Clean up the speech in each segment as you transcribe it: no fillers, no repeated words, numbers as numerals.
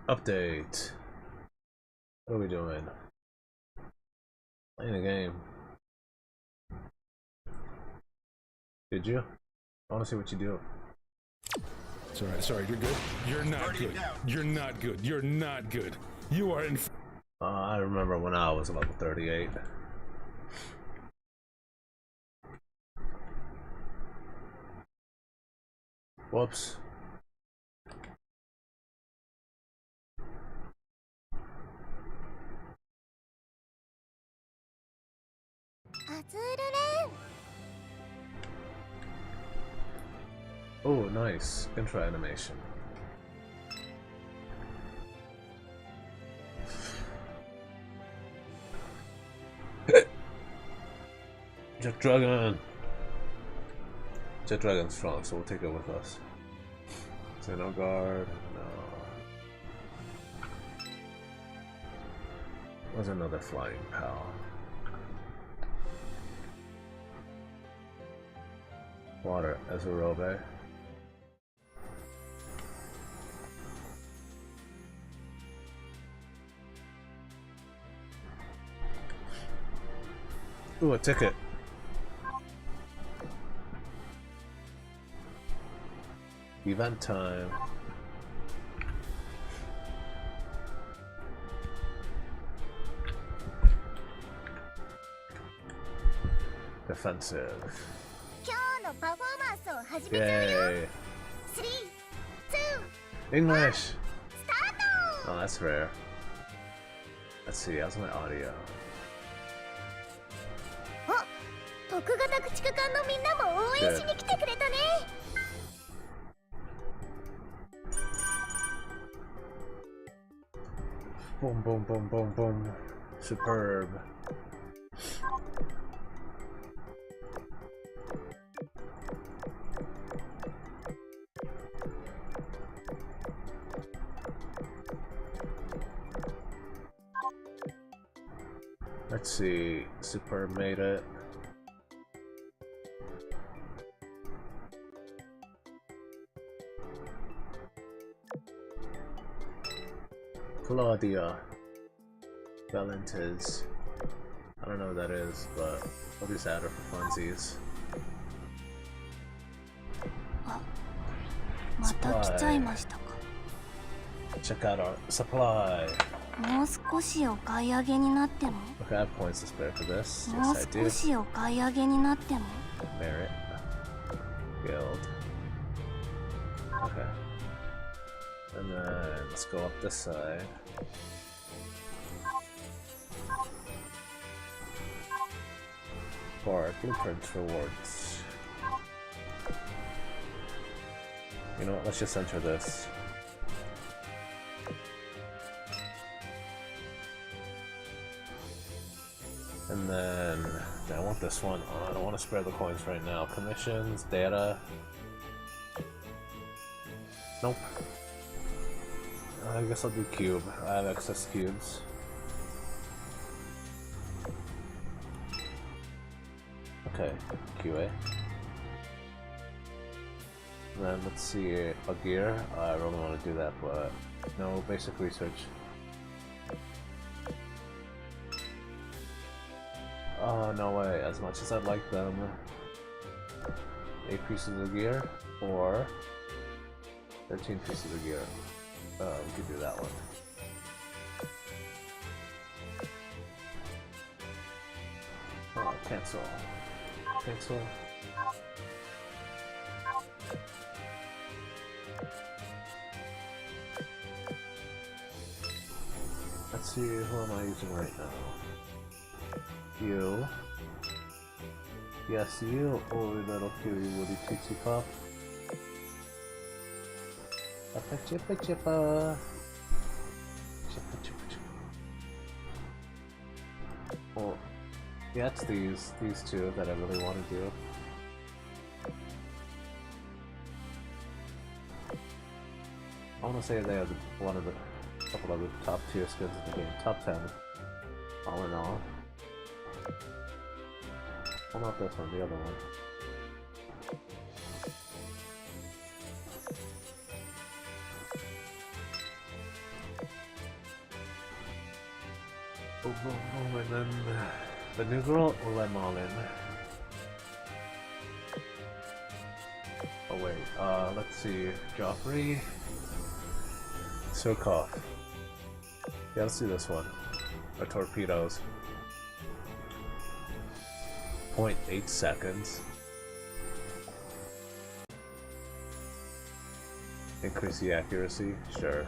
Update. What are we doing? Playing a game. Did you? I want to see what you do. Sorry, you're good. You're not good. You're not good. You're not good. You are in. I remember when I was level 38. Whoops. Oh, nice. Intro animation. Jet Dragon! Jet Dragon's strong, so we'll take it with us. Xeno Guard, no. Where's another flying pal? Water, AZUR. Ooh, a ticket. Event time. Defensive. Yay. 3, 2, English! start! Oh, that's rare. Let's see, how's my audio? 徳型駆逐艦のみんなも応援しに来てくれたね。 Boom, boom, boom, boom, boom. Superb. Let's see. Superb made it. Claudia Valentes. I don't know what that is, but I'll just add her for funsies. Supply. Check out our supply. Okay, I have points to spare for this. Yes, I do. Merit. Guild. Okay. And then let's go up this side. For blueprint rewards. You know what, let's just enter this. And then I want this one. Oh, I don't want to spare the coins right now. Commissions, data. Nope. I guess I'll do cube. I have excess cubes. Okay, QA. And then let's see a gear. I really want to do that, but no basic research. Oh, no way. As much as I'd like them, 8 pieces of gear or 13 pieces of gear. We could do that one. Oh, cancel. Cancel. Let's see, who am I using right now? You. Yes, you. Oh, little cutie woody tootsie pop. Chippa chippa. Chippa chippa chippa. Well, yeah, it's these two that I really want to do. I want to say they are one of the couple of the top tier skins in the game, top 10, all in all. Well, not this one, the other one. Boom, boom, boom, and then the new girl will let them all in. Oh wait, let's see, Joffrey, Surkov. Yeah, let's do this one. Our torpedoes. 0.8 seconds. Increase the accuracy, sure.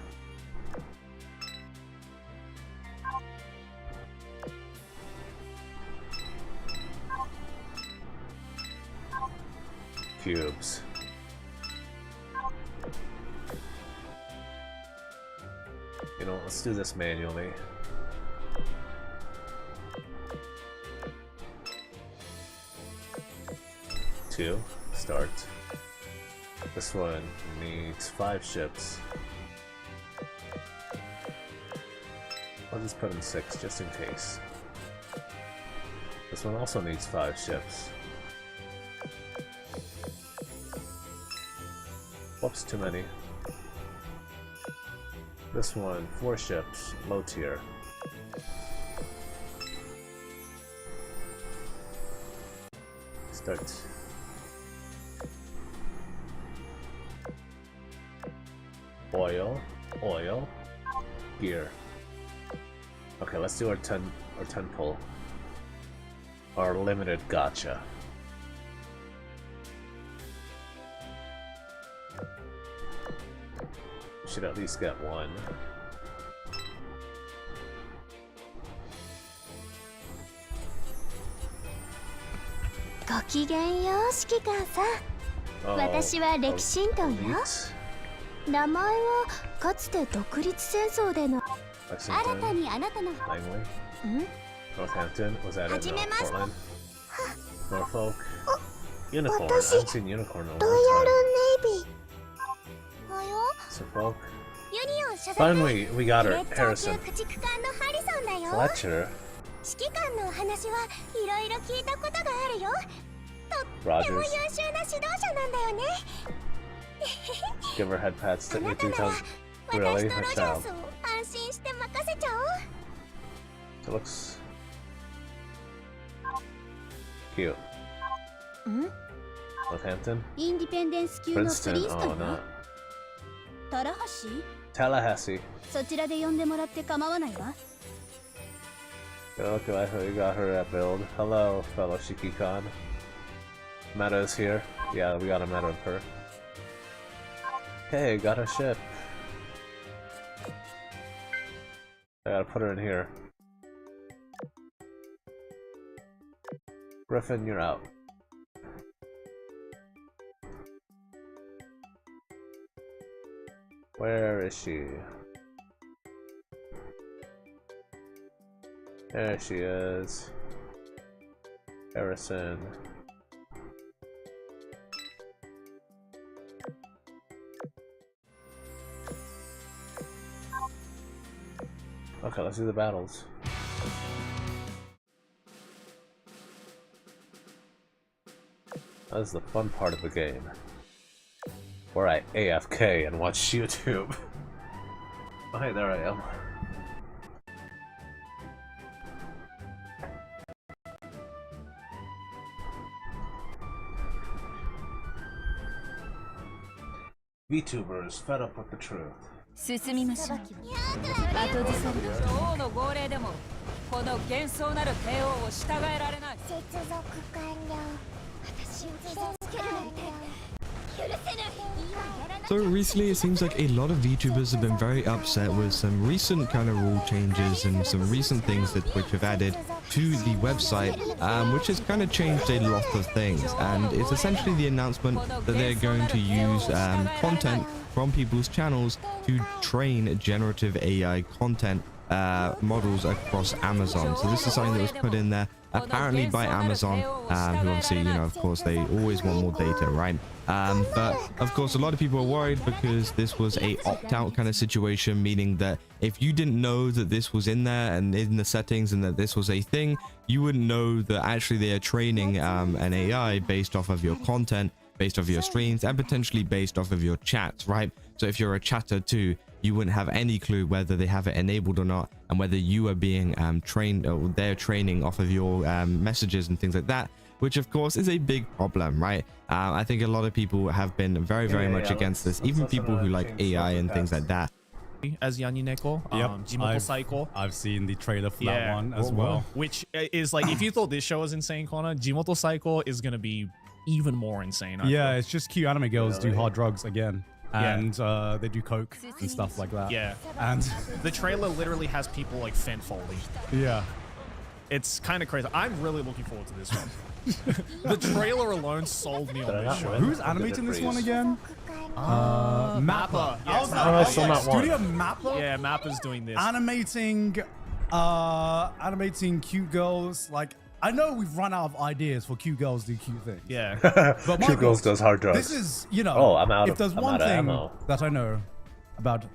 Cubes. You know, let's do this manually. Two, start. This one needs 5 ships. I'll just put in 6 just in case. This one also needs 5 ships. Whoops, too many. This one, 4 ships, low tier. Start. Oil, gear. Okay, let's do our 10 pull. Our limited gotcha. Should at least get 1.私は歴神道よ。名前はかつて独立戦争での新たにあなたのNorthampton was added to Portland. Norfolk. Unicorn. I haven't seen unicorn in a long time. Suffolk. Finally, we got her. Harrison. Fletcher. Rogers. Give her head pats to 83 times. Really? Her child. It looks cute. Northampton? Princeton? Oh, not. Tallahassee. Okay, we got her at build. Hello, fellow Shiki-Khan. Meta is here. Yeah, we got a meta of her. Hey, got a ship. I gotta put her in here. Griffin, you're out. Where is she? There she is. Harrison. Okay, let's do the battles. That's the fun part of the game. Where I AFK and watch YouTube. Oh, hey, there I am. VTubers fed up with the truth. 進みましょう。後ずさり。王の号令でもこの幻想なる帝王を従えられない。接続完了。私を傷つけるなんて許せない。So recently it seems like a lot of VTubers have been very upset with some recent kind of rule changes and some recent things that Twitch have added to the website, which has kind of changed a lot of things, and it's essentially the announcement that they're going to use content from people's channels to train generative AI content models across Amazon. So this is something that was put in there apparently by Amazon, who obviously, you know, of course they always want more data, right? But of course a lot of people are worried because this was a opt-out kind of situation, meaning that if you didn't know that this was in there and in the settings and that this was a thing, you wouldn't know that actually they are training an AI based off of your content, based off of your streams, and potentially based off of your chats, right? So if you're a chatter too, you wouldn't have any clue whether they have it enabled or not, and whether you are being trained, or they're training off of your messages and things like that, which of course is a big problem, right? I think a lot of people have been very much against this, even people who like AI and things like that. As Yanni Neko, Jimoto Saiko. I've seen the trailer for that one as well. Which is like, if you thought this show was insane, Connor, Jimoto Saiko is going to be even more insane. I feel. It's just cute anime girls do hard drugs again. And they do coke and stuff like that. Yeah. And the trailer literally has people like Fent Foley. Yeah. It's kind of crazy. I'm really looking forward to this one. The trailer alone sold me on this show. Who's animating this one again? Mappa. Yes, Studio Mappa? Yeah, Mappa's doing this. Animating cute girls. Like, I know we've run out of ideas for cute girls do cute things. Yeah. But Cute girls does hard drugs. This is, you know, if there's one thing that I know about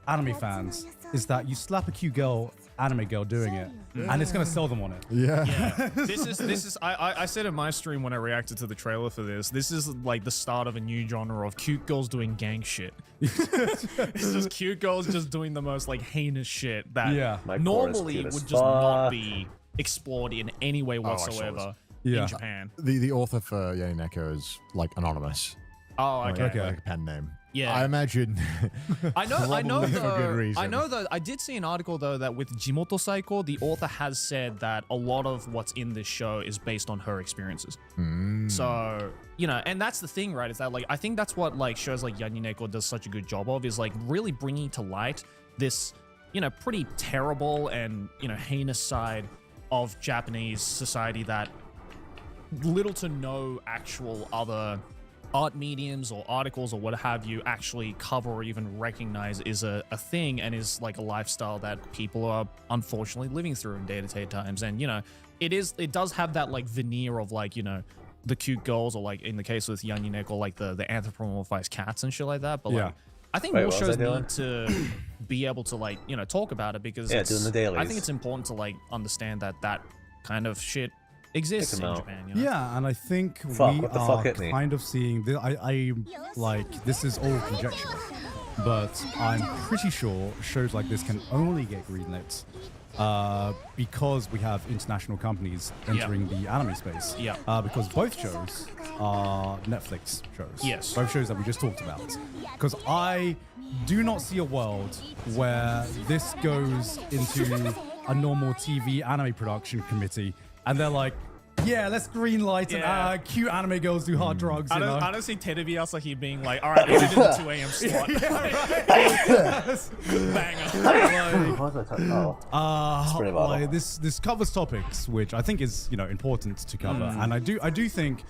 anime fans is that you slap a cute girl, anime girl doing it, and it's gonna sell them on it. Yeah. This is I said in my stream when I reacted to the trailer for this is like the start of a new genre of cute girls doing gang shit. It's just cute girls just doing the most like heinous shit that normally would just not be explored in any way whatsoever in Japan. The author for Yanni Neko is like anonymous. Oh, okay. Like a pen name. Yeah. I imagine. I know for good reason. I know that I did see an article though that with Jimoto Saiko, the author has said that a lot of what's in this show is based on her experiences. So, you know, and that's the thing, right? Is that like, I think that's what like shows like Yanni Neko does such a good job of, is like really bringing to light this, you know, pretty terrible and, you know, heinous side of Japanese society that little to no actual other art mediums or articles or what have you actually cover or even recognize is a thing, and is like a lifestyle that people are unfortunately living through in day-to-day times. And, you know, it does have that like veneer of like, you know, the cute girls, or like in the case with Yanni Neko, like the anthropomorphized cats and shit like that. But like, I think more shows need to be able to like, you know, talk about it, because doing the dailies. I think it's important to like understand that kind of shit exists in Japan, you know? Yeah, and I think we are kind of seeing this. I like, this is all conjecture, but I'm pretty sure shows like this can only get greenlit because we have international companies entering the anime space. Because both shows are Netflix shows. Yes. Both shows that we just talked about. Because I do not see a world where this goes into a normal TV anime production committee and they're like, yeah, let's green light and cute anime girls do hard drugs. I don't see Terebi Asahi being like, all right, let's do the 2 a.m. slot. Banger. Like this covers topics which I think is, you know, important to cover, and I do think,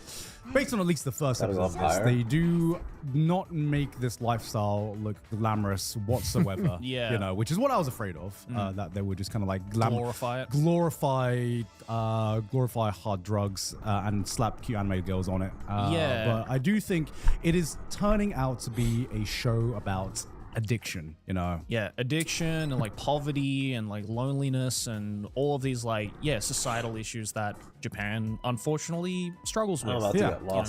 based on at least the first episode of this, they do not make this lifestyle look glamorous whatsoever. You know, which is what I was afraid of, that they would just kind of like glorify hard drugs and slap cute anime girls on it. But I do think it is turning out to be a show about addiction, you know? Yeah, addiction and like poverty and like loneliness and all of these like, societal issues that Japan unfortunately struggles with. I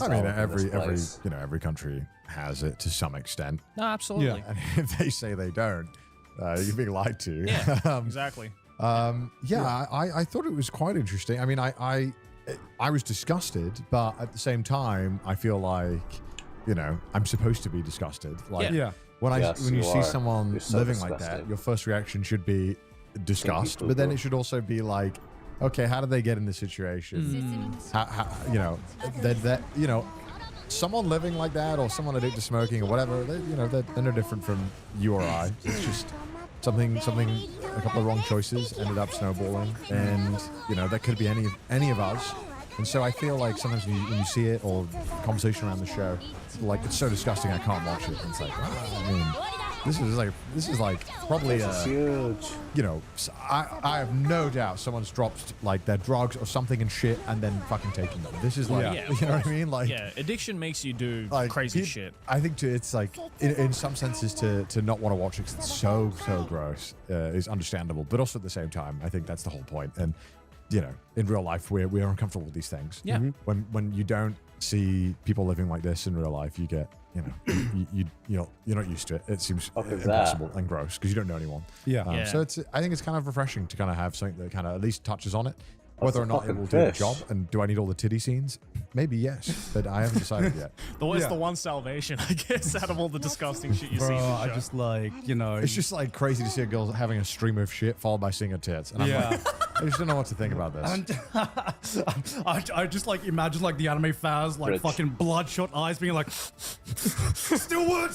mean, every country has it to some extent. No, absolutely. And if they say they don't, you're being lied to. Yeah, exactly. I thought it was quite interesting. I mean, I was disgusted, but at the same time, I feel like, you know, I'm supposed to be disgusted. Like, when you see someone living like that, your first reaction should be disgust, but then it should also be like, okay, how did they get in this situation? How you know, that you know, someone living like that, or someone addicted to smoking or whatever, they're no different from you or I. It's just something, a couple of wrong choices ended up snowballing, and you know, that could be any of us. And so I feel like sometimes when you see it, or conversation around the show, like, it's so disgusting I can't watch it. And it's like, I mean, this is like probably huge. You know, I have no doubt someone's dropped like their drugs or something and shit, and then fucking taking them. This is like, you know what I mean? Like, addiction makes you do like crazy shit. I think it's like, in some senses, to not want to watch it because it's so gross is understandable, but also at the same time, I think that's the whole point. And you know, in real life, we're uncomfortable with these things. Yeah. When you don't see people living like this in real life, you get you're not used to it. It seems impossible and gross because you don't know anyone. Yeah. So I think it's kind of refreshing to kind of have something that kind of at least touches on it. Whether or not it will do the job, and do I need all the titty scenes? Maybe yes, but I haven't decided yet. It's the one salvation, I guess, out of all the disgusting shit you see. I just like, it's just like crazy to see a girl having a stream of shit followed by seeing her tits, and I'm like, I just don't know what to think about this. And I just like imagine like the anime fans like fucking bloodshot eyes being like, still wood.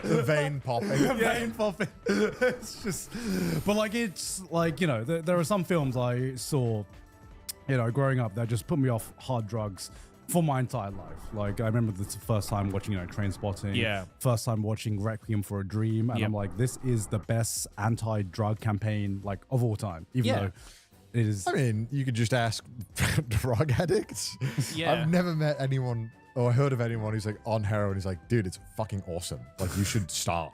The vein popping. Vein popping. It's just, but like it's like there are some films I saw, growing up that just put me off hard drugs for my entire life. Like I remember the first time watching, Trainspotting. Yeah. First time watching Requiem for a Dream, and I'm like, this is the best anti-drug campaign like of all time. Even though it is. I mean, you could just ask drug addicts. Yeah. I've never met anyone or heard of anyone who's like on heroin. Who's like, dude, it's fucking awesome. Like you should start.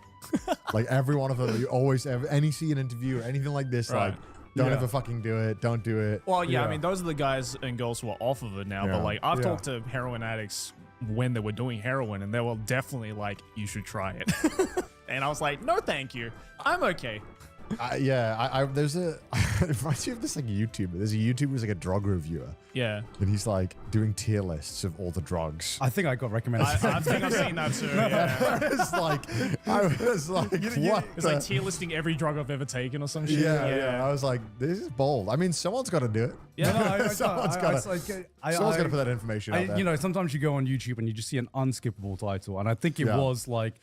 Like every one of them, you always see an interview or anything like this, like. Don't ever fucking do it. Don't do it. Well, I mean, those are the guys and girls who are off of it now. But like, I've talked to heroin addicts when they were doing heroin, and they were definitely like, "You should try it." And I was like, "No, thank you. I'm okay." There's it reminds me of this like YouTuber. There's a YouTuber who's like a drug reviewer. Yeah. And he's like doing tier lists of all the drugs. I think I got recommended. I think I've seen that too. Yeah. I was like, what? It's like tier listing every drug I've ever taken or some shit. Yeah. I was like, this is bold. I mean, someone's got to do it. Yeah, someone's got to put that information out there. Sometimes you go on YouTube and you just see an unskippable title, and I think it was like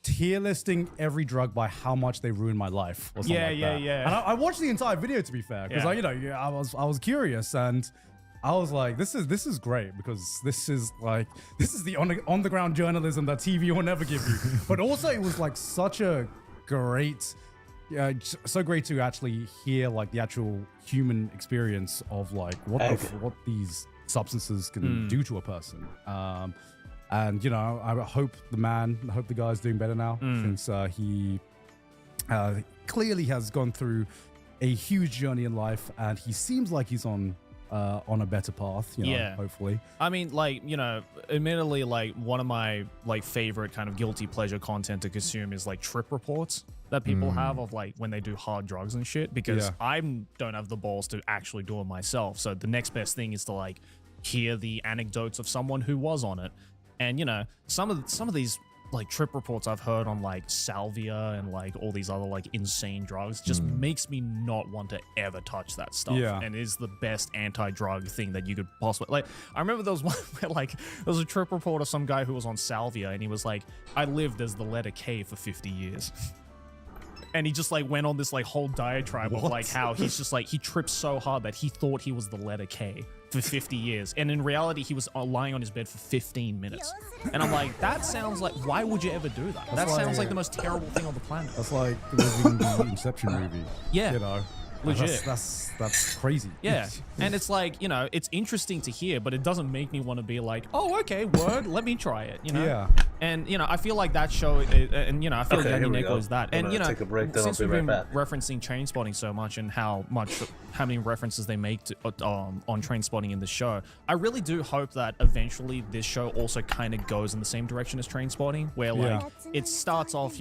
tier listing every drug by how much they ruined my life. Or something like that. And I watched the entire video, to be fair, because I was curious, and I was like, this is great, because this is the on the ground journalism that TV will never give you. But also it was like such a great, so great to actually hear like the actual human experience of like what these substances can do to a person. And I hope the guy's doing better now, since he clearly has gone through a huge journey in life, and he seems like he's on a better path. Hopefully. I mean, like, admittedly, like one of my like favorite kind of guilty pleasure content to consume is like trip reports that people have of like when they do hard drugs and shit, because I don't have the balls to actually do it myself. So the next best thing is to like hear the anecdotes of someone who was on it. And some of these like trip reports I've heard on like salvia and like all these other like insane drugs just makes me not want to ever touch that stuff. And is the best anti-drug thing that you could possibly like. I remember there was one where like there was a trip report of some guy who was on salvia, and he was like, I lived as the letter K for 50 years. And he just like went on this like whole diatribe of like how he's just like, he tripped so hard that he thought he was the letter K for 50 years. And in reality, he was lying on his bed for 15 minutes. And I'm like, that sounds like, why would you ever do that? That sounds like the most terrible thing on the planet. That's like living the Inception movie. Yeah. Legit. That's crazy. Yeah. And it's like, it's interesting to hear, but it doesn't make me want to be like, oh, okay, word, let me try it, Yeah. And, I feel like that show, and, I feel like Danny Nikke is that. And, take a break, then since I'll be we've been right back. referencing Trainspotting so much and how many references they make to, on Trainspotting in the show, I really do hope that eventually this show also kind of goes in the same direction as Trainspotting, where, like, it starts off,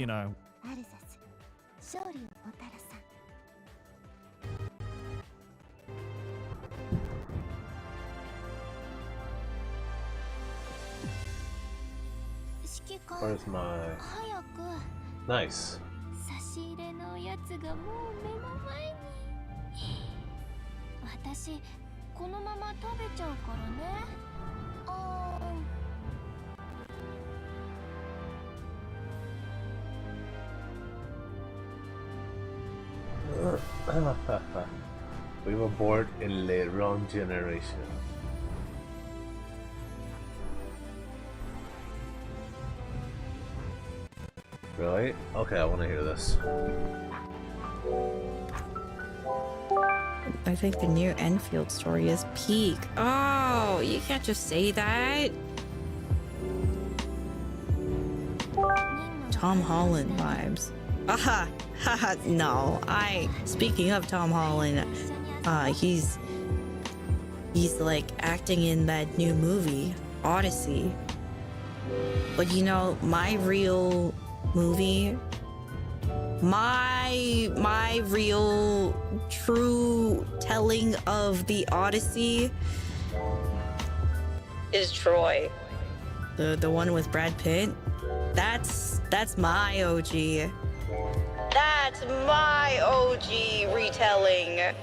Where's my... Nice. 差し入れのやつがもう目の前に。私このまま食べちゃうからね。We were born in the wrong generation. Really? Okay, I want to hear this. I think the new Enfield story is peak. Oh, you can't just say that. Tom Holland vibes. Aha, haha, no. Speaking of Tom Holland, he's like acting in that new movie, Odyssey. But you know, my real movie, my real true telling of the Odyssey is Troy. The one with Brad Pitt. That's my OG. That's my OG retelling.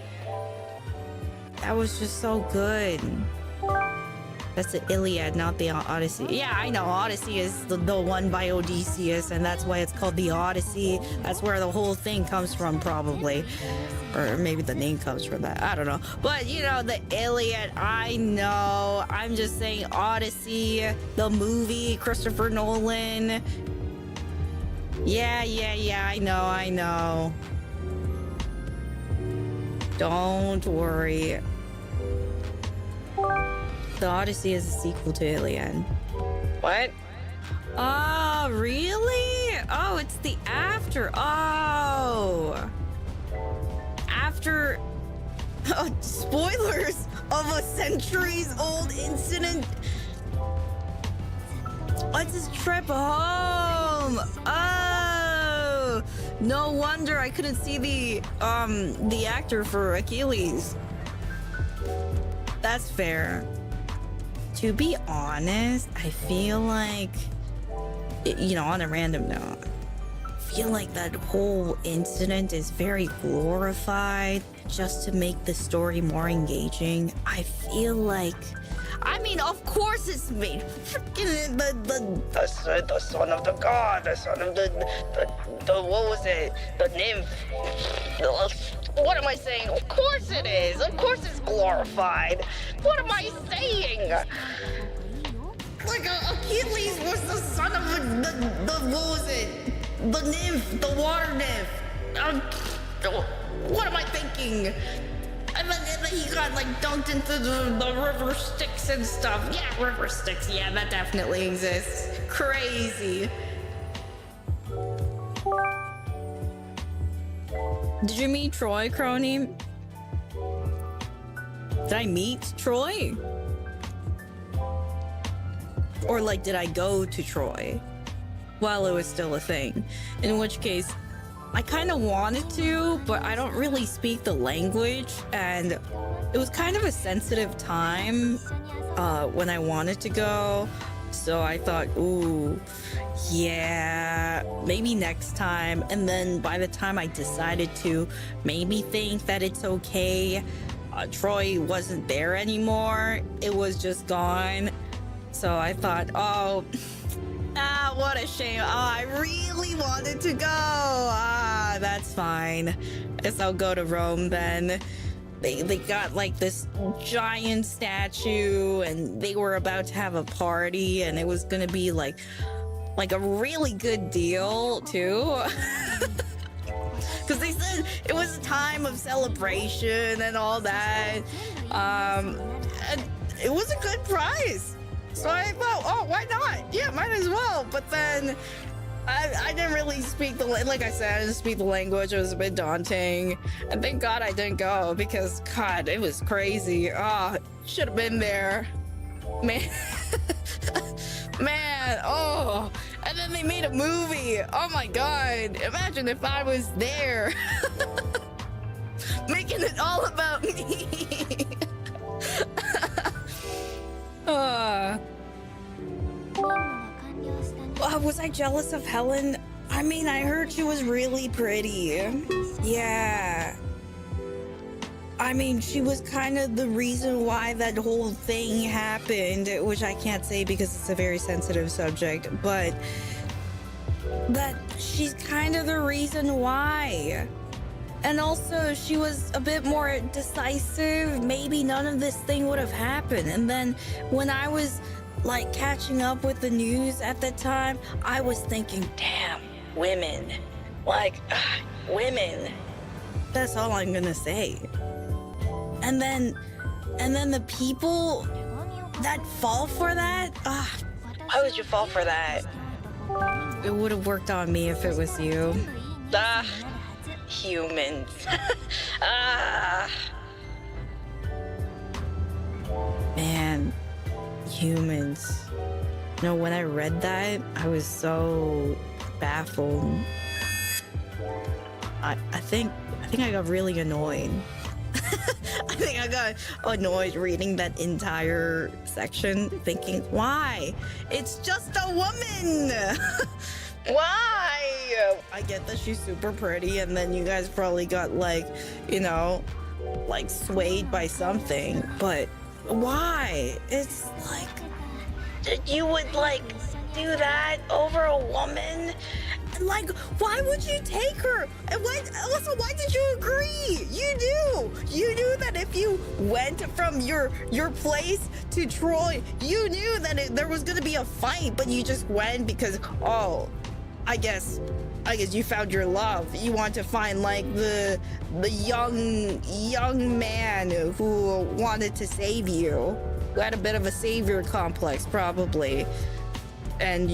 That was just so good. That's the Iliad, not the Odyssey. Yeah, I know. Odyssey is the one by Odysseus, and that's why it's called the Odyssey. That's where the whole thing comes from, probably. Or maybe the name comes from that. I don't know. But, you know, the Iliad, I know. I'm just saying Odyssey, the movie, Christopher Nolan. Yeah, I know. Don't worry. The Odyssey is a sequel to Iliad. What? Oh, really? Oh, it's the after. Oh. After... spoilers of a centuries-old incident. It's his trip home. Oh. No wonder I couldn't see the actor for Achilles. That's fair. To be honest, I feel like, you know, on a random note, I feel like that whole incident is very glorified just to make the story more engaging. I feel like, I mean, of course it's made. Freaking the son of the god, the son of the what was it? The nymph. What am I saying? Of course it is. Of course it's glorified. What am I saying? Like Achilles was the son of the what was it? The nymph, the water nymph. What am I thinking? And then he got like dunked into the river Styx and stuff. Yeah, river Styx. Yeah, that definitely exists. Crazy. Did you meet Troy, Crony? Did I meet Troy? Or like, did I go to Troy while it was still a thing? In which case, I kind of wanted to, but I don't really speak the language, and it was kind of a sensitive time when I wanted to go. So I thought, ooh, yeah, maybe next time. And then by the time I decided to maybe think that it's okay, Troy wasn't there anymore. It was just gone. So I thought, oh, what a shame. Oh, I really wanted to go. That's fine. Guess I'll go to Rome then. They got like this giant statue, and they were about to have a party, and it was gonna be like a really good deal too. Because they said it was a time of celebration and all that. And it was a good price. So I thought, oh, why not? Yeah, might as well. But then I didn't really speak like I said, I didn't speak the language. It was a bit daunting. And thank God I didn't go, because God, it was crazy. Oh, should have been there. Man. Man, oh. And then they made a movie. Oh my God. Imagine if I was there. Making it all about me. Was I jealous of Helen? I mean, I heard she was really pretty. Yeah. I mean, she was kind of the reason why that whole thing happened, which I can't say because it's a very sensitive subject, but that she's kind of the reason why. And also, she was a bit more decisive. Maybe none of this thing would have happened. And then when I was like catching up with the news at the time, I was thinking, damn, women. Like, women. That's all I'm gonna say. And then the people that fall for that, why would you fall for that? It would have worked on me if it was you. Humans. Man, humans. know, when I read that, I was so baffled. I think I got really annoyed. I think I got annoyed reading that entire section, thinking, why? It's just a woman! Why? I get that she's super pretty, and then you guys probably got, like, you know, like, swayed by something, but why? It's like, you would, like, do that over a woman? Like, why would you take her? And why did you agree? You knew that if you went from your place to Troy, you knew that there was gonna be a fight, but you just went because, oh, I guess you found your love. You want to find, like, the young man who wanted to save you, who had a bit of a savior complex, probably. And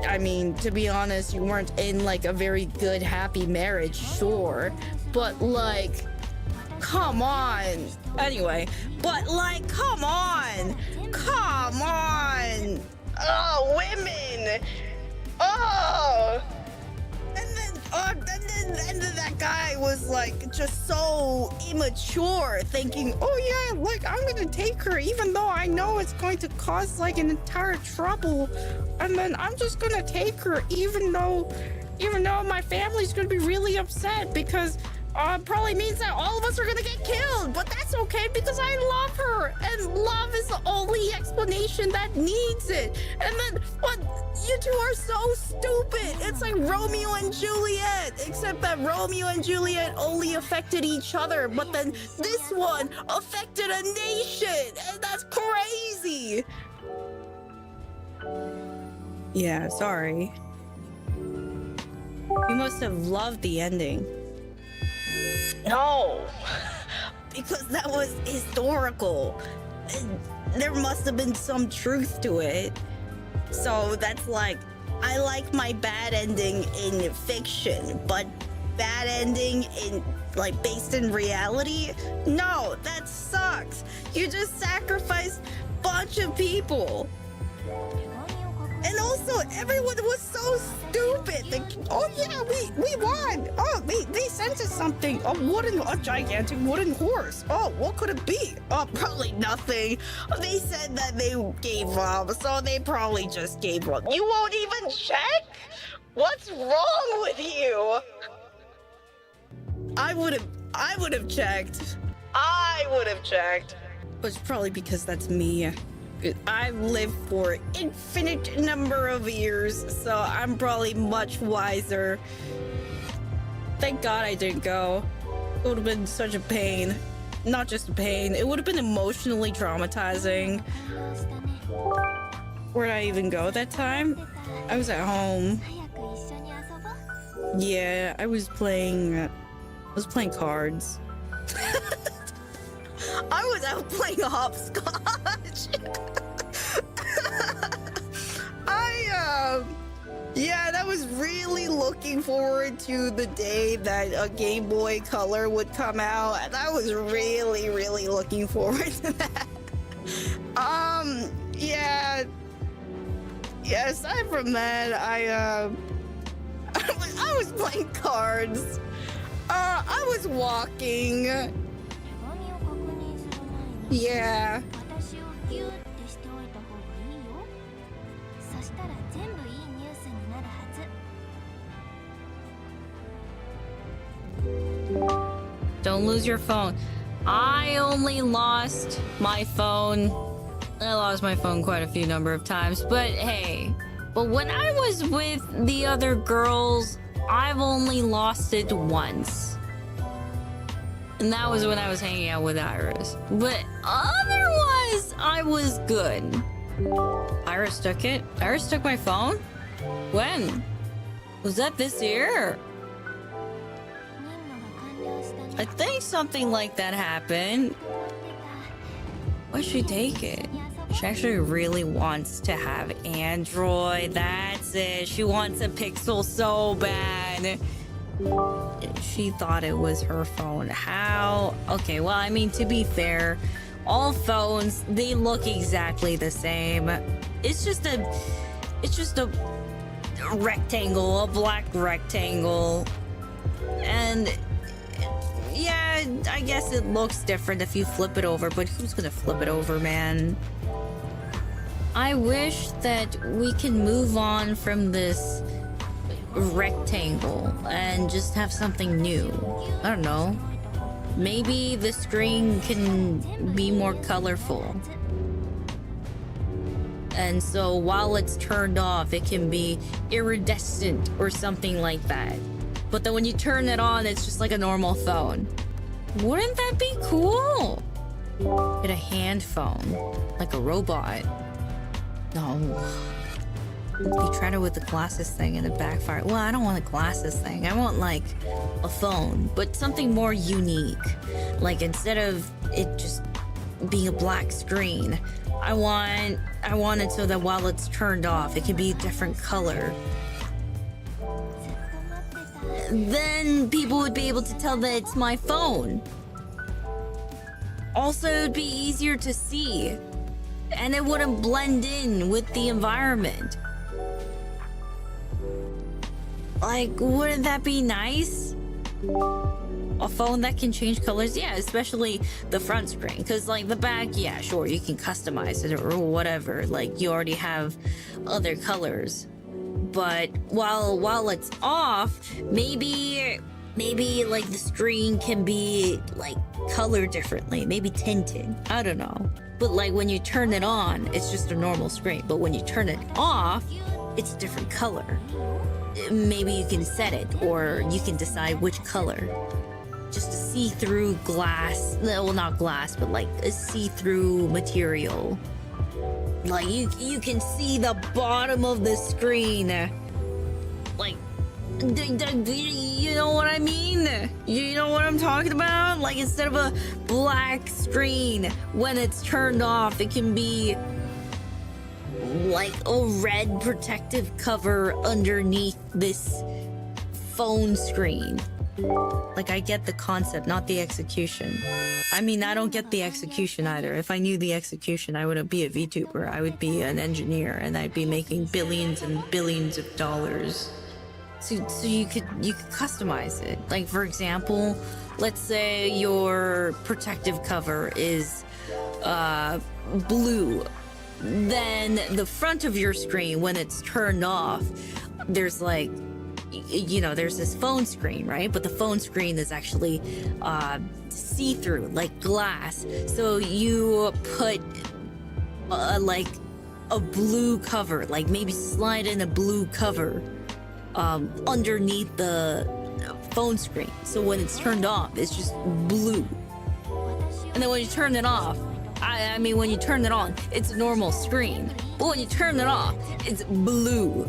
I mean, to be honest, you weren't in, like, a very good, happy marriage, sure. But, like, come on. Anyway, but, like, come on. Come on. Oh, women. Oh. And then that guy was, like, just so immature, thinking, oh yeah, like, I'm gonna take her even though I know it's going to cause, like, an entire trouble, and then I'm just gonna take her even though my family's gonna be really upset, because probably means that all of us are gonna get killed, but that's okay because I love her, and love is the only explanation that needs it. And then, what? You two are so stupid. It's like Romeo and Juliet, except that Romeo and Juliet only affected each other, but then this one affected a nation, and that's crazy. Yeah, sorry. You must have loved the ending. No, because that was historical. There must have been some truth to it. So that's like, I like my bad ending in fiction, but bad ending in, like, based in reality? No, that sucks. You just sacrificed a bunch of people. And also, everyone was so stupid. Oh yeah, we won. Oh, they sent us something. A gigantic wooden horse. Oh, what could it be? Oh, probably nothing. They said that they gave up, so they probably just gave up. You won't even check? What's wrong with you? I would have checked. I would have checked. But it's probably because that's me. I've lived for infinite number of years, so I'm probably much wiser. Thank God I didn't go. It would have been such a pain. Not just a pain, it would have been emotionally traumatizing. Where did I even go that time? I was at home. Yeah, I was playing cards. I was out playing hopscotch. Yeah, and I was really looking forward to the day that a Game Boy Color would come out, and I was really, really looking forward to that. Yeah. Yeah, aside from that, I was playing cards. I was walking. Yeah. Don't lose your phone. I only lost my phone. I lost my phone quite a few number of times, but hey. But when I was with the other girls, I've only lost it once. And that was when I was hanging out with Iris. But otherwise, I was good. Iris took it? Iris took my phone? When? Was that this year? I think something like that happened. Why'd she take it? She actually really wants to have Android. That's it. She wants a Pixel so bad. She thought it was her phone. How? Okay, well, I mean, to be fair, all phones, they look exactly the same. It's just a rectangle, a black rectangle. And yeah, I guess it looks different if you flip it over, but who's gonna flip it over, man? I wish that we can move on from this rectangle and just have something new. I don't know. Maybe the screen can be more colorful. And so while it's turned off, it can be iridescent or something like that. But then when you turn it on, it's just like a normal phone. Wouldn't that be cool? Get a hand phone, like a robot. No. You tried it with the glasses thing and it backfired. Well, I don't want a glasses thing. I want like a phone, but something more unique. Like instead of it just being a black screen, I want it so that while it's turned off, it can be a different color. Then people would be able to tell that it's my phone. Also, it'd be easier to see, and it wouldn't blend in with the environment. Like, wouldn't that be nice? A phone that can change colors? Yeah, especially the front screen. Because, like, the back, yeah, sure, you can customize it or whatever. Like, you already have other colors. But while it's off, maybe like the screen can be like colored differently, maybe tinted. I don't know. But like when you turn it on, it's just a normal screen. But when you turn it off, it's a different color. Maybe you can set it, or you can decide which color. Just a see-through glass, well, not glass, but like a see-through material. Like you can see the bottom of the screen. Like, you know what I mean? You know what I'm talking about? Like instead of a black screen, when it's turned off, it can be like a red protective cover underneath this phone screen. Like, I get the concept, not the execution. I mean, I don't get the execution either. If I knew the execution, I wouldn't be a VTuber. I would be an engineer, and I'd be making billions and billions of dollars. So you could customize it. Like, for example, let's say your protective cover is blue. Then the front of your screen, when it's turned off, there's like, you know, there's this phone screen, right? But the phone screen is actually see-through, like glass. So you put like a blue cover, like maybe slide in a blue cover underneath the phone screen. So when it's turned off, it's just blue. And then when you turn it off, I mean, when you turn it on, it's a normal screen. But when you turn it off, it's blue.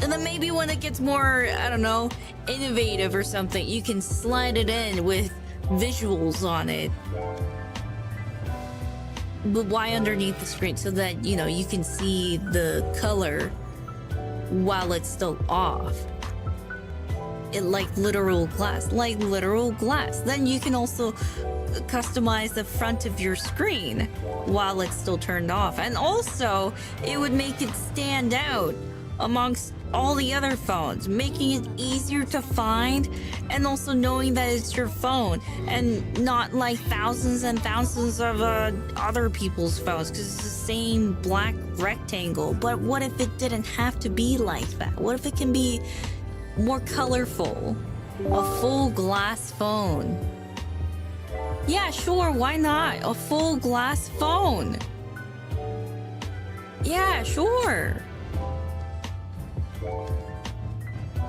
And then maybe when it gets more, I don't know, innovative or something, you can slide it in with visuals on it. But why underneath the screen? So that, you know, you can see the color while it's still off. It like literal glass, like literal glass. Then you can also customize the front of your screen while it's still turned off. And also, it would make it stand out amongst all the other phones, making it easier to find, and also knowing that it's your phone and not like thousands and thousands of other people's phones, because it's the same black rectangle. But what if it didn't have to be like that? What if it can be more colorful? A full glass phone. Yeah, sure, why not? A full glass phone. Yeah, sure.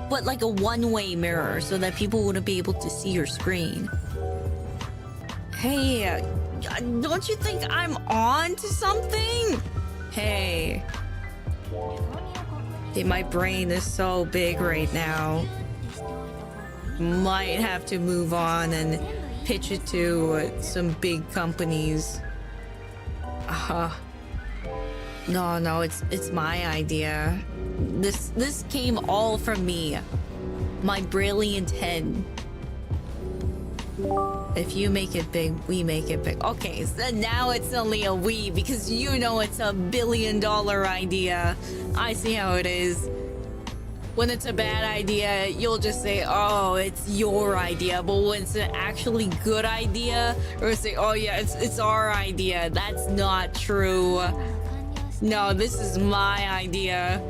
But like a one-way mirror so that people wouldn't be able to see your screen. Hey, don't you think I'm on to something? Hey. Hey, my brain is so big right now. Might have to move on and pitch it to some big companies. No, it's my idea. This came all from me. My brilliant head. If you make it big, we make it big. Okay, so now it's only a we because you know it's $1 billion idea. I see how it is. When it's a bad idea, you'll just say, oh, it's your idea. But when it's an actually good idea, or say, oh yeah, it's our idea. That's not true. No, this is my idea.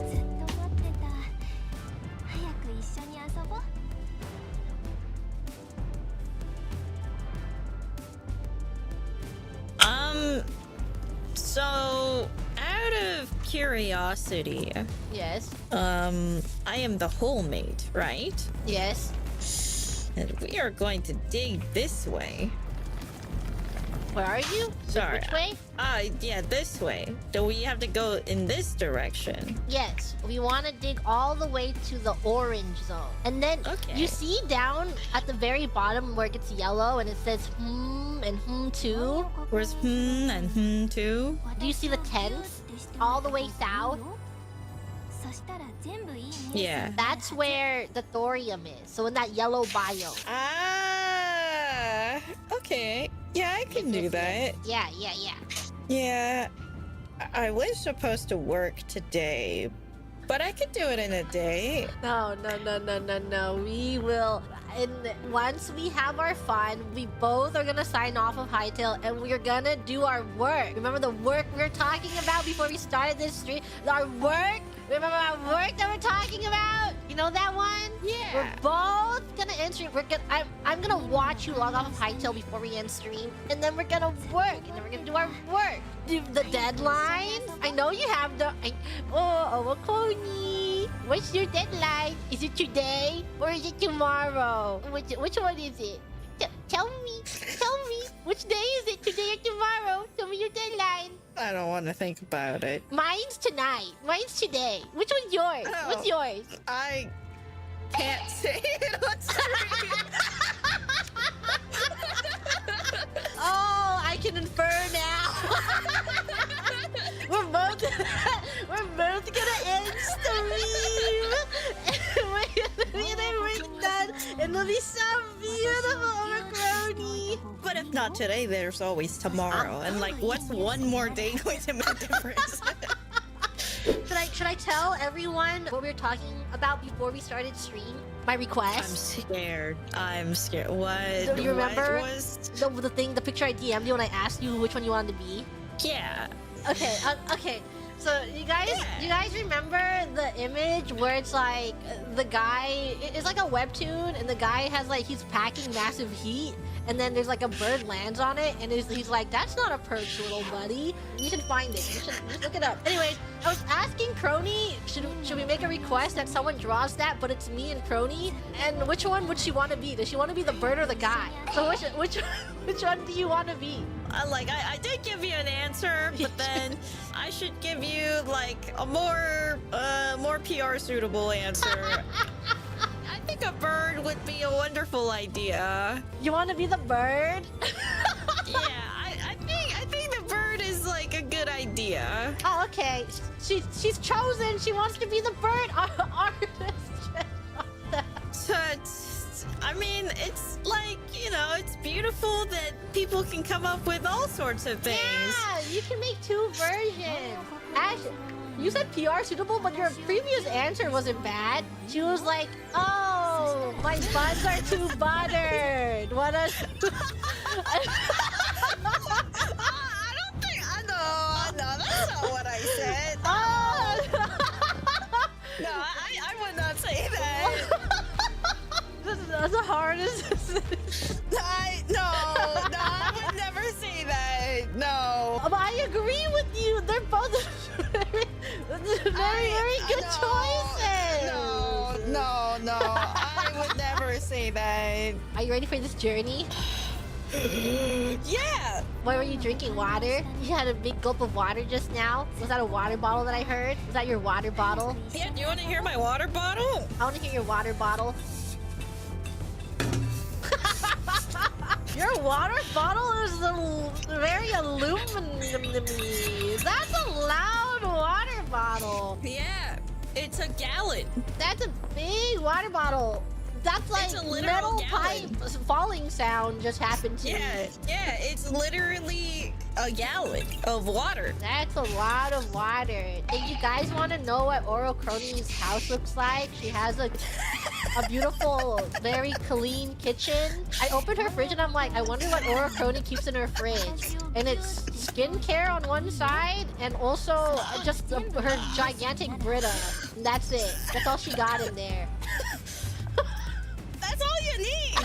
So out of curiosity, Yes. I am the whole mate, right? Yes. And we are going to dig this way. Where are you? Sorry. Which way? Yeah, this way. Do we have to go in this direction? Yes. We want to dig all the way to the orange zone. And then you see down at the very bottom where it gets yellow and it says and too. Where's and too? Do you see the tents all the way south? Yeah. That's where the thorium is. So in that yellow biome. Ah, okay. Yeah, I can do that. Yeah. Yeah, I was supposed to work today, but I could do it in a day. No. We will. And once we have our fun, we both are gonna sign off of Hytale and we're gonna do our work. Remember the work we were talking about before we started this stream? Our work? Remember our work that we're talking about? You know that one? Yeah. We're both gonna end stream. I'm gonna watch you log off of Hytale before we end stream, and then we're gonna work, and then we're gonna do our work. The deadline? I know you have the. Coney. What's your deadline? Is it today or is it tomorrow? Which one is it? Tell me. Which day is it? Today or tomorrow? Tell me your deadline. I don't want to think about it. Mine's tonight. Mine's today. Which one's yours? Oh, What's yours? I can't say it on stream. Oh, I can infer now. we're both gonna end stream. We're done. And it'll be so beautiful, Macaroni. But if not today, there's always tomorrow. And like, what's one more day going to make a difference? Should I tell everyone what we were talking about before we started stream? My request? I'm scared. What? Do you remember what was... the picture I DM'd you when I asked you which one you wanted to be? Yeah. Okay. So you guys remember the image where it's like the guy? It's like a webtoon, and the guy has like he's packing massive heat, and then there's like a bird lands on it, and he's like, "That's not a perch, little buddy." You should find it. You should just look it up. Anyways, I was asking Crony, should we make a request that someone draws that, but it's me and Crony? And which one would she want to be? Does she want to be the bird or the guy? So which one do you want to be? I did give you an answer, but then I should give you like a more PR suitable answer. I think a bird would be a wonderful idea. You want to be the bird? Yeah, I think the bird is like a good idea. Oh, okay. She's chosen. She wants to be the bird artist. I mean, it's like, you know, it's beautiful that people can come up with all sorts of things. Yeah, you can make 2 versions. Ash, you said PR suitable, but your previous answer wasn't bad. She was like, oh, my buns are too buttered. What a... I don't think, no, that's not what I said. Oh. No, I would not say that. That's the hardest. I would never say that. No. But I agree with you. They're both very good choices. No. I would never say that. Are you ready for this journey? Yeah. What were you drinking? Water? You had a big gulp of water just now. Was that a water bottle that I heard? Was that your water bottle? Yeah, do you want to hear my water bottle? I want to hear your water bottle. Your water bottle is very aluminum-y. That's a loud water bottle. Yeah, it's a gallon. That's a big water bottle. That's like a literal metal gallon. pipe falling sound just happened to me. Yeah, it's literally a gallon of water. That's a lot of water. If you guys want to know what Oro Crony's house looks like, she has a beautiful, very clean kitchen. I opened her fridge and I'm like, I wonder what Oro Crony keeps in her fridge. And it's skincare on one side and also just her gigantic Brita. And that's it. That's all she got in there. That's all you need.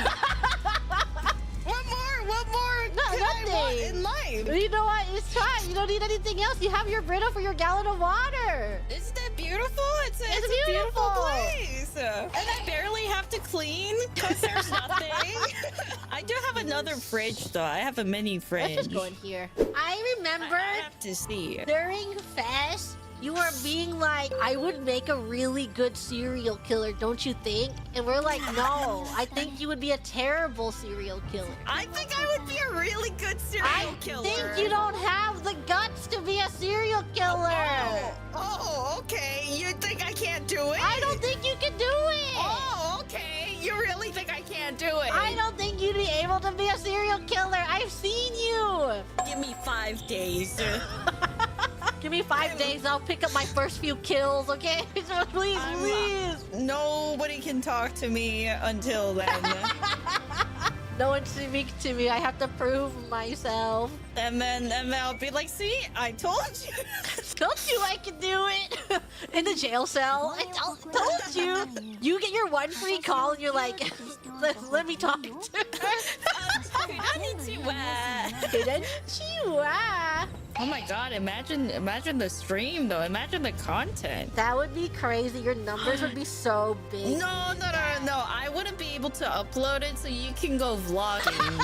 What more could I want in life? You know what? It's fine. You don't need anything else. You have your Brita for your gallon of water. Isn't that beautiful? It's a beautiful place. And I barely have to clean because there's nothing. I do have another fridge though. I have a mini fridge. Let's just go in here. I remember I have to see. during Fest, you were being like, I would make a really good serial killer, don't you think? And we're like, no, I think you would be a terrible serial killer. I think I would be a really good serial killer. I think you don't have the guts to be a serial killer. Oh, okay. You think I can't do it? I don't think you can do it. Oh, okay. You really think I can't do it? I don't think you'd be able to be a serial killer. I've seen you. Give me 5 days. Give me 5 days. I'll pick up my first few kills, okay? Please, please. Nobody can talk to me until then. No one speak to me. I have to prove myself. And then I'll be like, see, I told you. Told you I could do it. In the jail cell. I told you. You get your one free call and you're like, let me talk to her. Konnichiwa. Konnichiwa. Oh my god, imagine the stream though. Imagine the content. That would be crazy. Your numbers would be so big. No. I wouldn't be able to upload it so you can go vlogging.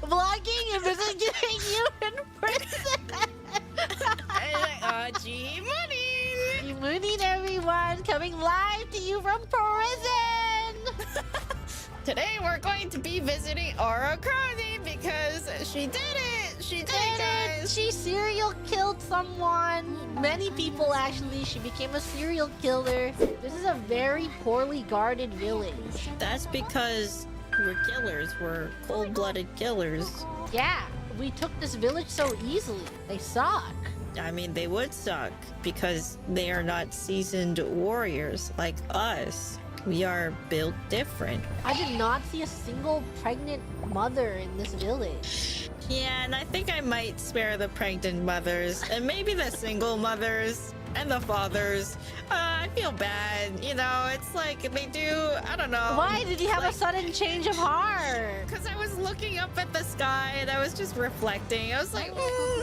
Vlogging if it's getting you in prison. G Money, everyone, coming live to you from prison. Today we're going to be visiting Oro Crony because she did it. She did it, guys. She serial killed someone. Many people actually. She became a serial killer. This is a very poorly guarded village. That's because we're killers. We're cold-blooded killers. Yeah, we took this village so easily. They suck. I mean, they would suck because they are not seasoned warriors like us. We are built different. I did not see a single pregnant mother in this village. Yeah, and I think I might spare the pregnant mothers and maybe the single mothers and the fathers. I feel bad, you know, it's like they do, I don't know. Why did you have a sudden change of heart? Because I was looking up at the sky and I was just reflecting. I was like,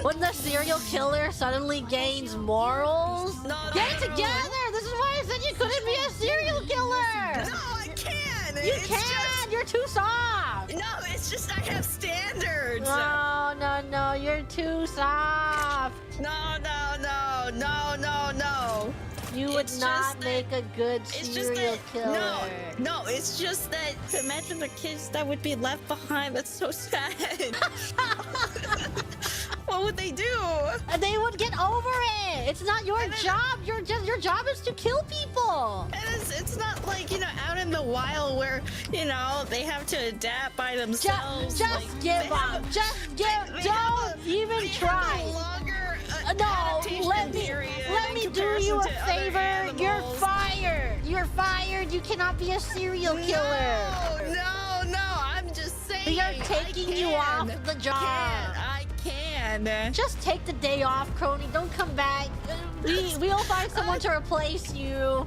When the serial killer suddenly gains morals? Get it together! This is why I said you couldn't be a serial killer! No, I can! You can! You're too soft! No, it's just I have standards! No, you're too soft! No. You would not make a good serial killer. No, it's just that imagine the kids that would be left behind. That's so sad. What would they do? They would get over it. It's not your job. Your job is to kill people. And it's not like, you know, out in the wild where, you know, they have to adapt by themselves. Just give up. Don't even try. No, let me do you a favor. You're fired. You're fired. You cannot be a serial killer. No, I'm just saying. We are taking you off the job. I can. Just take the day off, Crony. Don't come back. We'll find someone to replace you.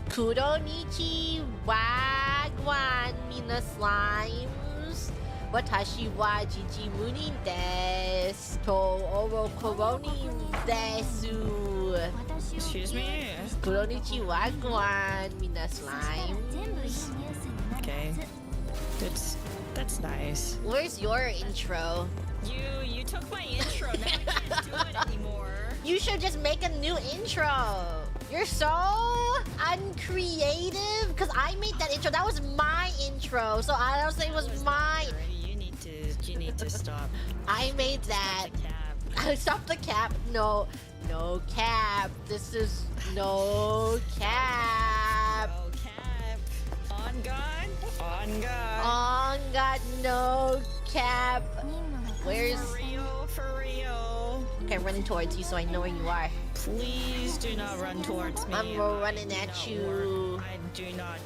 Kuronichi wagwan mina slimes. Watashi wa jijimunin desu. To oro koroni desu. Excuse me? Kuronichi wagwan mina slimes. Okay. That's nice. Where's your intro? You took my intro. Now I can't do it anymore. You should just make a new intro. You're so uncreative because I made that intro. That was my intro, so I don't say it was my. You need to stop. I made that. Stop the cap. No. No cap. This is no cap. No cap. On God. On God. On God, no cap. Where's... For real, for real. Okay, I'm running towards you so I know where you are. Please do not run towards me. I'm running at you. I do not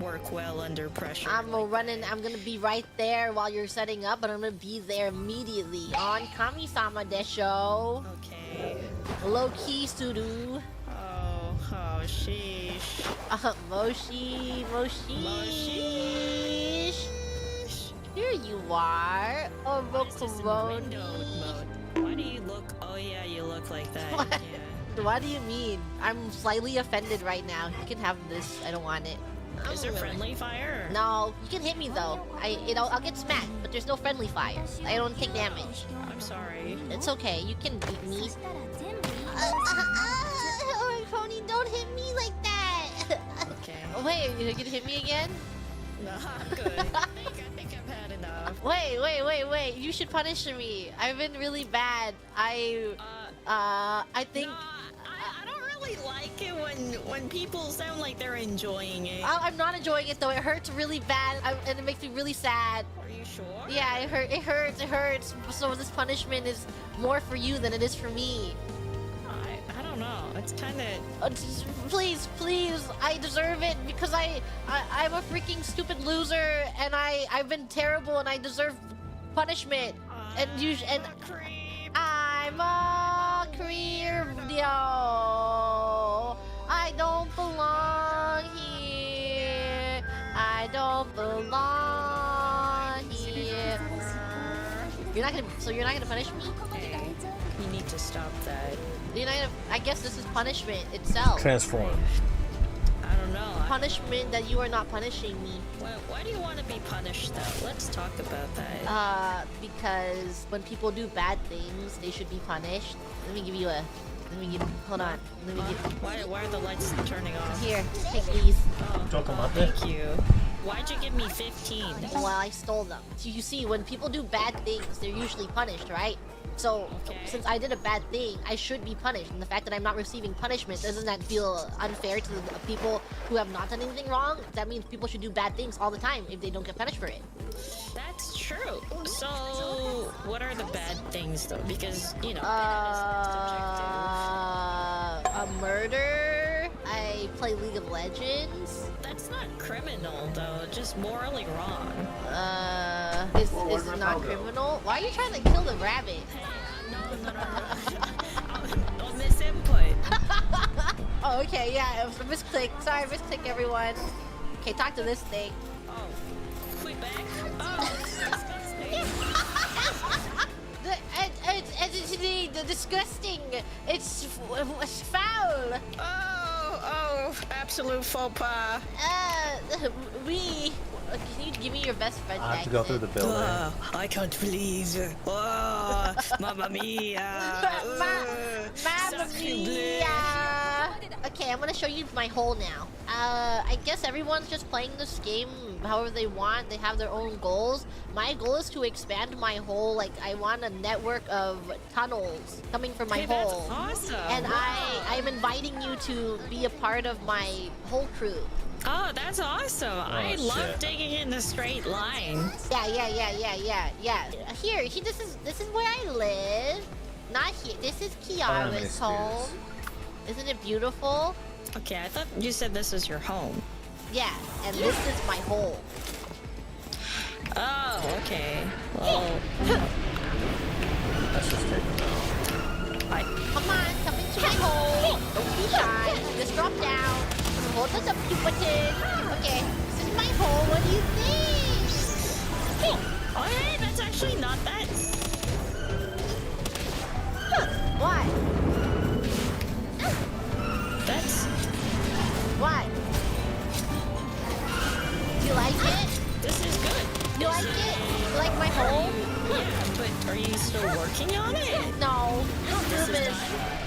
work well under pressure. I'm gonna be right there while you're setting up, but I'm gonna be there immediately. On Kami-sama desho. Okay. Low-key Suru. Oh, sheesh. Moshi. Here you are. Oh, Rokuroni. Why do you look? Oh yeah, you look like that. What? Yeah. What do you mean? I'm slightly offended right now. You can have this. I don't want it. Is there friendly fire? No, you can hit me though. I'll get smacked, but there's no friendly fire. I don't take damage. I'm sorry. It's okay. You can beat me. Pony, don't hit me like that. Okay. Oh, wait, are you gonna hit me again? No, I'm good. I think I've had enough. Wait. You should punish me. I've been really bad. I think... No, I don't really like it when people sound like they're enjoying it. I'm not enjoying it though. It hurts really bad, and it makes me really sad. Are you sure? Yeah, it hurts. So this punishment is more for you than it is for me. I don't know. It's kind of... Please, I deserve it because I'm a freaking stupid loser, and I've been terrible, and I deserve punishment. And I'm a creep, yo. I don't belong here. I don't belong here. You're not gonna punish me? Hey, you need to stop that. You're not gonna, I guess this is punishment itself. Transform. I don't know. Punishment that you are not punishing me. Why do you want to be punished though? Let's talk about that. Because when people do bad things, they should be punished. Hold on. Why are the lights turning off? Here, take these. Thank you. Why'd you give me 15? Well, I stole them. So you see, when people do bad things, they're usually punished, right? So, since I did a bad thing, I should be punished. And the fact that I'm not receiving punishment, doesn't that feel unfair to the people who have not done anything wrong? That means people should do bad things all the time if they don't get punished for it. That's true. So, what are the bad things though? Because, you know, a murder. I play League of Legends. That's not criminal though, just morally wrong. Is it not criminal? Why are you trying to kill the rabbit? No. On this input. Oh, okay, yeah, it was a misclick. Sorry, misclick everyone. Okay, talk to this thing. Oh, quit back. Oh, it's disgusting. It's disgusting. It's foul. Oh, absolute faux pas. Can you give me your best friend? I have to go through the building. I can't believe. Oh, mamma mia. Mamma mia. Okay, I'm gonna show you my hole now. I guess everyone's just playing this game however they want. They have their own goals. My goal is to expand my hole. Like, I want a network of tunnels coming from my hole. That's awesome. And I'm inviting you to be a part of my whole crew. Oh, that's awesome. I love digging in the straight line. Yeah. Here, this is where I live. Not here. This is Kiara's home. Isn't it beautiful? Okay, I thought you said this is your home. Yeah, and this is my hole. Oh, okay. Well, Let's just take them out. Come on, come into my hole. Don't be shy. Just drop down. Hold us up, you button. Okay, this is my hole. What do you think? Alright, that's actually not that. What? That's... What? You like it? This is good. You like it? You like my hole? Yeah, but are you still working on it? No. This is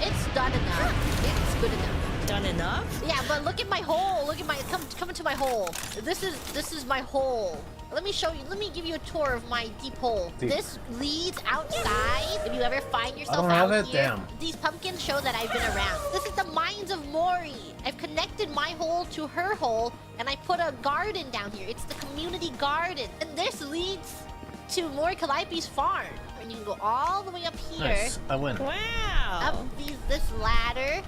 It's done enough. It's good enough. done enough? Yeah, but look at my hole. Look at my come into my hole. This is my hole. Let me show you. Let me give you a tour of my deep hole. Deep. This leads outside. If you ever find yourself I don't have out it. here, Damn. these pumpkins show that I've been around. This is the mines of Mori. I've connected my hole to her hole, and I put a garden down here. It's the community garden, and this leads to Mori Calliope's farm. And you can go all the way up here. Nice. I win. Wow. Up this ladder.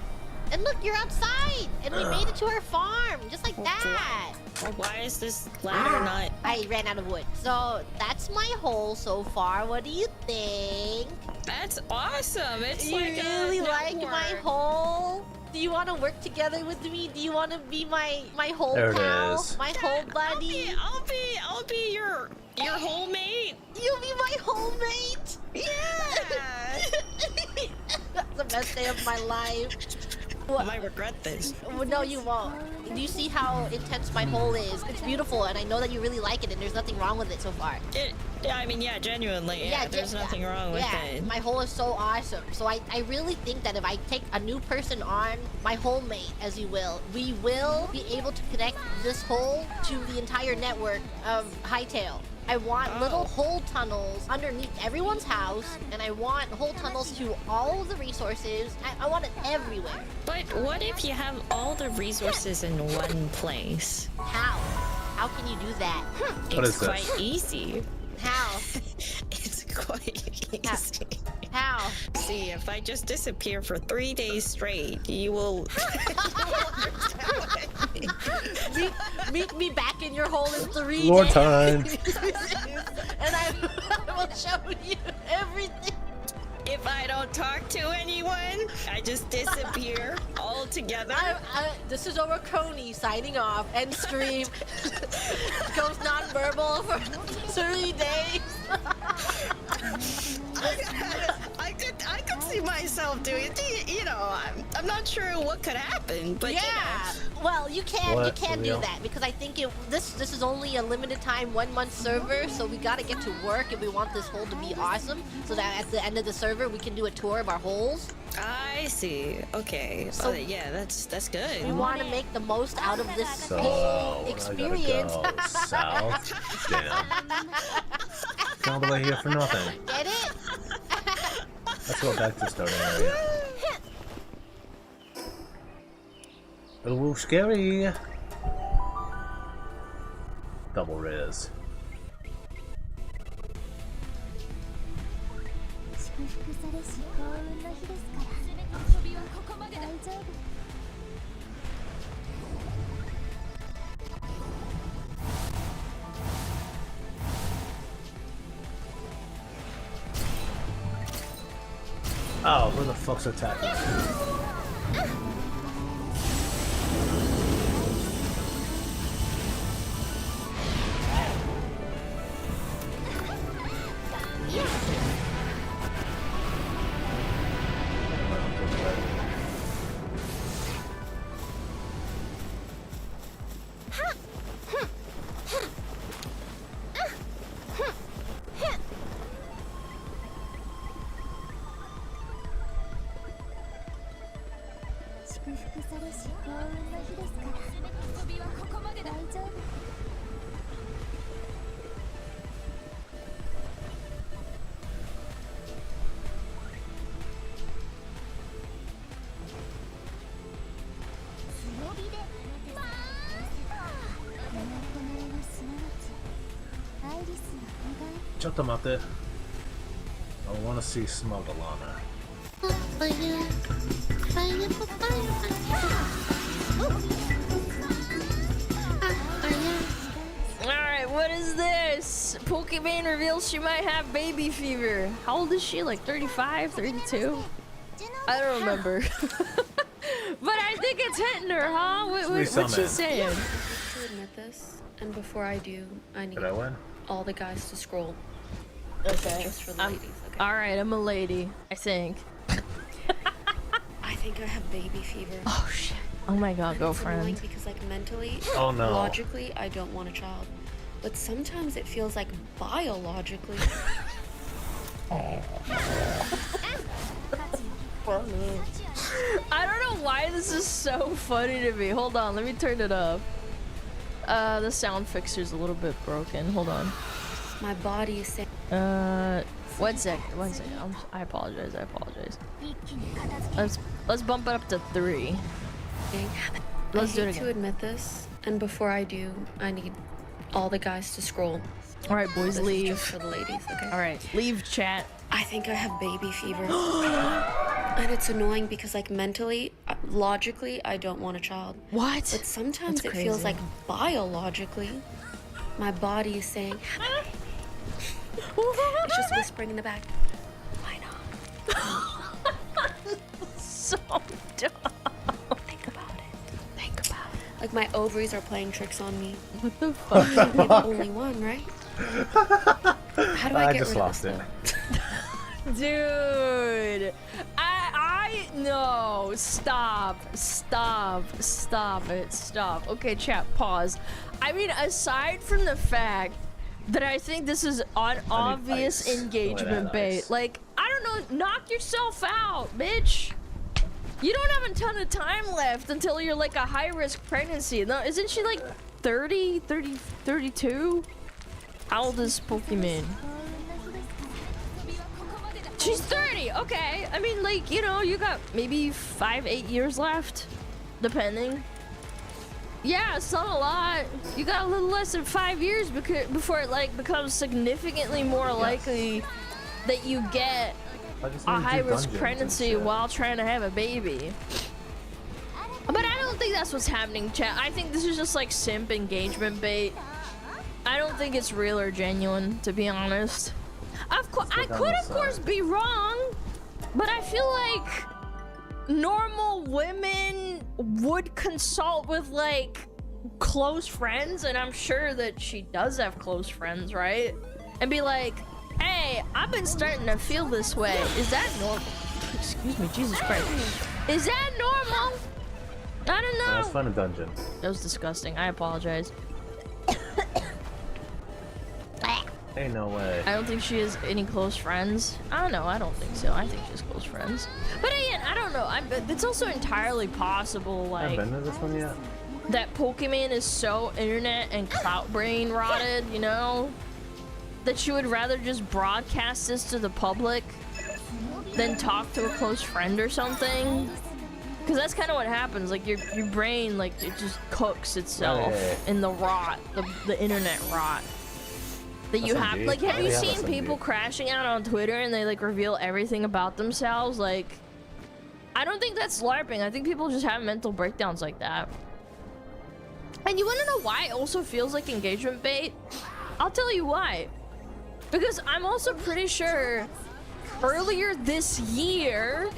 And look, you're outside! And we made it to her farm, just like that! Why is this ladder not... I ran out of wood. So, that's my hole so far. What do you think? That's awesome! It's You like really a like network. my hole? Do you want to work together with me? Do you want to be my hole There it pal? is. My hole buddy? I'll be your whole mate. You'll be my hole mate? Yeah! That's the best day of my life. I might regret this. Well, no, you won't. Do you see how intense my hole is? It's beautiful, and I know that you really like it, and there's nothing wrong with it so far. I mean, yeah, genuinely. Yeah, there's nothing wrong with it. My hole is so awesome. So I really think that if I take a new person on, my hole mate, as you will, we will be able to connect this hole to the entire network of Hightail. I want little hole tunnels underneath everyone's house, and I want hole tunnels to all of the resources. I want it everywhere. But what if you have all the resources in one place? How? How can you do that? It's quite easy. How? It's quite easy. How? See, if I just disappear for 3 days straight, you will... meet me back in your hole in 3 More days. time. And I will show you everything. If I don't talk to anyone, I just disappear altogether. This is over Coney signing off. End stream. Goes non-verbal for 3 days. I could see myself doing it. You know, I'm not sure what could happen, but yeah. you know. Well, you can do that because I think this is only a limited time 1 month server, so we gotta get to work if we want this hole to be awesome. So that at the end of the server we can do a tour of our holes. I see. Okay. So yeah, that's good. We want to make the most out of this So, whole I experience. gotta go south. Damn. Come all the way here for nothing. Get it? Let's go back to the starting area. Oh, scary. Double res. Oh, who the fuck's attacking? Chotomate. I want to see Smuggleana. Alright, what is this? Pokemon reveals she might have baby fever. How old is she? Like 35, 32? I don't remember. But I think it's hitting her, huh? What's she saying? I have to admit this, and before I do, I need all the guys to scroll. Okay. Just for the ladies, okay? Alright, I'm a lady, I think. I think I have baby fever. Oh shit. Oh my god, It's girlfriend. annoying because like mentally, Oh, no. logically, I don't want a child. But sometimes it feels like biologically. I don't know why this is so funny to me. Hold on, let me turn it up. The sound fixer's a little bit broken. Hold on. My body is saying. 1 second. 1 second. I apologize. I apologize. Let's bump it up to 3. Let's do it again. To admit this, and before I do, I need all the guys to scroll. All right, boys, this leave. Is just for the ladies, okay? All right, leave chat. I think I have baby fever, and it's annoying because, like, mentally, logically, I don't want a child. What? But sometimes it feels like biologically, my body is saying, it's just whispering in the back. Why not? So dumb. Think about it. Think about it. Like my ovaries are playing tricks on me. What the fuck? You're the only one, right? How do I get rid of this? Dude, no, stop it. Okay, chat, pause. I mean, aside from the fact that I think this is an obvious engagement bait, like, I don't know, knock yourself out, bitch. You don't have a ton of time left until you're like a high-risk pregnancy. No, isn't she like 32? How old is Pokemon? She's 30, okay. I mean, like, you know, you got maybe 5-8 years left, depending. Yeah, it's not a lot. You got a little less than 5 years before it, like, becomes significantly more likely that you get a high-risk pregnancy while trying to have a baby. But I don't think that's what's happening, chat. I think this is just, like, simp engagement bait. I don't think it's real or genuine, to be honest. Of course, I could, of course, be wrong, but I feel like normal women would consult with, like, close friends, and I'm sure that she does have close friends, right? And be like, hey, I've been starting to feel this way. Is that normal? Excuse me, Jesus Christ. Is that normal? I don't know. That's fun in dungeon. That was disgusting. I apologize. Ain't no way. I don't think she has any close friends. I don't know. I don't think so. I think she has close friends. But again, I don't know. It's also entirely possible, like, I've been to this one yet. That Pokemon is so internet and clout brain rotted, you know, that she would rather just broadcast this to the public than talk to a close friend or something. Because that's kind of what happens. Like, your brain, like, it just cooks itself in the rot, the internet rot. That you have, like, have you seen people crashing out on Twitter and they, like, reveal everything about themselves? Like, I don't think that's LARPing. I think people just have mental breakdowns like that. And you want to know why it also feels like engagement bait? I'll tell you why. Because I'm also pretty sure earlier this year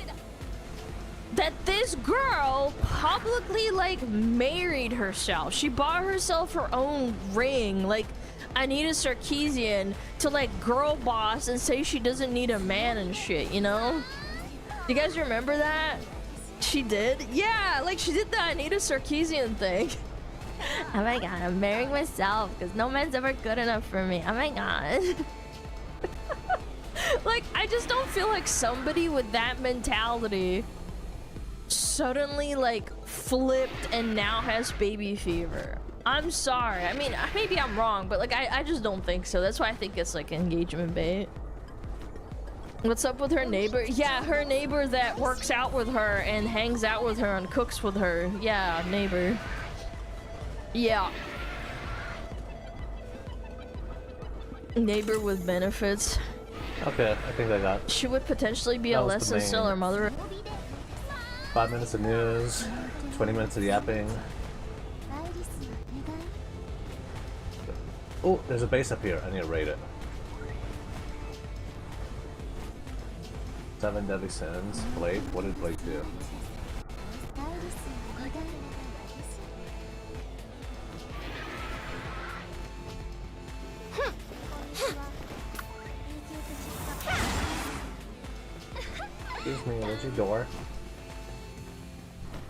that this girl publicly, like, married herself. She bought herself her own ring, like Anita Sarkeesian, to, like, girl boss and say she doesn't need a man and shit, you know? You guys remember that? She did? Yeah, like, she did the Anita Sarkeesian thing. Oh my god, I'm marrying myself because no man's ever good enough for me. Oh my god. Like, I just don't feel like somebody with that mentality suddenly, like, flipped and now has baby fever. I'm sorry. I mean, maybe I'm wrong, but, like, I just don't think so. That's why I think it's, like, engagement bait. What's up with her neighbor? Yeah, her neighbor that works out with her and hangs out with her and cooks with her. Yeah, neighbor. Yeah. Neighbor with benefits. Okay, I think I got. She would potentially be a lesson stellar mother. 5 minutes of news, 20 minutes of yapping. Oh, there's a base up here. I need to raid it. 7 deadly sins. Blade. What did Blade do? Excuse me, there's your door.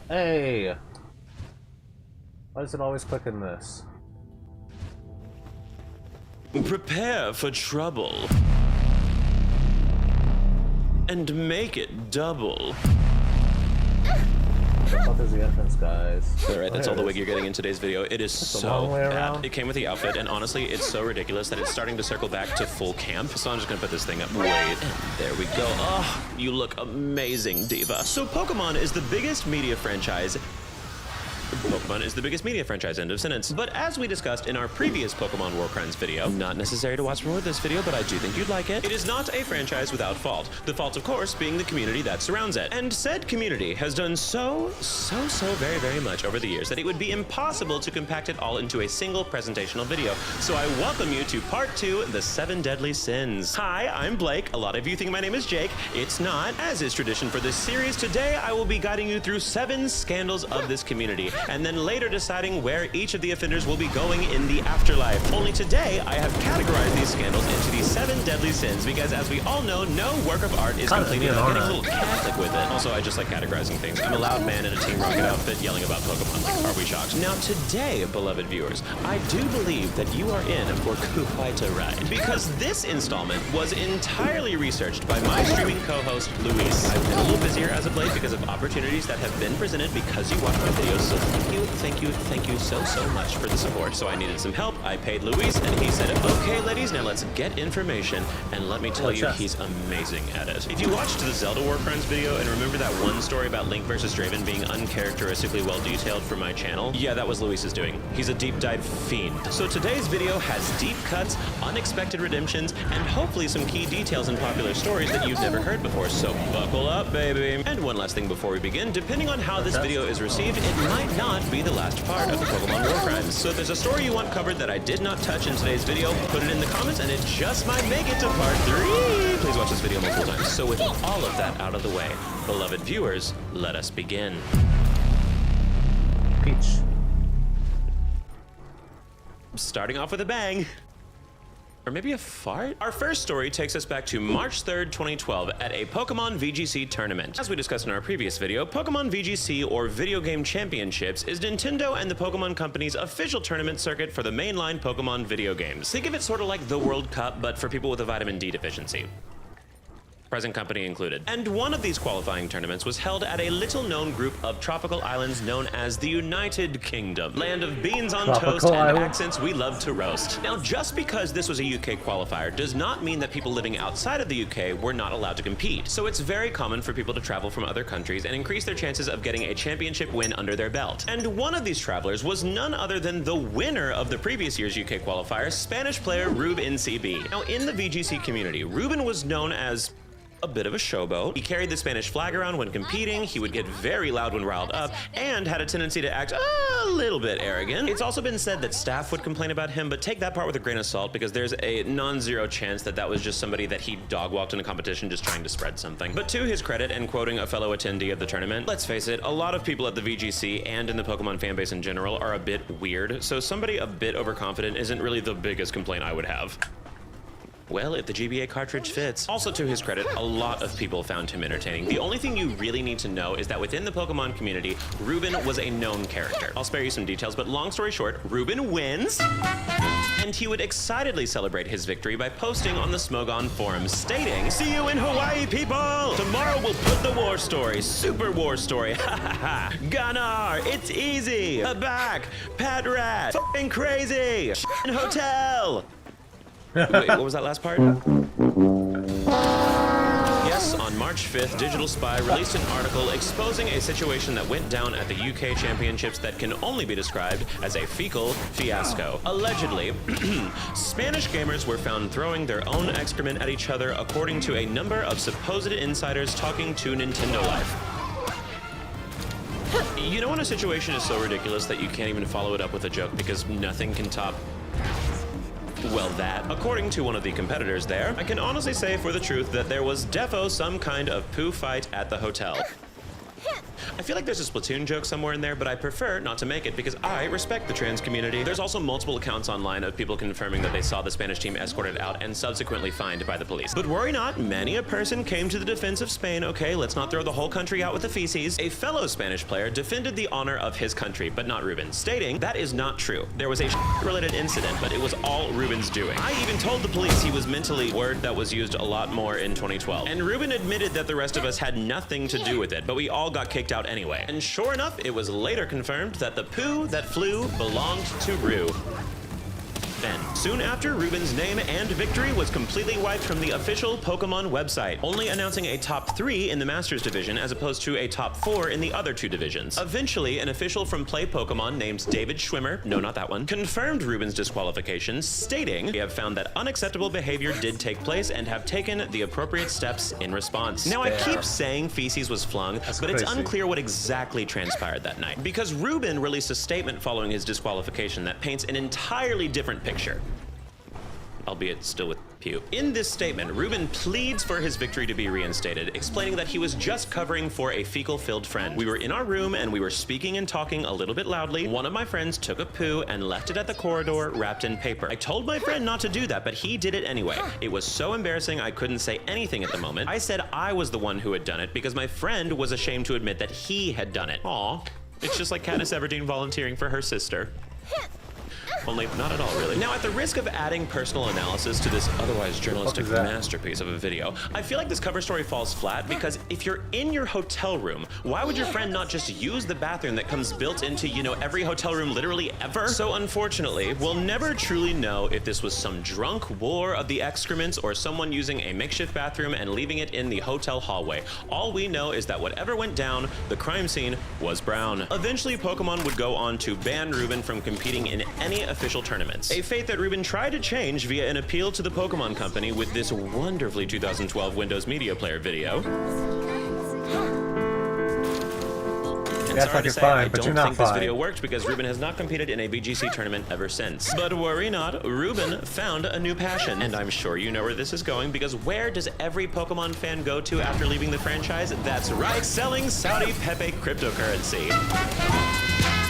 Hey! Why does it always click in this? Prepare for trouble. And make it double. What the fuck is the entrance, guys? Alright, that's all the wig you're getting in today's video. It is so bad. It came with the outfit, and honestly, it's so ridiculous that it's starting to circle back to full camp. So I'm just gonna put this thing up. Wait, and there we go. Oh, you look amazing, Diva. So Pokemon is the biggest media franchise. Pokemon is the biggest media franchise, end of sentence. But as we discussed in our previous Pokemon War Crimes video, not necessary to watch more of this video, but I do think you'd like it, it is not a franchise without fault. The fault, of course, being the community that surrounds it. And said community has done so very, very much over the years that it would be impossible to compact it all into a single presentational video. So I welcome you to part 2, the 7 Deadly Sins. Hi, I'm Blake. A lot of you think my name is Jake. It's not. As is tradition for this series, today I will be guiding you through 7 scandals of this community, and then later deciding where each of the offenders will be going in the afterlife. Only today, I have categorized these scandals into the 7 deadly sins, because as we all know, no work of art is completed without getting a little Catholic with it. Also, I just like categorizing things. I'm a loud man in a Team Rocket outfit yelling about Pokemon. Like, are we shocked? Now today, beloved viewers, I do believe that you are in for quite a ride, because this installment was entirely researched by my streaming co-host, Luis. I've been a little busier as of late because of opportunities that have been presented because you watch my videos, so thank you so much for the support. So I needed some help. I paid Luis, and he said, okay, ladies, now let's get information, and let me tell you, he's amazing at it. If you watched the Zelda War Crimes video and remember that one story about Link versus Draven being uncharacteristically well detailed for my channel, yeah, that was Luis's doing. He's a deep dive fiend. So today's video has deep cuts, unexpected redemptions, and hopefully some key details in popular stories that you've never heard before, so buckle up, baby. And one last thing before we begin, depending on how this video is received, it might not be the last part of the Pokemon War Crimes. So if there's a story you want covered that I did not touch in today's video, put it in the comments and it just might make it to part 3. Please watch this video multiple times. So with all of that out of the way, beloved viewers, let us begin. Peach. Starting off with a bang. Or maybe a fart? Our first story takes us back to March 3rd, 2012 at a Pokemon VGC tournament. As we discussed in our previous video, Pokemon VGC, or Video Game Championships, is Nintendo and the Pokemon Company's official tournament circuit for the mainline Pokemon video games. Think of it sort of like the World Cup, but for people with a vitamin D deficiency. Present company included. And one of these qualifying tournaments was held at a little-known group of tropical islands known as the United Kingdom, land of beans on toast and accents we love to roast. Now, just because this was a UK qualifier does not mean that people living outside of the UK were not allowed to compete. So it's very common for people to travel from other countries and increase their chances of getting a championship win under their belt. And one of these travelers was none other than the winner of the previous year's UK qualifier, Spanish player Rube NCB. Now, in the VGC community, Ruben was known as a bit of a showboat. He carried the Spanish flag around when competing, he would get very loud when riled up, and had a tendency to act a little bit arrogant. It's also been said that staff would complain about him, but take that part with a grain of salt, because there's a non-zero chance that that was just somebody that he dog-walked in a competition just trying to spread something. But to his credit, and quoting a fellow attendee of the tournament, let's face it, a lot of people at the VGC and in the Pokemon fanbase in general are a bit weird, so somebody a bit overconfident isn't really the biggest complaint I would have. Well, if the GBA cartridge fits. Also to his credit, a lot of people found him entertaining. The only thing you really need to know is that within the Pokemon community, Ruben was a known character. I'll spare you some details, but long story short, Ruben wins, and he would excitedly celebrate his victory by posting on the Smogon forums, stating, "See you in Hawaii, people! Tomorrow we'll put the war story, super war story, ha ha ha! Gunnar, it's easy! A back, Pat Rat, f***ing crazy, ***ing hotel!" Wait, what was that last part? Yes, on March 5th, Digital Spy released an article exposing a situation that went down at the UK Championships that can only be described as a fecal fiasco. Allegedly, Spanish gamers were found throwing their own excrement at each other, according to a number of supposed insiders talking to Nintendo Life. You know when a situation is so ridiculous that you can't even follow it up with a joke because nothing can top, well, that. According to one of the competitors there, I can honestly say for the truth that there was defo some kind of poo fight at the hotel. I feel like there's a Splatoon joke somewhere in there, but I prefer not to make it because I respect the trans community. There's also multiple accounts online of people confirming that they saw the Spanish team escorted out and subsequently fined by the police. But worry not, many a person came to the defense of Spain, okay? Let's not throw the whole country out with the feces. A fellow Spanish player defended the honor of his country, but not Ruben, stating that is not true. There was a related incident, but it was all Ruben's doing. I even told the police he was mentally, word that was used a lot more in 2012. And Ruben admitted that the rest of us had nothing to do with it, but we all got kicked out out anyway. And sure enough, it was later confirmed that the poo that flew belonged to Rue. Then, soon after, Ruben's name and victory was completely wiped from the official Pokemon website, only announcing a top 3 in the Masters division as opposed to a top 4 in the other 2 divisions. Eventually, an official from Play Pokemon named David Schwimmer, no, not that one, confirmed Ruben's disqualification, stating, "We have found that unacceptable behavior did take place and have taken the appropriate steps in response." Now, I keep saying feces was flung, but it's unclear what exactly transpired that night, because Ruben released a statement following his disqualification that paints an entirely different picture, albeit still with puke. In this statement, Ruben pleads for his victory to be reinstated, explaining that he was just covering for a fecal-filled friend. "We were in our room and we were speaking and talking a little bit loudly. One of my friends took a poo and left it at the corridor wrapped in paper. I told my friend not to do that, but he did it anyway. It was so embarrassing I couldn't say anything at the moment. I said I was the one who had done it because my friend was ashamed to admit that he had done it." Aw, it's just like Katniss Everdeen volunteering for her sister. Only not at all, really. Now, at the risk of adding personal analysis to this otherwise journalistic masterpiece of a video, I feel like this cover story falls flat because if you're in your hotel room, why would your friend not just use the bathroom that comes built into, you know, every hotel room literally ever? So unfortunately, we'll never truly know if this was some drunk war of the excrements or someone using a makeshift bathroom and leaving it in the hotel hallway. All we know is that whatever went down, the crime scene was brown. Eventually, Pokemon would go on to ban Ruben from competing in any official tournaments, a fate that Ruben tried to change via an appeal to the Pokemon Company with this wonderfully 2012 Windows Media Player video. And sorry to say, I don't think this video worked because Ruben has not competed in a VGC tournament ever since. But worry not, Ruben found a new passion. And I'm sure you know where this is going because where does every Pokemon fan go to after leaving the franchise? That's right, selling Saudi Pepe cryptocurrency.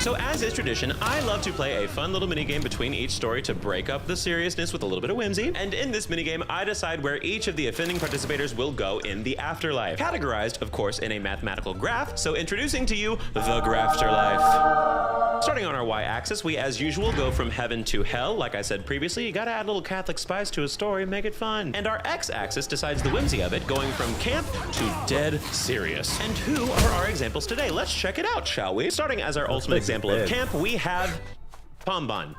So as is tradition, I love to play a fun little minigame between each story to break up the seriousness with a little bit of whimsy. And in this minigame, I decide where each of the offending participators will go in the afterlife. Categorized, of course, in a mathematical graph. So introducing to you the Grafterlife. Starting on our y-axis, we as usual go from heaven to hell. Like I said previously, you gotta add a little Catholic spice to a story, make it fun. And our x-axis decides the whimsy of it, going from camp to dead serious. And who are our examples today? Let's check it out, shall we? Starting as our ultimate example of camp, we have Pombon.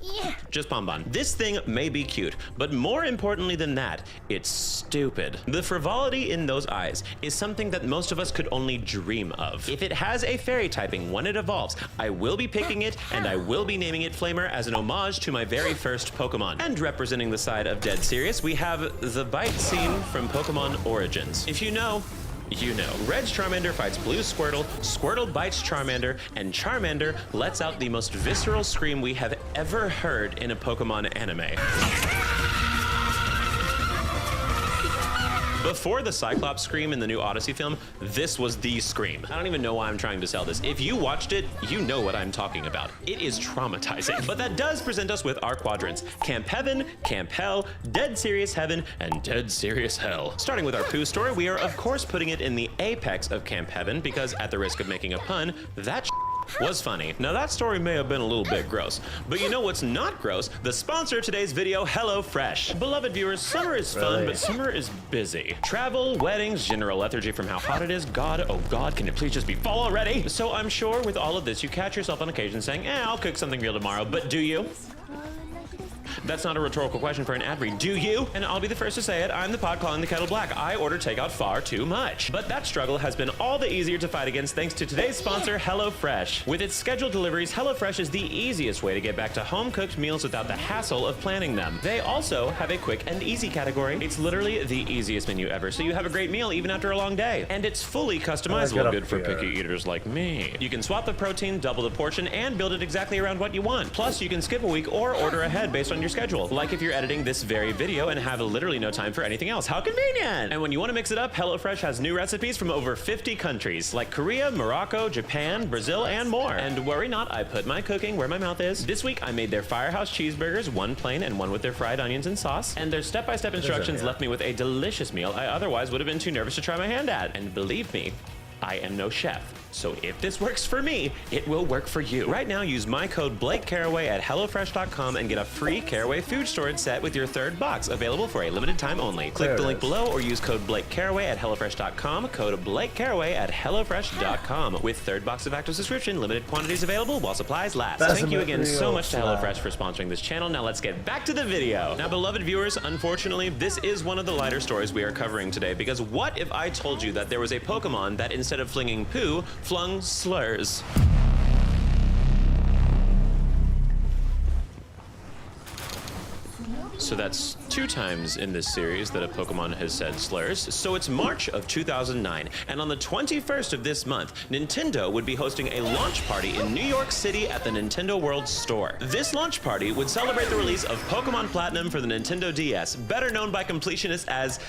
Yeah. Just Pombon. This thing may be cute, but more importantly than that, it's stupid. The frivolity in those eyes is something that most of us could only dream of. If it has a fairy typing when it evolves, I will be picking it and I will be naming it Flamer as an homage to my very first Pokemon. And representing the side of dead serious, we have the bite scene from Pokemon Origins. If you know, you know. Red's Charmander fights Blue Squirtle, Squirtle bites Charmander, and Charmander lets out the most visceral scream we have ever heard in a Pokemon anime. Before the Cyclops scream in the new Odyssey film, this was the scream. I don't even know why I'm trying to sell this. If you watched it, you know what I'm talking about. It is traumatizing. But that does present us with our quadrants: Camp Heaven, Camp Hell, Dead Serious Heaven, and Dead Serious Hell. Starting with our poo story, we are of course putting it in the apex of Camp Heaven because at the risk of making a pun, that was funny. Now that story may have been a little bit gross, but you know what's not gross? The sponsor of today's video, HelloFresh. Beloved viewers, summer is fun, but summer is busy. Travel, weddings, general lethargy from how hot it is. God, oh God, can it please just be fall already? So I'm sure with all of this, you catch yourself on occasion saying, I'll cook something real tomorrow, but do you? That's not a rhetorical question for an ad read. Do you? And I'll be the first to say it. I'm the pot calling the kettle black. I order takeout far too much. But that struggle has been all the easier to fight against thanks to today's sponsor, HelloFresh. With its scheduled deliveries, HelloFresh is the easiest way to get back to home-cooked meals without the hassle of planning them. They also have a quick and easy category. It's literally the easiest menu ever, so you have a great meal even after a long day. And it's fully customizable, good for picky eaters like me. You can swap the protein, double the portion, and build it exactly around what you want. Plus, you can skip a week or order ahead based on your schedule. Like if you're editing this very video and have literally no time for anything else. How convenient! And when you want to mix it up, HelloFresh has new recipes from over 50 countries, like Korea, Morocco, Japan, Brazil, and more. And worry not, I put my cooking where my mouth is. This week, I made their Firehouse cheeseburgers, one plain and one with their fried onions and sauce. And their step-by-step instructions left me with a delicious meal I otherwise would have been too nervous to try my hand at. And believe me, I am no chef. So if this works for me, it will work for you. Right now, use my code BlakeCaraway at HelloFresh.com and get a free Caraway food storage set with your third box, available for a limited time only. Click the link below or use code BlakeCaraway at HelloFresh.com, code BlakeCaraway at HelloFresh.com. With third box of active subscription, limited quantities available while supplies last. Thank you again so much to HelloFresh for sponsoring this channel. Now let's get back to the video. Now, beloved viewers, unfortunately, this is one of the lighter stories we are covering today, because what if I told you that there was a Pokemon that instead of flinging poo, flung slurs? So that's 2 times in this series that a Pokemon has said slurs. So it's March of 2009, and on the 21st of this month, Nintendo would be hosting a launch party in New York City at the Nintendo World Store. This launch party would celebrate the release of Pokemon Platinum for the Nintendo DS, better known by completionists as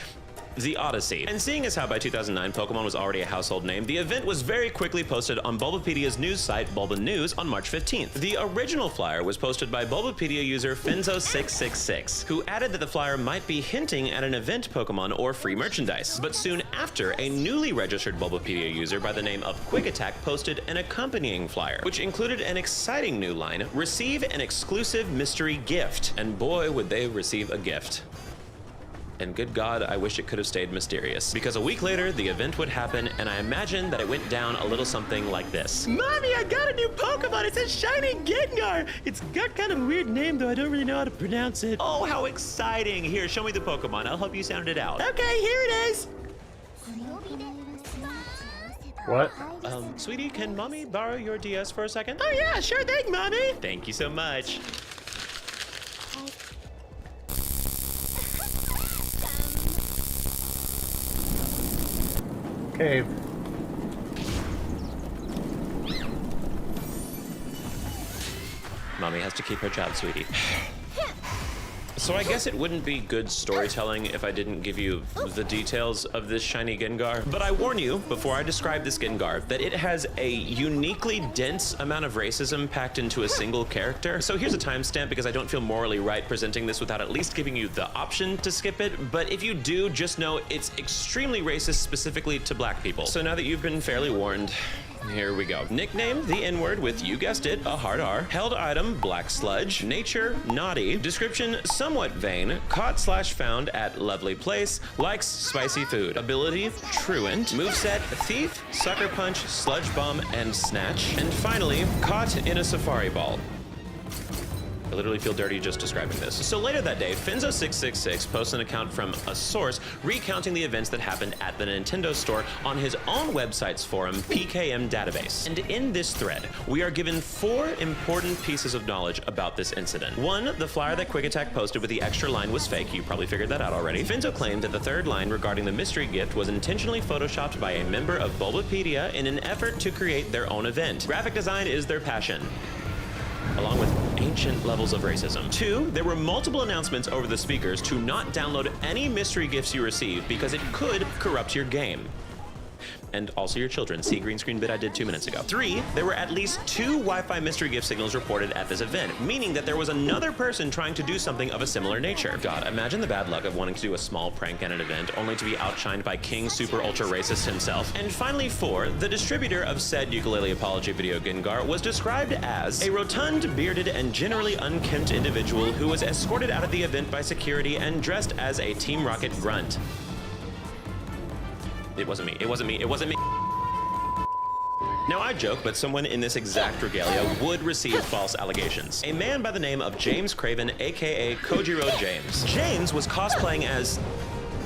the Odyssey. And seeing as how by 2009 Pokemon was already a household name, the event was very quickly posted on Bulbapedia's news site, Bulba News, on March 15th. The original flyer was posted by Bulbapedia user Finzo666, who added that the flyer might be hinting at an event Pokemon or free merchandise. But soon after, a newly registered Bulbapedia user by the name of Quick Attack posted an accompanying flyer, which included an exciting new line: receive an exclusive mystery gift. And boy, would they receive a gift. And good God, I wish it could have stayed mysterious. Because a week later, the event would happen, and I imagine that it went down a little something like this. Mommy, I got a new Pokemon! It's a shiny Gengar! It's got kind of a weird name, though I don't really know how to pronounce it. Oh, how exciting! Here, show me the Pokemon. I'll help you sound it out. Okay, here it is! What? Sweetie, can Mommy borrow your DS for a second? Oh yeah, sure thing, Mommy! Thank you so much. Cave. Mommy has to keep her job, sweetie. So I guess it wouldn't be good storytelling if I didn't give you the details of this shiny Gengar. But I warn you, before I describe this Gengar, that it has a uniquely dense amount of racism packed into a single character. So here's a timestamp, because I don't feel morally right presenting this without at least giving you the option to skip it. But if you do, just know it's extremely racist, specifically to black people. So now that you've been fairly warned, here we go. Nickname, the N-word with, you guessed it, a hard R. Held item, black sludge. Nature, naughty. Description, somewhat vain. Caught/found at lovely place. Likes spicy food. Ability, truant. Moveset, thief, sucker punch, sludge bomb, and snatch. And finally, caught in a safari ball. I literally feel dirty just describing this. So later that day, Finzo666 posts an account from a source recounting the events that happened at the Nintendo store on his own website's forum, PKM database. And in this thread, we are given 4 important pieces of knowledge about this incident. 1, the flyer that Quick Attack posted with the extra line was fake. You probably figured that out already. Finzo claimed that the 3rd line regarding the mystery gift was intentionally photoshopped by a member of Bulbapedia in an effort to create their own event. Graphic design is their passion, along with ancient levels of racism. 2, there were multiple announcements over the speakers to not download any mystery gifts you receive because it could corrupt your game. And also your children. See green screen bit I did 2 minutes ago. 3, there were at least 2 Wi-Fi mystery gift signals reported at this event, meaning that there was another person trying to do something of a similar nature. God, imagine the bad luck of wanting to do a small prank at an event only to be outshined by King Super Ultra Racist himself. And finally 4, the distributor of said ukulele apology video Gengar was described as a rotund, bearded, and generally unkempt individual who was escorted out of the event by security and dressed as a Team Rocket grunt. It wasn't me. It wasn't me. It wasn't me. Now I joke, but someone in this exact regalia would receive false allegations. A man by the name of James Craven, aka Kojiro James. James was cosplaying as,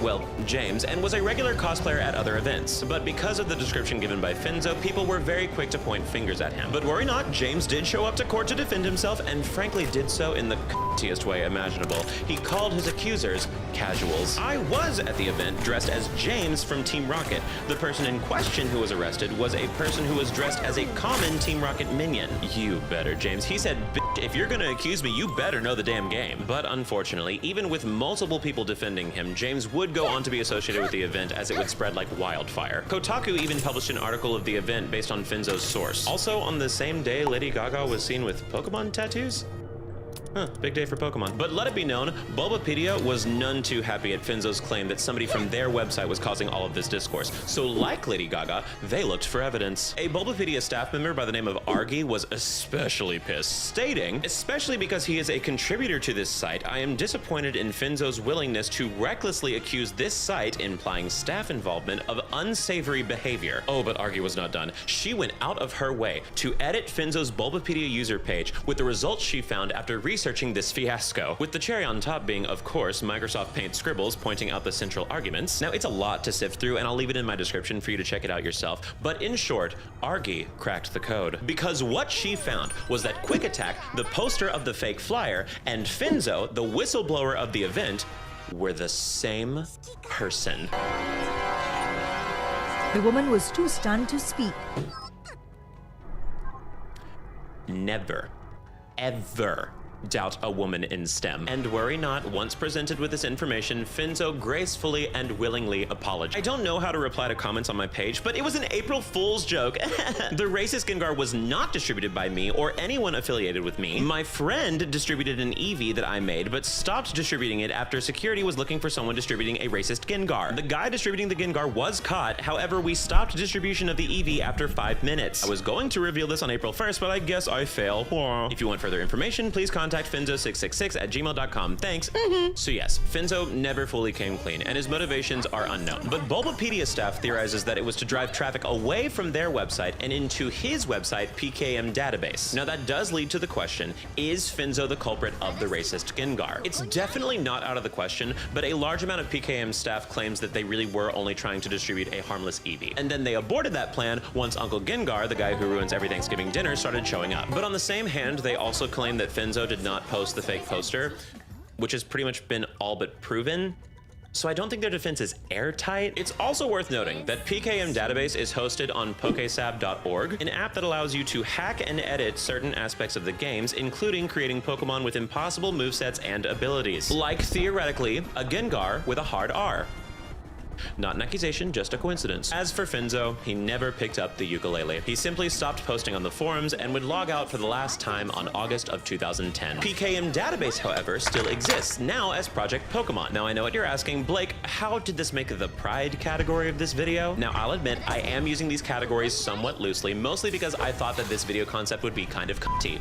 well, James, and was a regular cosplayer at other events. But because of the description given by Finzo, people were very quick to point fingers at him. But worry not, James did show up to court to defend himself, and frankly did so in the c***tiest way imaginable. He called his accusers casuals. I was at the event dressed as James from Team Rocket. The person in question who was arrested was a person who was dressed as a common Team Rocket minion. You better, James. He said, bitch, if you're gonna accuse me, you better know the damn game. But unfortunately, even with multiple people defending him, James would go on to be associated with the event as it would spread like wildfire. Kotaku even published an article of the event based on Finzo's source. Also, on the same day, Lady Gaga was seen with Pokemon tattoos. Huh, big day for Pokemon. But let it be known, Bulbapedia was none too happy at Finzo's claim that somebody from their website was causing all of this discourse. So like Lady Gaga, they looked for evidence. A Bulbapedia staff member by the name of Argy was especially pissed, stating, especially because he is a contributor to this site, I am disappointed in Finzo's willingness to recklessly accuse this site, implying staff involvement, of unsavory behavior. Oh, but Argy was not done. She went out of her way to edit Finzo's Bulbapedia user page with the results she found after researching this fiasco, with the cherry on top being, of course, Microsoft Paint scribbles pointing out the central arguments. Now, it's a lot to sift through, and I'll leave it in my description for you to check it out yourself, but in short, Argy cracked the code. Because what she found was that Quick Attack, the poster of the fake flyer, and Finzo, the whistleblower of the event, were the same person. The woman was too stunned to speak. Never, ever doubt a woman in STEM. And worry not, once presented with this information, Finzo gracefully and willingly apologized. I don't know how to reply to comments on my page, but it was an April Fool's joke. The racist Gengar was not distributed by me or anyone affiliated with me. My friend distributed an Eevee that I made, but stopped distributing it after security was looking for someone distributing a racist Gengar. The guy distributing the Gengar was caught, however, we stopped distribution of the Eevee after 5 minutes. I was going to reveal this on April 1st, but I guess I fail. If you want further information, please contact Finzo666@gmail.com. Thanks. So yes, Finzo never fully came clean, and his motivations are unknown. But Bulbapedia staff theorizes that it was to drive traffic away from their website and into his website, PKM database. Now that does lead to the question, is Finzo the culprit of the racist Gengar? It's definitely not out of the question, but a large amount of PKM staff claims that they really were only trying to distribute a harmless Eevee. And then they aborted that plan once Uncle Gengar, the guy who ruins every Thanksgiving dinner, started showing up. But on the same hand, they also claim that Finzo did not post the fake poster, which has pretty much been all but proven. So I don't think their defense is airtight. It's also worth noting that PKM database is hosted on pokesab.org, an app that allows you to hack and edit certain aspects of the games, including creating Pokemon with impossible movesets and abilities. Like, theoretically, a Gengar with a hard R. Not an accusation, just a coincidence. As for Finzo, he never picked up the ukulele. He simply stopped posting on the forums and would log out for the last time on August of 2010. PKM database, however, still exists, now as Project Pokemon. Now I know what you're asking, Blake, how did this make the pride category of this video? Now I'll admit, I am using these categories somewhat loosely, mostly because I thought that this video concept would be kind of cunty.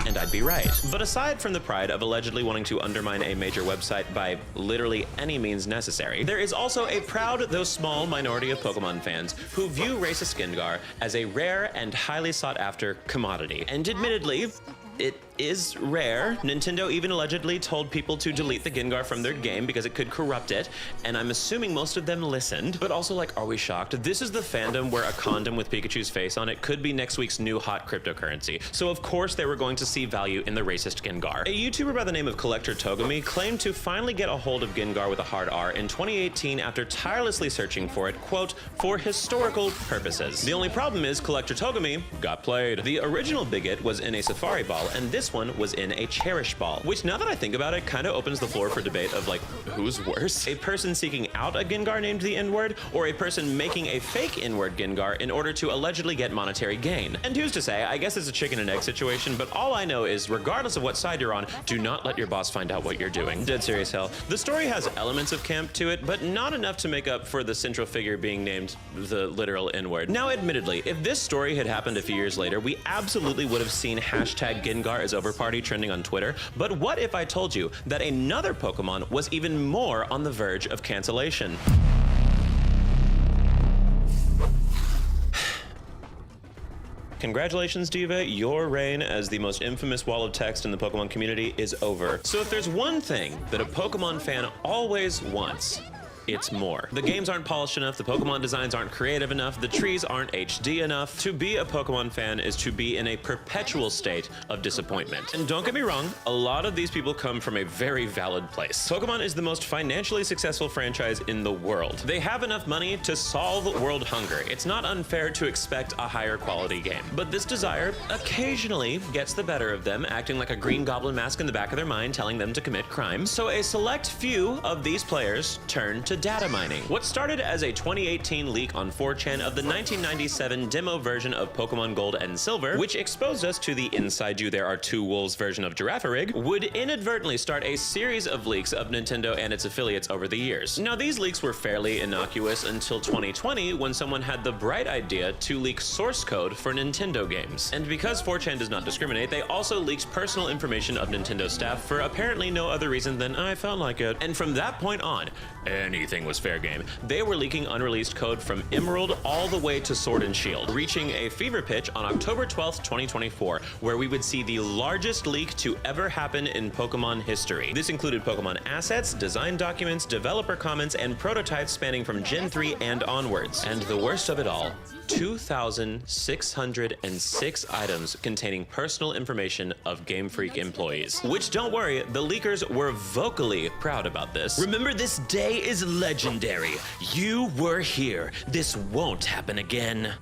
And I'd be right. But aside from the pride of allegedly wanting to undermine a major website by literally any means necessary, there is also a proud, though small, minority of Pokemon fans who view racist Gengar as a rare and highly sought after commodity. And admittedly, it is rare. Nintendo even allegedly told people to delete the Gengar from their game because it could corrupt it, and I'm assuming most of them listened. But also, like, are we shocked? This is the fandom where a condom with Pikachu's face on it could be next week's new hot cryptocurrency. So of course they were going to see value in the racist Gengar. A YouTuber by the name of Collector Togami claimed to finally get a hold of Gengar with a hard R in 2018 after tirelessly searching for it, quote, for historical purposes. The only problem is Collector Togami got played. The original Bigot was in a Safari Ball, and this one was in a Cherish Ball, which, now that I think about it, kind of opens the floor for debate of, like, who's worse? A person seeking out a Gengar named the N-word, or a person making a fake N-word Gengar in order to allegedly get monetary gain? And who's to say? I guess it's a chicken and egg situation, but all I know is, regardless of what side you're on, do not let your boss find out what you're doing. Dead serious, hell. The story has elements of camp to it, but not enough to make up for the central figure being named the literal N-word. Now, admittedly, if this story had happened a few years later, we absolutely would have seen hashtag Gengar is over party trending on Twitter. But what if I told you that another Pokemon was even more on the verge of cancellation? Congratulations, Diva. Your reign as the most infamous wall of text in the Pokemon community is over. So if there's one thing that a Pokemon fan always wants, it's more. The games aren't polished enough, the Pokemon designs aren't creative enough, the trees aren't HD enough. To be a Pokemon fan is to be in a perpetual state of disappointment. And don't get me wrong, a lot of these people come from a very valid place. Pokemon is the most financially successful franchise in the world. They have enough money to solve world hunger. It's not unfair to expect a higher quality game. But this desire occasionally gets the better of them, acting like a green goblin mask in the back of their mind telling them to commit crimes. So a select few of these players turn to to data mining. What started as a 2018 leak on 4chan of the 1997 demo version of Pokemon Gold and Silver, which exposed us to the Inside You There Are Two Wolves version of Girafarig, would inadvertently start a series of leaks of Nintendo and its affiliates over the years. Now, these leaks were fairly innocuous until 2020, when someone had the bright idea to leak source code for Nintendo games. And because 4chan does not discriminate, they also leaked personal information of Nintendo staff for apparently no other reason than I felt like it. And from that point on, anything was fair game. They were leaking unreleased code from Emerald all the way to Sword and Shield, reaching a fever pitch on October 12th, 2024, where we would see the largest leak to ever happen in Pokemon history. This included Pokemon assets, design documents, developer comments, and prototypes spanning from Gen 3 and onwards. And the worst of it all, 2,606 items containing personal information of Game Freak employees. Which, don't worry, the leakers were vocally proud about this. Remember, this day is legendary. You were here. This won't happen again.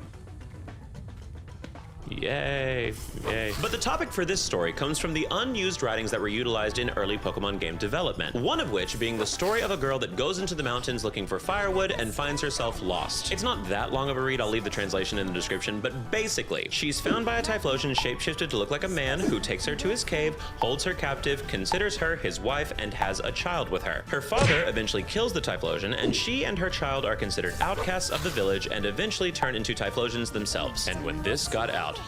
Yay, yay. But the topic for this story comes from the unused writings that were utilized in early Pokemon game development. One of which being the story of a girl that goes into the mountains looking for firewood and finds herself lost. It's not that long of a read, I'll leave the translation in the description, but basically, she's found by a Typhlosion shapeshifted to look like a man who takes her to his cave, holds her captive, considers her his wife, and has a child with her. Her father eventually kills the Typhlosion, and she and her child are considered outcasts of the village and eventually turn into Typhlosions themselves. And when this got out,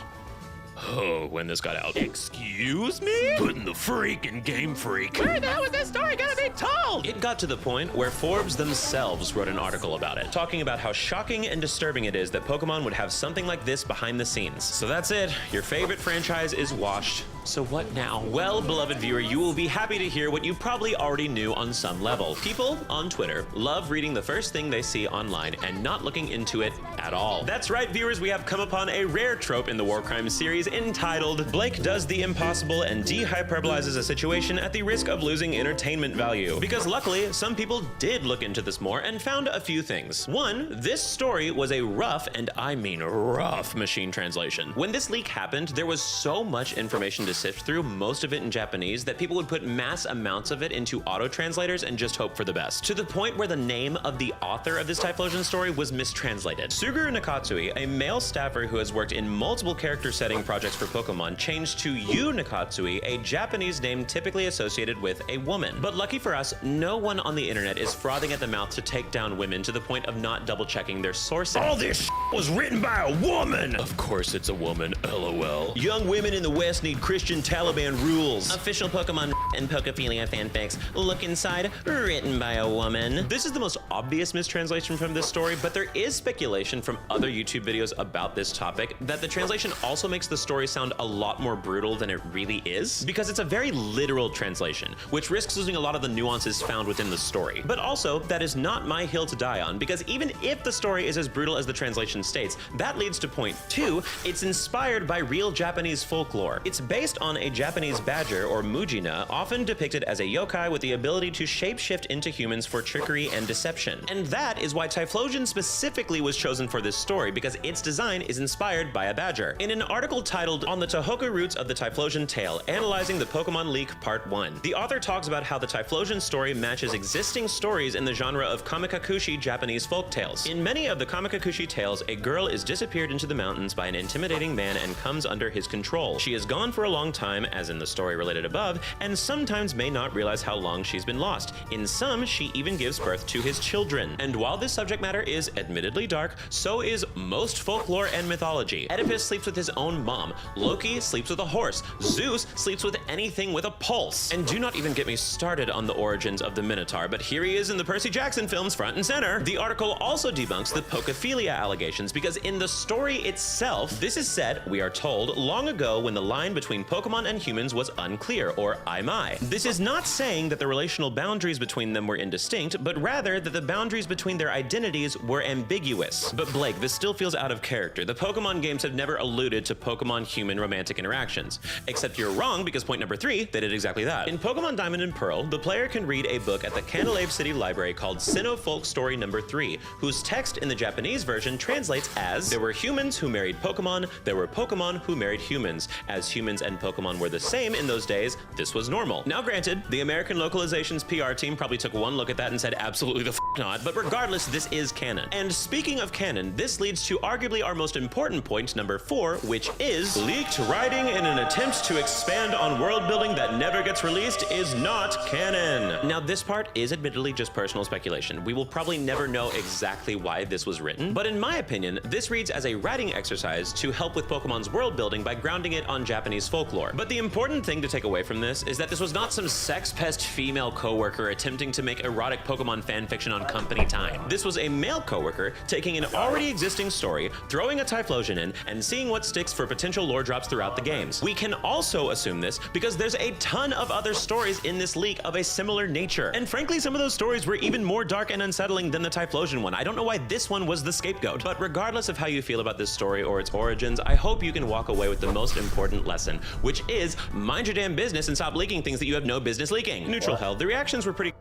excuse me? Putting the freak in Game Freak. Where the hell is this story gonna be told? It got to the point where Forbes themselves wrote an article about it, talking about how shocking and disturbing it is that Pokemon would have something like this behind the scenes. So that's it. Your favorite franchise is washed. So what now? Well, beloved viewer, you will be happy to hear what you probably already knew on some level. People on Twitter love reading the first thing they see online and not looking into it at all. That's right, viewers, we have come upon a rare trope in the War Crimes series entitled Blake Does the Impossible and De-Hyperbolizes a Situation at the Risk of Losing Entertainment Value. Because luckily, some people did look into this more and found a few things. One, this story was a rough, and I mean rough, machine translation. When this leak happened, there was so much information to sift through, most of it in Japanese, that people would put mass amounts of it into auto translators and just hope for the best. To the point where the name of the author of this Typhlosion story was mistranslated. Suguru Nakatsui, a male staffer who has worked in multiple character setting projects for Pokemon, changed to Yu Nakatsui, a Japanese name typically associated with a woman. But lucky for us, no one on the internet is frothing at the mouth to take down women to the point of not double checking their sources. All this was written by a woman! Of course it's a woman, LOL. Young women in the West need Christian Taliban rules. Official Pokemon and Pokophilia fanfics. Look inside, written by a woman. This is the most obvious mistranslation from this story, but there is speculation from other YouTube videos about this topic that the translation also makes the story sound a lot more brutal than it really is, because it's a very literal translation, which risks losing a lot of the nuances found within the story. But also, that is not my hill to die on, because even if the story is as brutal as the translation states, that leads to point 2, it's inspired by real Japanese folklore. It's based on a Japanese badger, or Mujina, often depicted as a yokai with the ability to shapeshift into humans for trickery and deception. And that is why Typhlosion specifically was chosen for this story, because its design is inspired by a badger. In an article titled On the Tohoku Roots of the Typhlosion Tale, Analyzing the Pokemon Leak Part 1, the author talks about how the Typhlosion story matches existing stories in the genre of kamikakushi Japanese folk tales. In many of the kamikakushi tales, a girl is disappeared into the mountains by an intimidating man and comes under his control. She is gone for a long time, as in the story related above, and sometimes may not realize how long she's been lost. In some, she even gives birth to his children. And while this subject matter is admittedly dark, so is most folklore and mythology. Oedipus sleeps with his own mom. Loki sleeps with a horse. Zeus sleeps with anything with a pulse. And do not even get me started on the origins of the Minotaur, but here he is in the Percy Jackson films front and center. The article also debunks the Pokophilia allegations, because in the story itself, this is set, we are told, long ago when the line between Pokemon and humans was unclear, or曖昧. This is not saying that the relational boundaries between them were indistinct, but rather that the boundaries between their identities were ambiguous. But Blake, this still feels out of character. The Pokemon games have never alluded to Pokemon-human romantic interactions. Except you're wrong, because point number 3, they did exactly that. In Pokemon Diamond and Pearl, the player can read a book at the Canalave City Library called Sinnoh Folk Story Number 3, whose text in the Japanese version translates as, there were humans who married Pokemon, there were Pokemon who married humans. As humans and Pokemon were the same in those days, this was normal. normal. Now granted, the American localization's PR team probably took one look at that and said absolutely the f not, but regardless, this is canon. And speaking of canon, this leads to arguably our most important point, number 4, which is leaked writing in an attempt to expand on world building that never gets released is not canon. Now this part is admittedly just personal speculation. We will probably never know exactly why this was written, but in my opinion, this reads as a writing exercise to help with Pokemon's world building by grounding it on Japanese folklore. But the important thing to take away from this is that this was not some sex pest female coworker attempting to make erotic Pokemon fanfiction on company time. This was a male coworker taking an already existing story, throwing a Typhlosion in, and seeing what sticks for potential lore drops throughout the games. We can also assume this because there's a ton of other stories in this leak of a similar nature. And frankly, some of those stories were even more dark and unsettling than the Typhlosion one. I don't know why this one was the scapegoat. But regardless of how you feel about this story or its origins, I hope you can walk away with the most important lesson, which is mind your damn business and stop leaking things that you have no business leaking. Neutral held. The reactions were pretty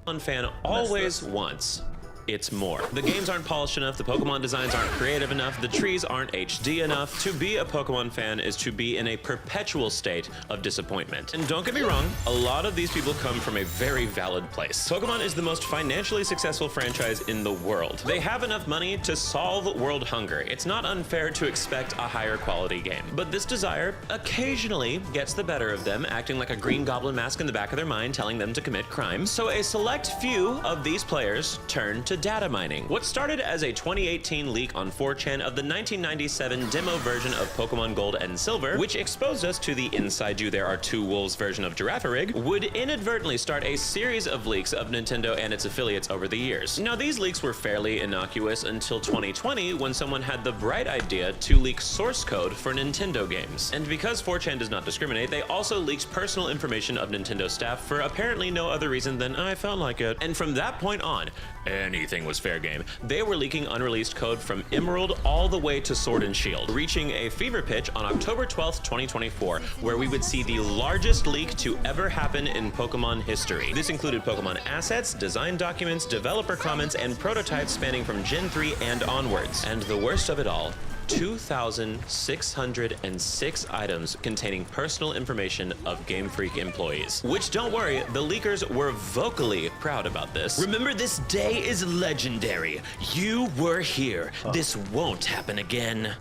on fan always wants. It's more. The games aren't polished enough, the Pokemon designs aren't creative enough, the trees aren't HD enough. To be a Pokemon fan is to be in a perpetual state of disappointment. And don't get me wrong, a lot of these people come from a very valid place. Pokemon is the most financially successful franchise in the world. They have enough money to solve world hunger. It's not unfair to expect a higher quality game. But this desire occasionally gets the better of them, acting like a green goblin mask in the back of their mind telling them to commit crimes. So a select few of these players turn to data mining. What started as a 2018 leak on 4chan of the 1997 demo version of Pokemon Gold and Silver, which exposed us to the Inside You There Are Two Wolves version of Girafarig, would inadvertently start a series of leaks of Nintendo and its affiliates over the years. Now these leaks were fairly innocuous until 2020 when someone had the bright idea to leak source code for Nintendo games. And because 4chan does not discriminate, they also leaked personal information of Nintendo staff for apparently no other reason than I felt like it. And from that point on, anything was fair game. They were leaking unreleased code from Emerald all the way to Sword and Shield, reaching a fever pitch on October 12th, 2024, where we would see the largest leak to ever happen in Pokemon history. This included Pokemon assets, design documents, developer comments, and prototypes spanning from Gen 3 and onwards. And the worst of it all, 2,606 items containing personal information of Game Freak employees. Which, don't worry, the leakers were vocally proud about this. Remember, this day is legendary. You were here. This won't happen again.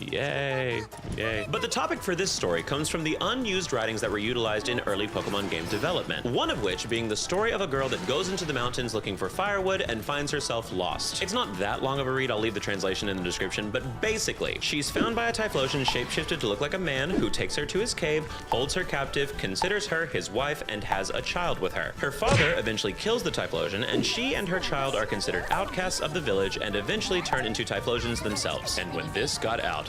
Yay, yay. But the topic for this story comes from the unused writings that were utilized in early Pokemon game development. One of which being the story of a girl that goes into the mountains looking for firewood and finds herself lost. It's not that long of a read, I'll leave the translation in the description, but basically, she's found by a Typhlosion shapeshifted to look like a man who takes her to his cave, holds her captive, considers her his wife, and has a child with her. Her father eventually kills the Typhlosion, and she and her child are considered outcasts of the village and eventually turn into Typhlosions themselves. And when this got out,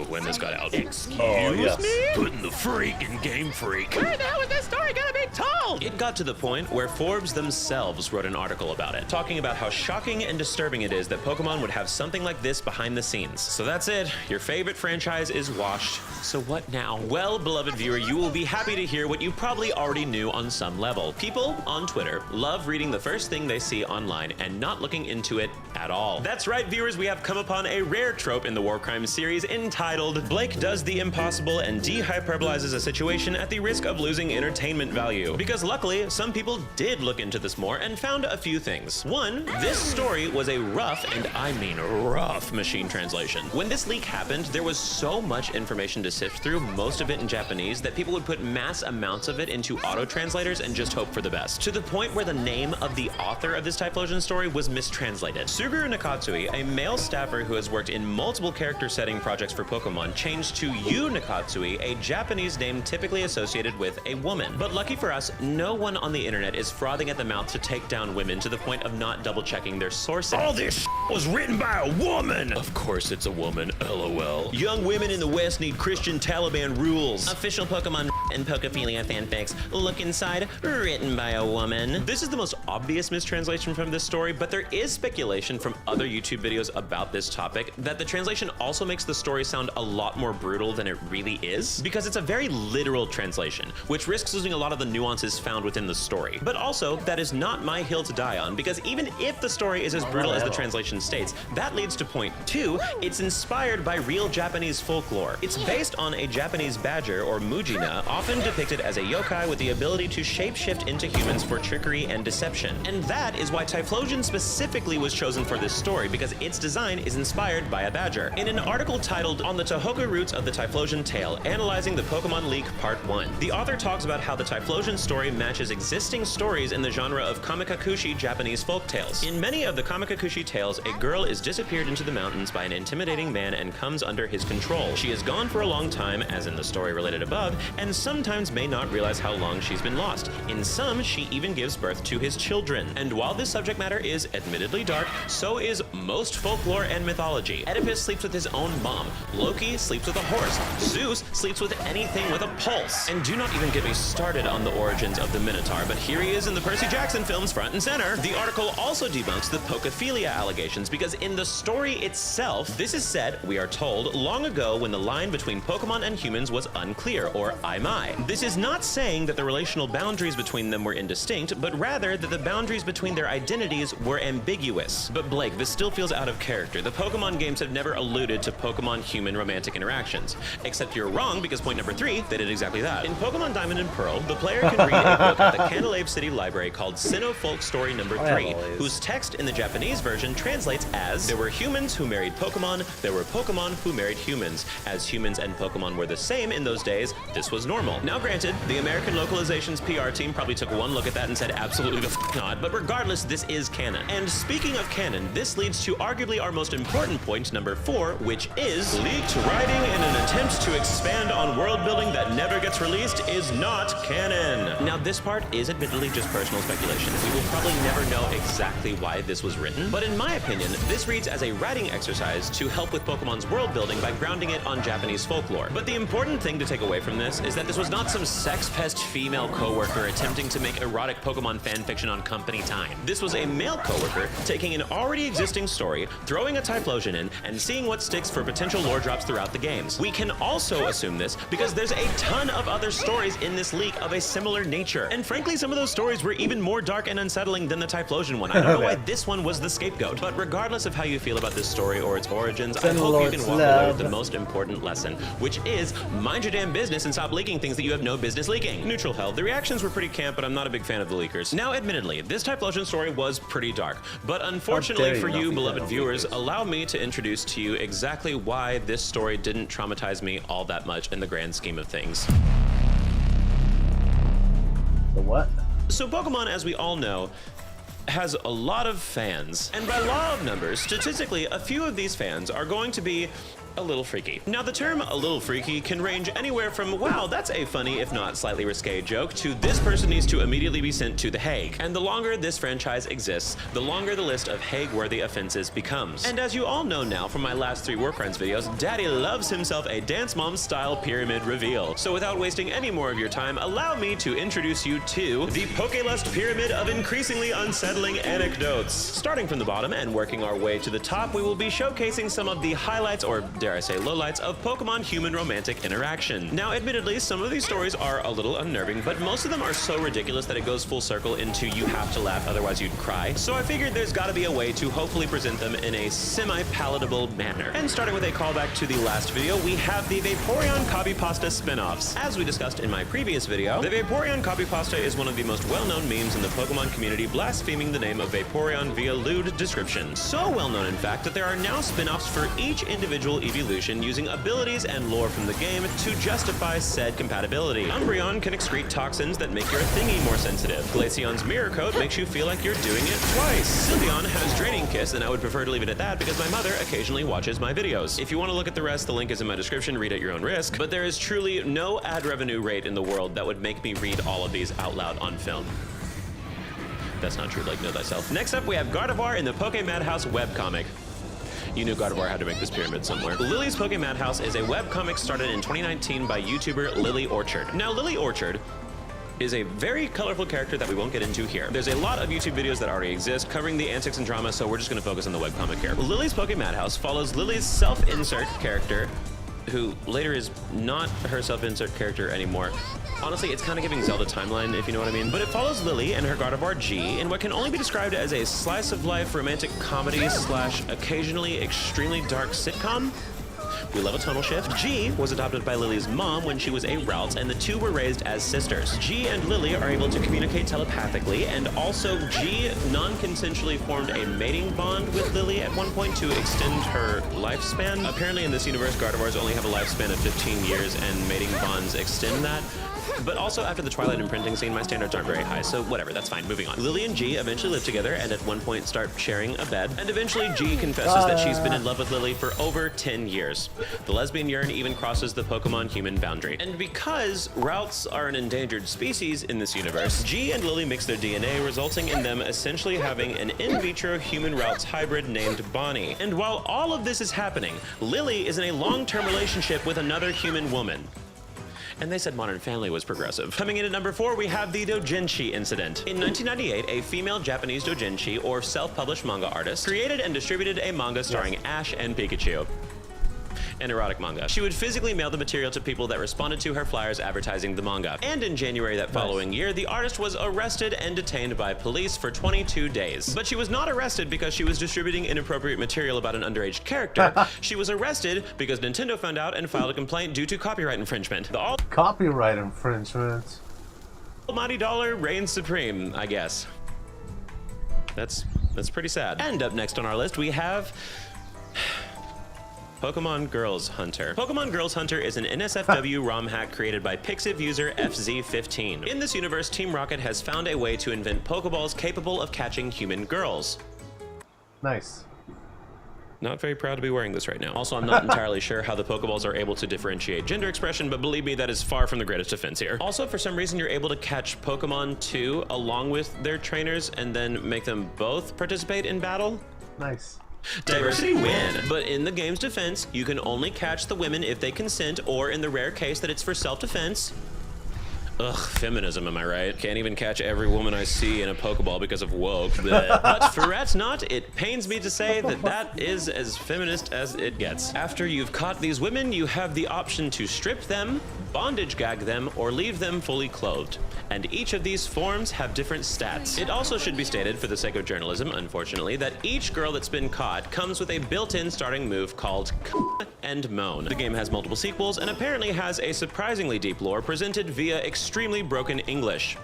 when this got out. Excuse me? Putting the freak in Game Freak. Where the hell is this story gonna be told? It got to the point where Forbes themselves wrote an article about it, talking about how shocking and disturbing it is that Pokemon would have something like this behind the scenes. So that's it. Your favorite franchise is washed. So what now? Well, beloved viewer, you will be happy to hear what you probably already knew on some level. People on Twitter love reading the first thing they see online and not looking into it at all. That's right, viewers, we have come upon a rare trope in the War Crimes series entitled Blake Does the Impossible and De-Hyperbolizes a Situation at the Risk of Losing Entertainment Value. Because luckily, some people did look into this more and found a few things. One, this story was a rough, and I mean rough, machine translation. When this leak happened, there was so much information to sift through, most of it in Japanese, that people would put mass amounts of it into auto-translators and just hope for the best. To the point where the name of the author of this Typhlosion story was mistranslated. Suguru Nakatsui, a male staffer who has worked in multiple character setting projects for Pokemon, changed to Yu Nakatsui, a Japanese name typically associated with a woman. But lucky for us, no one on the internet is frothing at the mouth to take down women to the point of not double-checking their sources. All this was written by a woman! Of course it's a woman, LOL. Young women in the West need Christian Taliban rules. Official Pokemon and Pokephilia fanfics. Look inside, written by a woman. This is the most obvious mistranslation from this story, but there is speculation from other YouTube videos about this topic that the translation also makes the story sound a lot more brutal than it really is, because it's a very literal translation, which risks losing a lot of the nuances found within the story. But also, that is not my hill to die on, because even if the story is as brutal as the translation states, that leads to point 2, it's inspired by real Japanese folklore. It's based on a Japanese badger, or Mujina, often depicted as a yokai with the ability to shapeshift into humans for trickery and deception. And that is why Typhlosion specifically was chosen for this story, because its design is inspired by a badger. In an article titled On the Tohoku Roots of the Typhlosion Tale, Analyzing the Pokemon Leak Part 1, the author talks about how the Typhlosion story matches existing stories in the genre of kamikakushi Japanese folktales. In many of the kamikakushi tales, a girl is disappeared into the mountains by an intimidating man and comes under his control. She is gone for a long time, as in the story related above, and sometimes may not realize how long she's been lost. In some, she even gives birth to his children. And while this subject matter is admittedly dark, so is most folklore and mythology. Oedipus sleeps with his own mom. Loki sleeps with a horse. Zeus sleeps with anything with a pulse. And do not even get me started on the origins of the Minotaur, but here he is in the Percy Jackson films front and center. The article also debunks the Pokephilia allegations, because in the story itself, this is said, we are told, long ago when the line between Pokemon and humans was unclear, or Aimai. This is not saying that the relational boundaries between them were indistinct, but rather that the boundaries between their identities were ambiguous. But Blake, this still feels out of character. The Pokemon games have never alluded to Pokemon-human romantic interactions. Except you're wrong, because point number 3, they did exactly that. In Pokemon Diamond and Pearl, the player can read a book at the Candelave City Library called Sinnoh Folk Story number 3, whose text in the Japanese version translates as, there were humans who married Pokemon, there were Pokemon who married humans. As humans and Pokemon were the same in those days, this was normal. Now granted, the American localization's PR team probably took one look at that and said absolutely the f not, but regardless, this is canon. And speaking of canon, this leads to arguably our most important point, number 4, which is leaked writing in an attempt to expand on world building that never gets released is not canon. Now this part is admittedly just personal speculation. We will probably never know exactly why this was written, but in my opinion, this reads as a writing exercise to help with Pokemon's world building by grounding it on Japanese folklore. But the important thing to take away from this is that this was not some sex pest female coworker attempting to make erotic Pokemon fanfiction on company time. This was a male coworker taking an already existing story, throwing a Typhlosion in, and seeing what sticks for potential lore drops throughout the games. We can also assume this because there's a ton of other stories in this leak of a similar nature. And frankly, some of those stories were even more dark and unsettling than the Typhlosion one. I don't know why this one was the scapegoat. But regardless of how you feel about this story or its origins, I hope you can walk away with the most important lesson, which is mind your damn business and stop leaking things that you have no business leaking. Neutral held. The reactions were pretty camp, but I'm not a big fan of the leakers. Now, admittedly, this Typhlosion story was pretty dark, but unfortunately for you, beloved viewers, allow me to introduce to you exactly why this story didn't traumatize me all that much in the grand scheme of things. The what? So Pokemon, as we all know, has a lot of fans, and by law of numbers, statistically, a few of these fans are going to be a little freaky. Now, the term a little freaky can range anywhere from, wow, that's a funny, if not slightly risque joke, to this person needs to immediately be sent to the Hague. And the longer this franchise exists, the longer the list of Hague-worthy offenses becomes. And as you all know now from my last 3 War Crimes videos, Daddy loves himself a Dance Mom-style pyramid reveal. So without wasting any more of your time, allow me to introduce you to the Pokelust Pyramid of increasingly unsettling anecdotes. Starting from the bottom and working our way to the top, we will be showcasing some of the highlights, or dare I say lowlights, of Pokemon-human romantic interaction. Now, admittedly, some of these stories are a little unnerving, but most of them are so ridiculous that it goes full circle into you have to laugh, otherwise you'd cry. So I figured there's gotta be a way to hopefully present them in a semi-palatable manner. And starting with a callback to the last video, we have the Vaporeon Copy Pasta spin-offs. As we discussed in my previous video, the Vaporeon Copy Pasta is one of the most well-known memes in the Pokemon community, blaspheming the name of Vaporeon via lewd description. So well-known, in fact, that there are now spin-offs for each individual evolution using abilities and lore from the game to justify said compatibility. Umbreon can excrete toxins that make your thingy more sensitive. Glaceon's Mirror Coat makes you feel like you're doing it twice. Sylveon has Draining Kiss, and I would prefer to leave it at that because my mother occasionally watches my videos. If you want to look at the rest, the link is in my description, read at your own risk, but there is truly no ad revenue rate in the world that would make me read all of these out loud on film. That's not true, like, know thyself. Next up, we have Gardevoir in the Poke Madhouse webcomic. You knew God of War had to make this pyramid somewhere. Lily's Poke Madhouse is a webcomic started in 2019 by YouTuber Lily Orchard. Now, Lily Orchard is a very colorful character that we won't get into here. There's a lot of YouTube videos that already exist covering the antics and drama, so we're just gonna focus on the webcomic here. Lily's Poke Madhouse follows Lily's self-insert character, who later is not her self-insert character anymore. Honestly, it's kind of giving Zelda timeline, if you know what I mean. But it follows Lily and her God of War G in what can only be described as a slice-of-life romantic comedy / occasionally extremely dark sitcom. We love a tonal shift. G was adopted by Lily's mom when she was a Ralts, and the two were raised as sisters. G and Lily are able to communicate telepathically, and also G non-consensually formed a mating bond with Lily at one point to extend her lifespan. Apparently in this universe, Gardevoirs only have a lifespan of 15 years, and mating bonds extend that. But also after the Twilight imprinting scene, my standards aren't very high, so whatever, that's fine, moving on. Lily and G eventually live together and at one point start sharing a bed, and eventually G confesses that she's been in love with Lily for over 10 years. The lesbian yearn even crosses the Pokemon-human boundary. And because Ralts are an endangered species in this universe, G and Lily mix their DNA, resulting in them essentially having an in vitro human-Ralts hybrid named Bonnie. And while all of this is happening, Lily is in a long-term relationship with another human woman. And they said Modern Family was progressive. Coming in at number 4, we have the doujinshi incident. In 1998, a female Japanese doujinshi, or self-published manga artist, created and distributed a manga starring Ash and Pikachu. An erotic manga. She would physically mail the material to people that responded to her flyers advertising the manga. And in January that following year, the artist was arrested and detained by police for 22 days. But she was not arrested because she was distributing inappropriate material about an underage character. She was arrested because Nintendo found out and filed a complaint due to copyright infringement. Copyright infringement. Almighty dollar reigns supreme, I guess. That's pretty sad. And up next on our list, we have Pokemon Girls Hunter. Pokemon Girls Hunter is an NSFW ROM hack created by Pixiv user FZ15. In this universe, Team Rocket has found a way to invent Pokeballs capable of catching human girls. Nice. Not very proud to be wearing this right now. Also, I'm not entirely sure how the Pokeballs are able to differentiate gender expression, but believe me, that is far from the greatest defense here. Also, for some reason, you're able to catch Pokemon too, along with their trainers, and then make them both participate in battle. Nice. Diversity win. But in the game's defense, you can only catch the women if they consent, or in the rare case that it's for self-defense. Ugh, feminism, am I right? Can't even catch every woman I see in a Pokeball because of woke. But for rats not, it pains me to say that that is as feminist as it gets. After you've caught these women, you have the option to strip them, bondage gag them, or leave them fully clothed. And each of these forms have different stats. It also should be stated, for the sake of journalism, unfortunately, that each girl that's been caught comes with a built-in starting move called and Moan. The game has multiple sequels and apparently has a surprisingly deep lore presented via extremely broken English.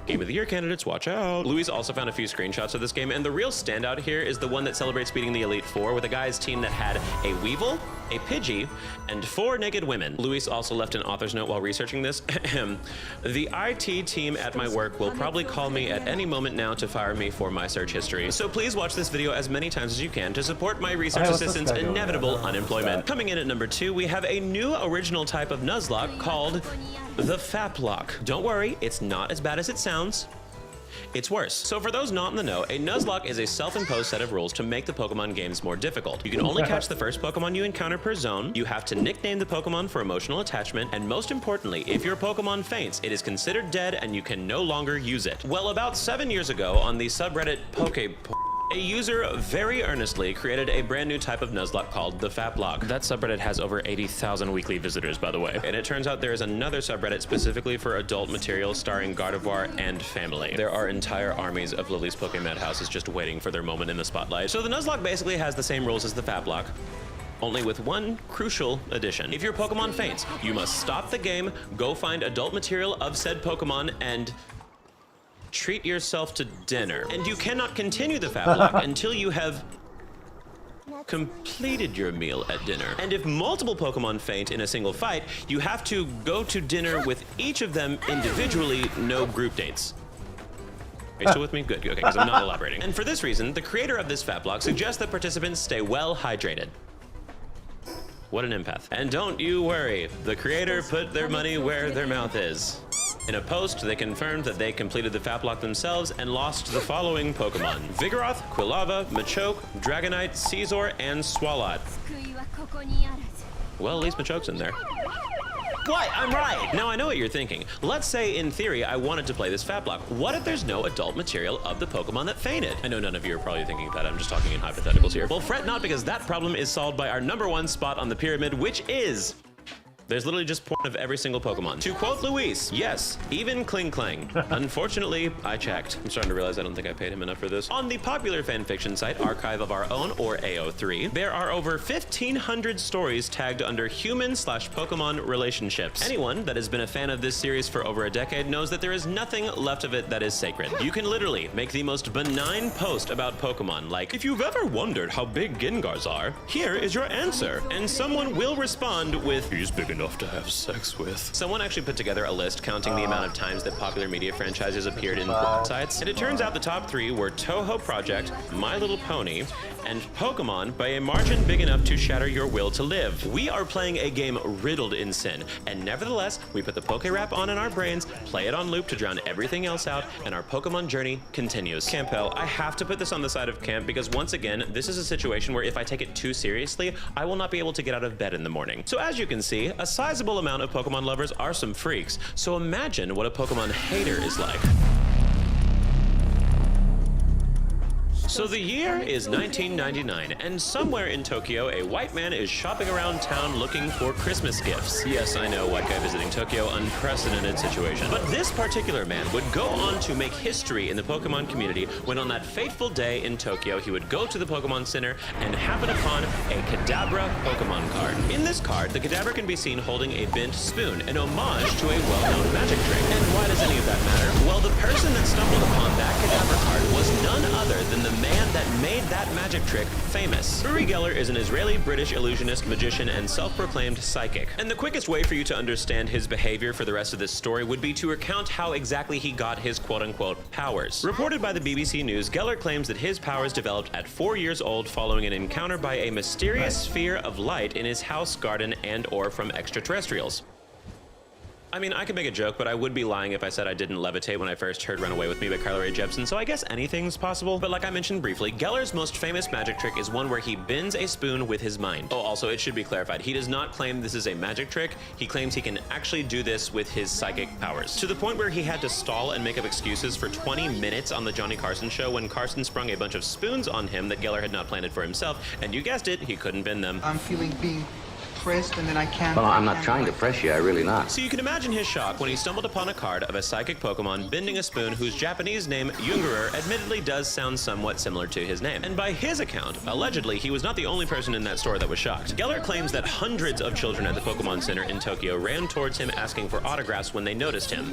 Game of the Year candidates, watch out. Louise also found a few screenshots of this game, and the real standout here is the one that celebrates beating the Elite Four with a guy's team that had a Weevil, a Pidgey, and 4 naked women. Louise also left an author's note while researching this. The IT team at my work will probably call me at any moment now to fire me for my search history. So please watch this video as many times as you can to support my research assistant's inevitable unemployment. Coming in at number 2, we have a new original type of Nuzlocke called the Faplock. Don't worry, it's not as bad as it sounds. It's worse. So for those not in the know, a Nuzlocke is a self-imposed set of rules to make the Pokemon games more difficult. You can only catch the first Pokemon you encounter per zone, you have to nickname the Pokemon for emotional attachment, and most importantly, if your Pokemon faints, it is considered dead and you can no longer use it. Well, about 7 years ago on the subreddit a user very earnestly created a brand new type of Nuzlocke called the Faplock. That subreddit has over 80,000 weekly visitors, by the way. And it turns out there is another subreddit specifically for adult material starring Gardevoir and family. There are entire armies of Lily's Poke Madhouses just waiting for their moment in the spotlight. So the Nuzlocke basically has the same rules as the Faplock, only with one crucial addition. If your Pokemon faints, you must stop the game, go find adult material of said Pokemon, and treat yourself to dinner. And you cannot continue the Faplock until you have completed your meal at dinner. And if multiple Pokemon faint in a single fight, you have to go to dinner with each of them individually, no group dates. Are you still with me? Good, okay, because I'm not elaborating. And for this reason, the creator of this Faplock suggests that participants stay well hydrated. What an empath. And don't you worry, the creator put their money where their mouth is. In a post, they confirmed that they completed the Faplock themselves and lost the following Pokemon: Vigoroth, Quilava, Machoke, Dragonite, Caesar, and Swalot. Well, at least Machoke's in there. What? I'm right! Now I know what you're thinking. Let's say, in theory, I wanted to play this Faplock. What if there's no adult material of the Pokemon that fainted? I know none of you are probably thinking that. I'm just talking in hypotheticals here. Well, fret not, because that problem is solved by our #1 spot on the pyramid, which is... there's literally just porn of every single Pokemon. To quote Luis, yes, even Kling Klang. Unfortunately, I checked. I'm starting to realize I don't think I paid him enough for this. On the popular fanfiction site Archive of Our Own, or AO3, there are over 1,500 stories tagged under human/Pokemon relationships. Anyone that has been a fan of this series for over a decade knows that there is nothing left of it that is sacred. You can literally make the most benign post about Pokemon, like, if you've ever wondered how big Gengars are, here is your answer. And someone will respond with, he's big enough to have sex with. Someone actually put together a list counting the amount of times that popular media franchises appeared in sites, and it turns out the top 3 were Toho Project, My Little Pony, and Pokemon by a margin big enough to shatter your will to live. We are playing a game riddled in sin, and nevertheless, we put the Poke Rap on in our brains, play it on loop to drown everything else out, and our Pokemon journey continues. Campbell, I have to put this on the side of Camp because once again, this is a situation where if I take it too seriously, I will not be able to get out of bed in the morning. So as you can see, a sizable amount of Pokemon lovers are some freaks, so imagine what a Pokemon hater is like. So the year is 1999, and somewhere in Tokyo, a white man is shopping around town looking for Christmas gifts. Yes, I know, white guy visiting Tokyo, unprecedented situation. But this particular man would go on to make history in the Pokemon community when on that fateful day in Tokyo, he would go to the Pokemon Center and happen upon a Kadabra Pokemon card. In this card, the Kadabra can be seen holding a bent spoon, an homage to a well-known magic trick. And why does any of that matter? Well, the person that stumbled upon that Kadabra card was none other than the man that made that magic trick famous. Uri Geller is an Israeli-British illusionist, magician, and self-proclaimed psychic. And the quickest way for you to understand his behavior for the rest of this story would be to recount how exactly he got his quote-unquote powers. Reported by the BBC News, Geller claims that his powers developed at 4 years old following an encounter by a mysterious sphere of light in his house, garden, and/or from extraterrestrials. I mean, I could make a joke, but I would be lying if I said I didn't levitate when I first heard Run Away With Me by Carly Rae Jepsen, so I guess anything's possible. But like I mentioned briefly, Geller's most famous magic trick is one where he bends a spoon with his mind. Oh, also, it should be clarified, he does not claim this is a magic trick. He claims he can actually do this with his psychic powers. To the point where he had to stall and make up excuses for 20 minutes on the Johnny Carson show when Carson sprung a bunch of spoons on him that Geller had not planted for himself, and you guessed it, he couldn't bend them. I'm feeling being pressed and then I can't... Well, I'm not trying to press you, I really not. So you can imagine his shock when he stumbled upon a card of a psychic Pokemon bending a spoon whose Japanese name, Jungerer, admittedly does sound somewhat similar to his name. And by his account, allegedly, he was not the only person in that store that was shocked. Geller claims that hundreds of children at the Pokemon Center in Tokyo ran towards him asking for autographs when they noticed him.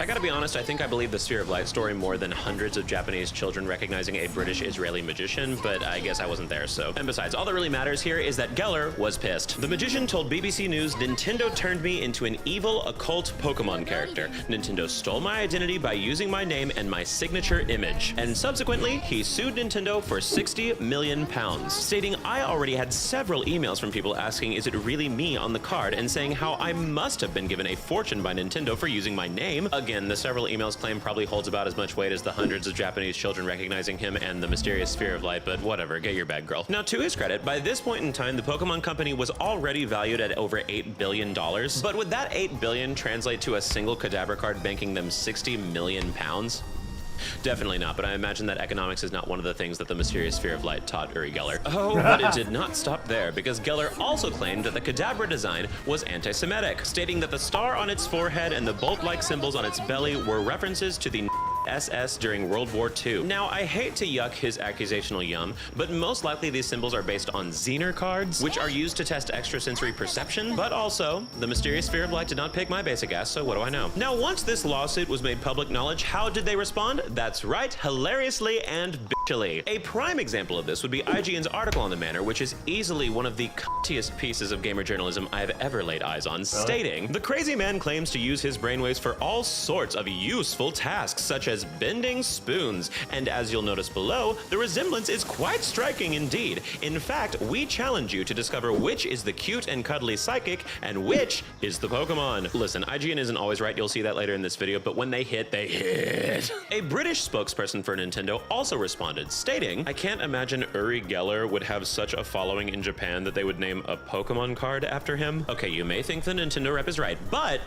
I gotta be honest, I think I believe the Sphere of Light story more than hundreds of Japanese children recognizing a British-Israeli magician, but I guess I wasn't there, so. And besides, all that really matters here is that Geller was pissed. The magician told BBC News, Nintendo turned me into an evil, occult Pokemon character. Nintendo stole my identity by using my name and my signature image. And subsequently, he sued Nintendo for £60 million, stating I already had several emails from people asking is it really me on the card and saying how I must have been given a fortune by Nintendo for using my name. Again, the several emails claim probably holds about as much weight as the hundreds of Japanese children recognizing him and the mysterious Sphere of Light, but whatever, get your bag, girl. Now, to his credit, by this point in time, the Pokemon Company was already valued at over $8 billion, but would that $8 billion translate to a single Kadabra card banking them £60 million? Definitely not, but I imagine that economics is not one of the things that the mysterious Sphere of Light taught Uri Geller. Oh, but it did not stop there, because Geller also claimed that the Kadabra design was anti-Semitic, stating that the star on its forehead and the bolt-like symbols on its belly were references to the SS during World War II. Now, I hate to yuck his accusational yum, but most likely these symbols are based on Zener cards, which are used to test extrasensory perception, but also, the mysterious Sphere of Light did not pick my basic ass, so what do I know? Now, once this lawsuit was made public knowledge, how did they respond? That's right, hilariously and Chile. A prime example of this would be IGN's article on the matter, which is easily one of the cuttiest pieces of gamer journalism I've ever laid eyes on, stating, "The crazy man claims to use his brainwaves for all sorts of useful tasks, such as bending spoons, and as you'll notice below, the resemblance is quite striking indeed. In fact, we challenge you to discover which is the cute and cuddly psychic, and which is the Pokemon." Listen, IGN isn't always right, you'll see that later in this video, but when they hit, they hit. A British spokesperson for Nintendo also responded, stating, "I can't imagine Uri Geller would have such a following in Japan that they would name a Pokemon card after him." Okay, you may think the Nintendo rep is right, but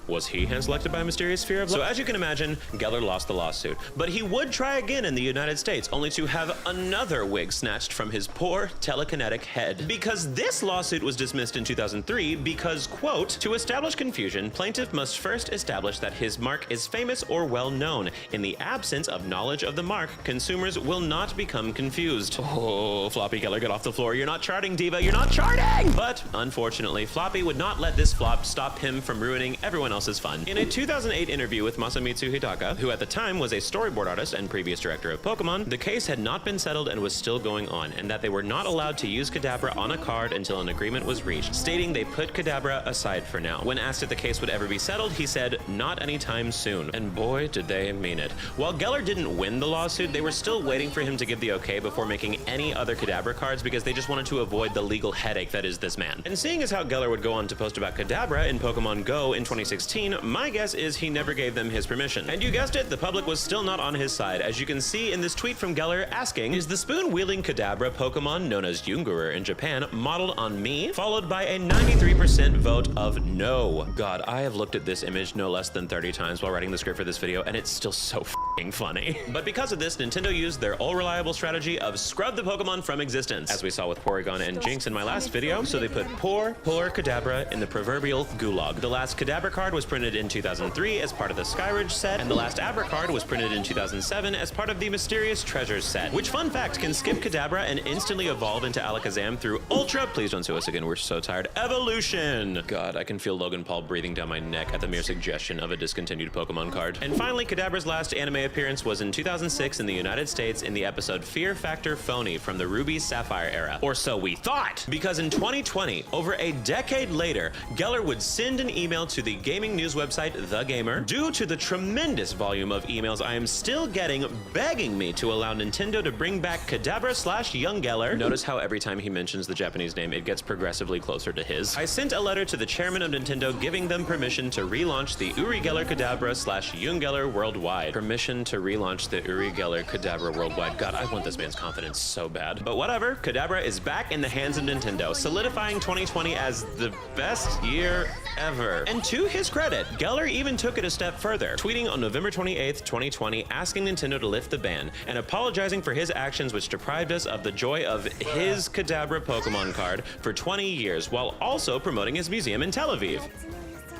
was he hand-selected by a mysterious sphere of light? So as you can imagine, Geller lost the lawsuit, but he would try again in the United States, only to have another wig snatched from his poor telekinetic head. Because this lawsuit was dismissed in 2003 because, quote, "To establish confusion, plaintiff must first establish that his mark is famous or well-known. In the absence of knowledge of the mark, consumers will not become confused." Oh, Floppy Geller, get off the floor. You're not charting, Diva, you're not charting! But unfortunately, Floppy would not let this flop stop him from ruining everyone else's fun. In a 2008 interview with Masamitsu Hidaka, who at the time was a storyboard artist and previous director of Pokemon, the case had not been settled and was still going on, and that they were not allowed to use Kadabra on a card until an agreement was reached, stating they put Kadabra aside for now. When asked if the case would ever be settled, he said, "Not anytime soon." And boy, did they mean it. While Geller didn't win the lawsuit, they were still waiting for him to give the okay before making any other Kadabra cards because they just wanted to avoid the legal headache that is this man. And seeing as how Geller would go on to post about Kadabra in Pokemon Go in 2016, my guess is he never gave them his permission. And you guessed it, the public was still not on his side, as you can see in this tweet from Geller asking, "Is the spoon-wielding Kadabra Pokemon known as Yungurer in Japan modeled on me?" Followed by a 93% vote of no. God, I have looked at this image no less than 30 times while writing the script for this video, and it's still so f***ing funny. But because of this, Nintendo used their all-reliable strategy of scrub the Pokemon from existence, as we saw with Porygon and Jinx in my last video, so they put poor Kadabra in the proverbial gulag. The last Kadabra card was printed in 2003 as part of the Skyridge set, and the last Abra card was printed in 2007 as part of the Mysterious Treasures set, which, fun fact, can skip Kadabra and instantly evolve into Alakazam through Ultra, please don't sue us again, we're so tired, evolution. God, I can feel Logan Paul breathing down my neck at the mere suggestion of a discontinued Pokemon card. And finally, Kadabra's last anime appearance was in 2006 in the United States in the episode Fear Factor Phony from the Ruby Sapphire era. Or so we thought! Because in 2020, over a decade later, Geller would send an email to the gaming news website The Gamer. Due to the tremendous volume of emails I am still getting begging me to allow Nintendo to bring back Kadabra/Young Geller. Notice how every time he mentions the Japanese name, it gets progressively closer to his. I sent a letter to the chairman of Nintendo giving them permission to relaunch the Uri Geller Kadabra/Young Geller worldwide. Permission to relaunch the Uri Geller Kadabra worldwide. God, I want this man's confidence so bad. But whatever, Kadabra is back in the hands of Nintendo, solidifying 2020 as the best year ever. And to his credit, Geller even took it a step further, tweeting on November 28th, 2020, asking Nintendo to lift the ban and apologizing for his actions which deprived us of the joy of his Kadabra Pokemon card for 20 years, while also promoting his museum in Tel Aviv.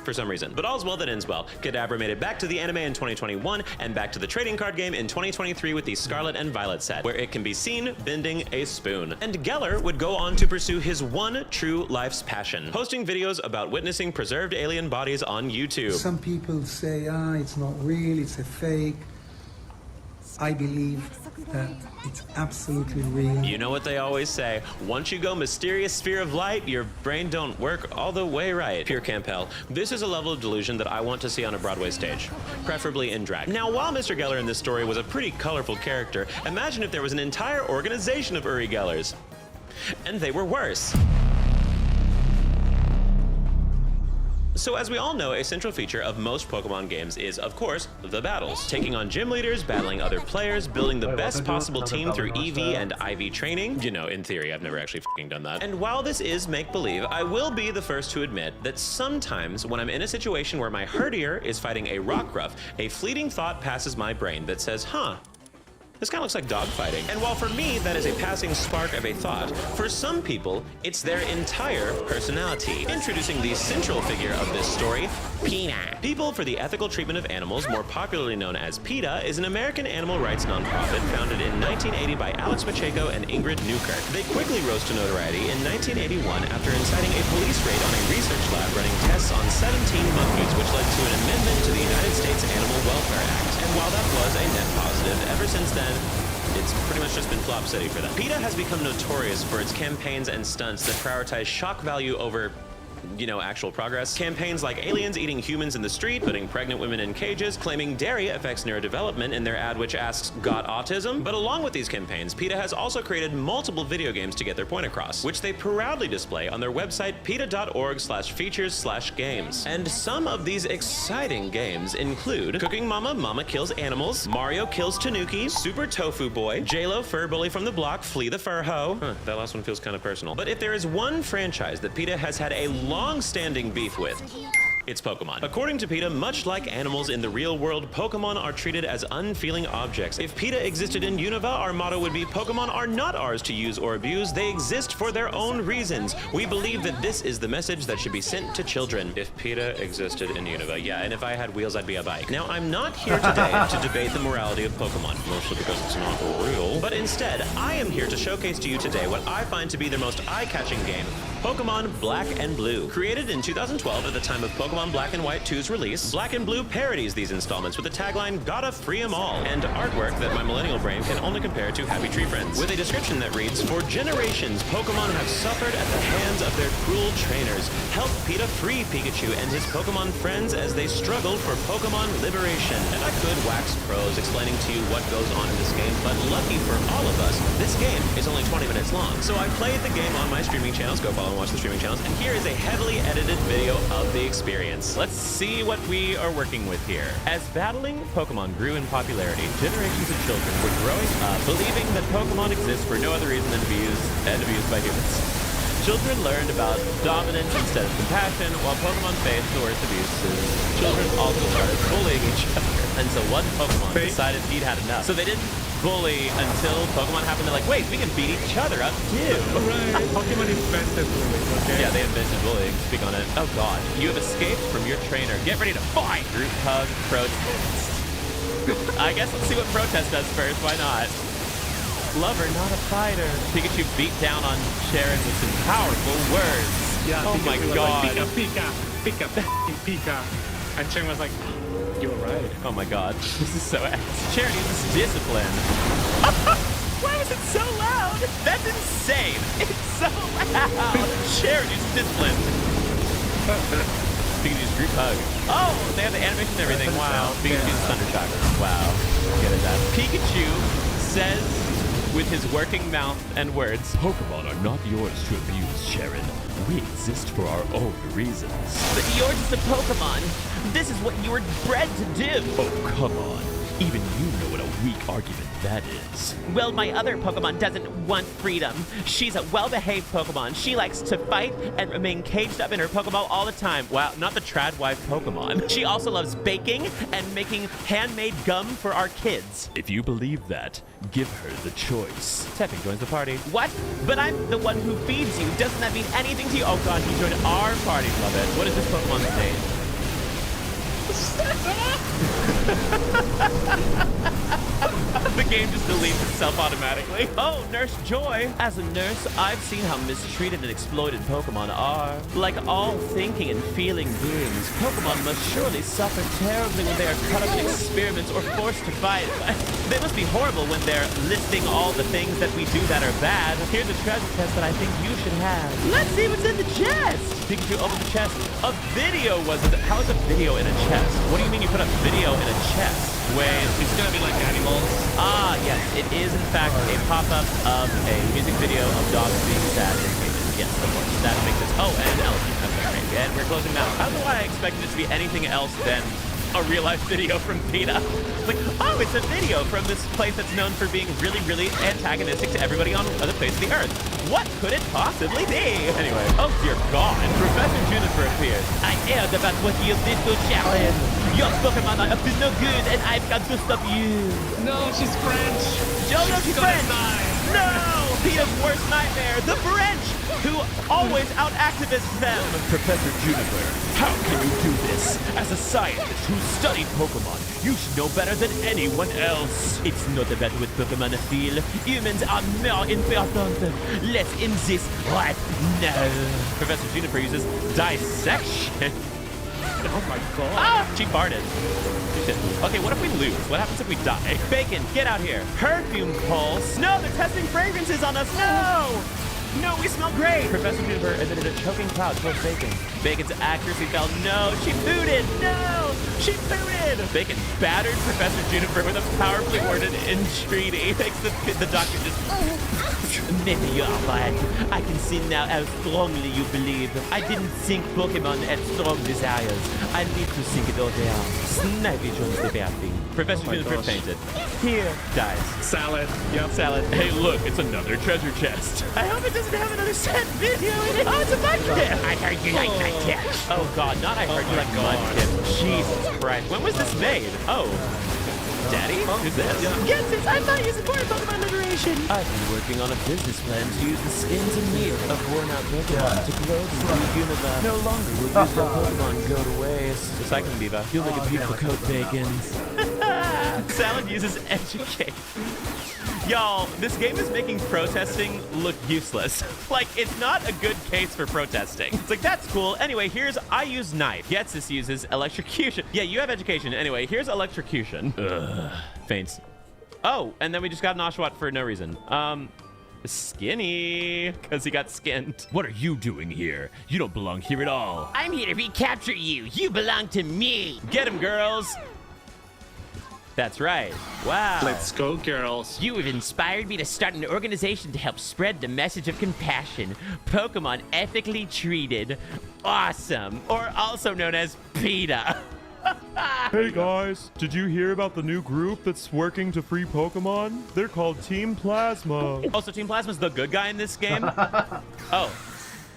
For some reason. But all's well that ends well. Kadabra made it back to the anime in 2021 and back to the trading card game in 2023 with the Scarlet and Violet set, where it can be seen bending a spoon. And Geller would go on to pursue his one true life's passion, posting videos about witnessing preserved alien bodies on YouTube. Some people say, it's not real, it's a fake. I believe that it's absolutely real. You know what they always say, once you go mysterious sphere of light, your brain don't work all the way right. Pure Campbell, this is a level of delusion that I want to see on a Broadway stage, preferably in drag. Now, while Mr. Geller in this story was a pretty colorful character, imagine if there was an entire organization of Uri Gellers. And they were worse. So as we all know, a central feature of most Pokemon games is, of course, the battles. Taking on gym leaders, battling other players, building the best possible team through EV and IV training. You know, in theory, I've never actually f***ing done that. And while this is make-believe, I will be the first to admit that sometimes when I'm in a situation where my herdier is fighting a Rockruff, a fleeting thought passes my brain that says, this kind of looks like dogfighting. And while for me, that is a passing spark of a thought, for some people, it's their entire personality. Introducing the central figure of this story, PETA. People for the Ethical Treatment of Animals, more popularly known as PETA, is an American animal rights nonprofit founded in 1980 by Alex Pacheco and Ingrid Newkirk. They quickly rose to notoriety in 1981 after inciting a police raid on a research lab running tests on 17 monkeys, which led to an amendment to the United States Animal Welfare Act. And while that was a net positive, ever since then, it's pretty much just been flop city for them. PETA has become notorious for its campaigns and stunts that prioritize shock value over, you know, actual progress. Campaigns like aliens eating humans in the street, putting pregnant women in cages, claiming dairy affects neurodevelopment in their ad which asks, got autism? But along with these campaigns, PETA has also created multiple video games to get their point across, which they proudly display on their website PETA.org/features/games. And some of these exciting games include Cooking Mama, Mama Kills Animals, Mario Kills Tanuki, Super Tofu Boy, JLo Fur Bully from the Block, Flee the Fur Ho. That last one feels kind of personal. But if there is one franchise that PETA has had a long-standing beef with, it's Pokemon. According to PETA, much like animals in the real world, Pokemon are treated as unfeeling objects. If PETA existed in Unova, our motto would be, Pokemon are not ours to use or abuse, they exist for their own reasons. We believe that this is the message that should be sent to children. If PETA existed in Unova, yeah, and if I had wheels, I'd be a bike. Now, I'm not here today to debate the morality of Pokemon, mostly because it's not real, but instead, I am here to showcase to you today what I find to be the most eye-catching game, Pokemon Black and Blue. Created in 2012 at the time of Pokemon Black and White 2's release, Black and Blue parodies these installments with the tagline, gotta free 'em all, and artwork that my millennial brain can only compare to Happy Tree Friends, with a description that reads, for generations, Pokemon have suffered at the hands of their cruel trainers. Help PETA free Pikachu and his Pokemon friends as they struggle for Pokemon liberation. And I could wax prose explaining to you what goes on in this game, but lucky for all of us, this game is only 20 minutes long. So I played the game on my streaming channels, go follow and watch the streaming channels, and here is a heavily edited video of the experience. Let's see what we are working with here. As battling Pokemon grew in popularity, generations of children were growing up believing that Pokemon exists for no other reason than to be used by humans. Children learned about dominance instead of compassion, while Pokemon faced the worst abuses. Children also started bullying each other, and so one Pokemon decided he'd had enough. So they didn't bully until Pokemon happened to like, wait, we can beat each other up too. Right. Pokemon invented bullying, okay? Yeah, they invented bullying. Speak on it. Oh god. You have escaped from your trainer. Get ready to fight! Group hug, protest. I guess let's see what protest does first. Why not? Lover, not a fighter. Pikachu beat down on Sharon with some powerful words. Yeah, oh my god. Like, Pika, Pika, Pika, Pika. And Sharon was like, you're right. Oh my god. This is so ass. Sharon uses discipline. Why was it so loud? That's insane. It's so loud. Sharon uses discipline. Pikachu's group hug. Oh, they have the animation and everything. Wow. Pikachu's thunder shock. Wow. Get it, that. Pikachu says with his working mouth and words, Pokemon are not yours to abuse, Sharon. We exist for our own reasons. But you're just a Pokemon. This is what you were bred to do. Oh, come on. Even you know what a weak argument that is. Well, my other Pokemon doesn't want freedom. She's a well-behaved Pokemon. She likes to fight and remain caged up in her Pokeball all the time. Wow, not the trad wife Pokemon. She also loves baking and making handmade gum for our kids. If you believe that, give her the choice. Teffing joins the party. What? But I'm the one who feeds you. Doesn't that mean anything to you? Oh god, he joined our party. Love it. What is this Pokemon's name? The game just deletes itself automatically. Oh, Nurse Joy. As a nurse, I've seen how mistreated and exploited Pokemon are. Like all thinking and feeling beings, Pokemon must surely suffer terribly when they are cut up in experiments or forced to fight. They must be horrible when they're listing all the things that we do that are bad. Here's a treasure chest that I think you should have. Let's see what's in the chest. Pikachu opened the chest. A video was it? How is a video in a chest? What do you mean you put a video in a chest? Wait, it's gonna be like animals. Ah, yes, it is in fact a pop-up of a music video of dogs being sad in cages. Yes, of course, that makes sense. Oh, and an elephant. Okay, great. And we're closing now. I don't know why I expected it to be anything else than a real-life video from PETA. It's like, oh, it's a video from this place that's known for being really, really antagonistic to everybody on the face of the earth. What could it possibly be? Anyway, oh dear God, Professor Juniper appears. I heard about what you did to Sharon. Your Pokemon are up to no good, and I've got to stop you. No, she's French. Oh, no, she's French. No, PETA's worst nightmare, the French, who always out-activists them. Professor Juniper, how can you do this? As a scientist who studied Pokemon, you should know better than anyone else. It's not about what Pokemon feel. Humans are more important. Let's end this right now. Professor Juniper uses dissection. Oh my god. Ah, she farted. Okay, what if we lose? What happens if we die? Bacon, get out here. Perfume pulse. No, they're testing fragrances on us. No! No, we smell great. Professor Juniper emitted a choking cloud towards Bacon. Bacon's accuracy fell. No, she booted. No, she booted. Bacon battered Professor Juniper with a powerfully worded entreaty. Makes the doctor just... Maybe you are right. I can see now how strongly you believe. I didn't think Pokemon had strong desires. I need to think it all they are. Snivy joins the bathing. Professor Juniper fainted. Here dies. Salad. Yep. Salad. Hey, look, it's another treasure chest. I hope it doesn't have another sad video in it. Oh, it's a mudkip. I heard you like mudkips. Oh, God, not I heard you like mudkips. Jesus Christ. When was this made? Oh. Daddy? Who's this? Yes, it's I thought you supported Pokemon Liberation. I've been working on a business plan to use the skins and meat of worn-out Pokemon to grow the new universe. No longer will use their Pokemon go to waste. Recycling Diva. You'll make a beautiful coat, Bacon. Salad uses educate. Y'all, this game is making protesting look useless. Like, it's not a good case for protesting. It's like, that's cool. Anyway, here's I use knife. Getsis uses electrocution. Yeah, you have education. Anyway, here's electrocution. Ugh. Faints. Oh, and then we just got an Oshawott for no reason. Skinny, because he got skinned. What are you doing here? You don't belong here at all. I'm here to recapture you. You belong to me. Get him, girls. That's right. Wow. Let's go, girls. You have inspired me to start an organization to help spread the message of compassion. Pokemon ethically treated. Awesome. Or also known as PETA. Hey guys, did you hear about the new group that's working to free Pokemon? They're called Team Plasma. Also, Team Plasma's the good guy in this game? Oh.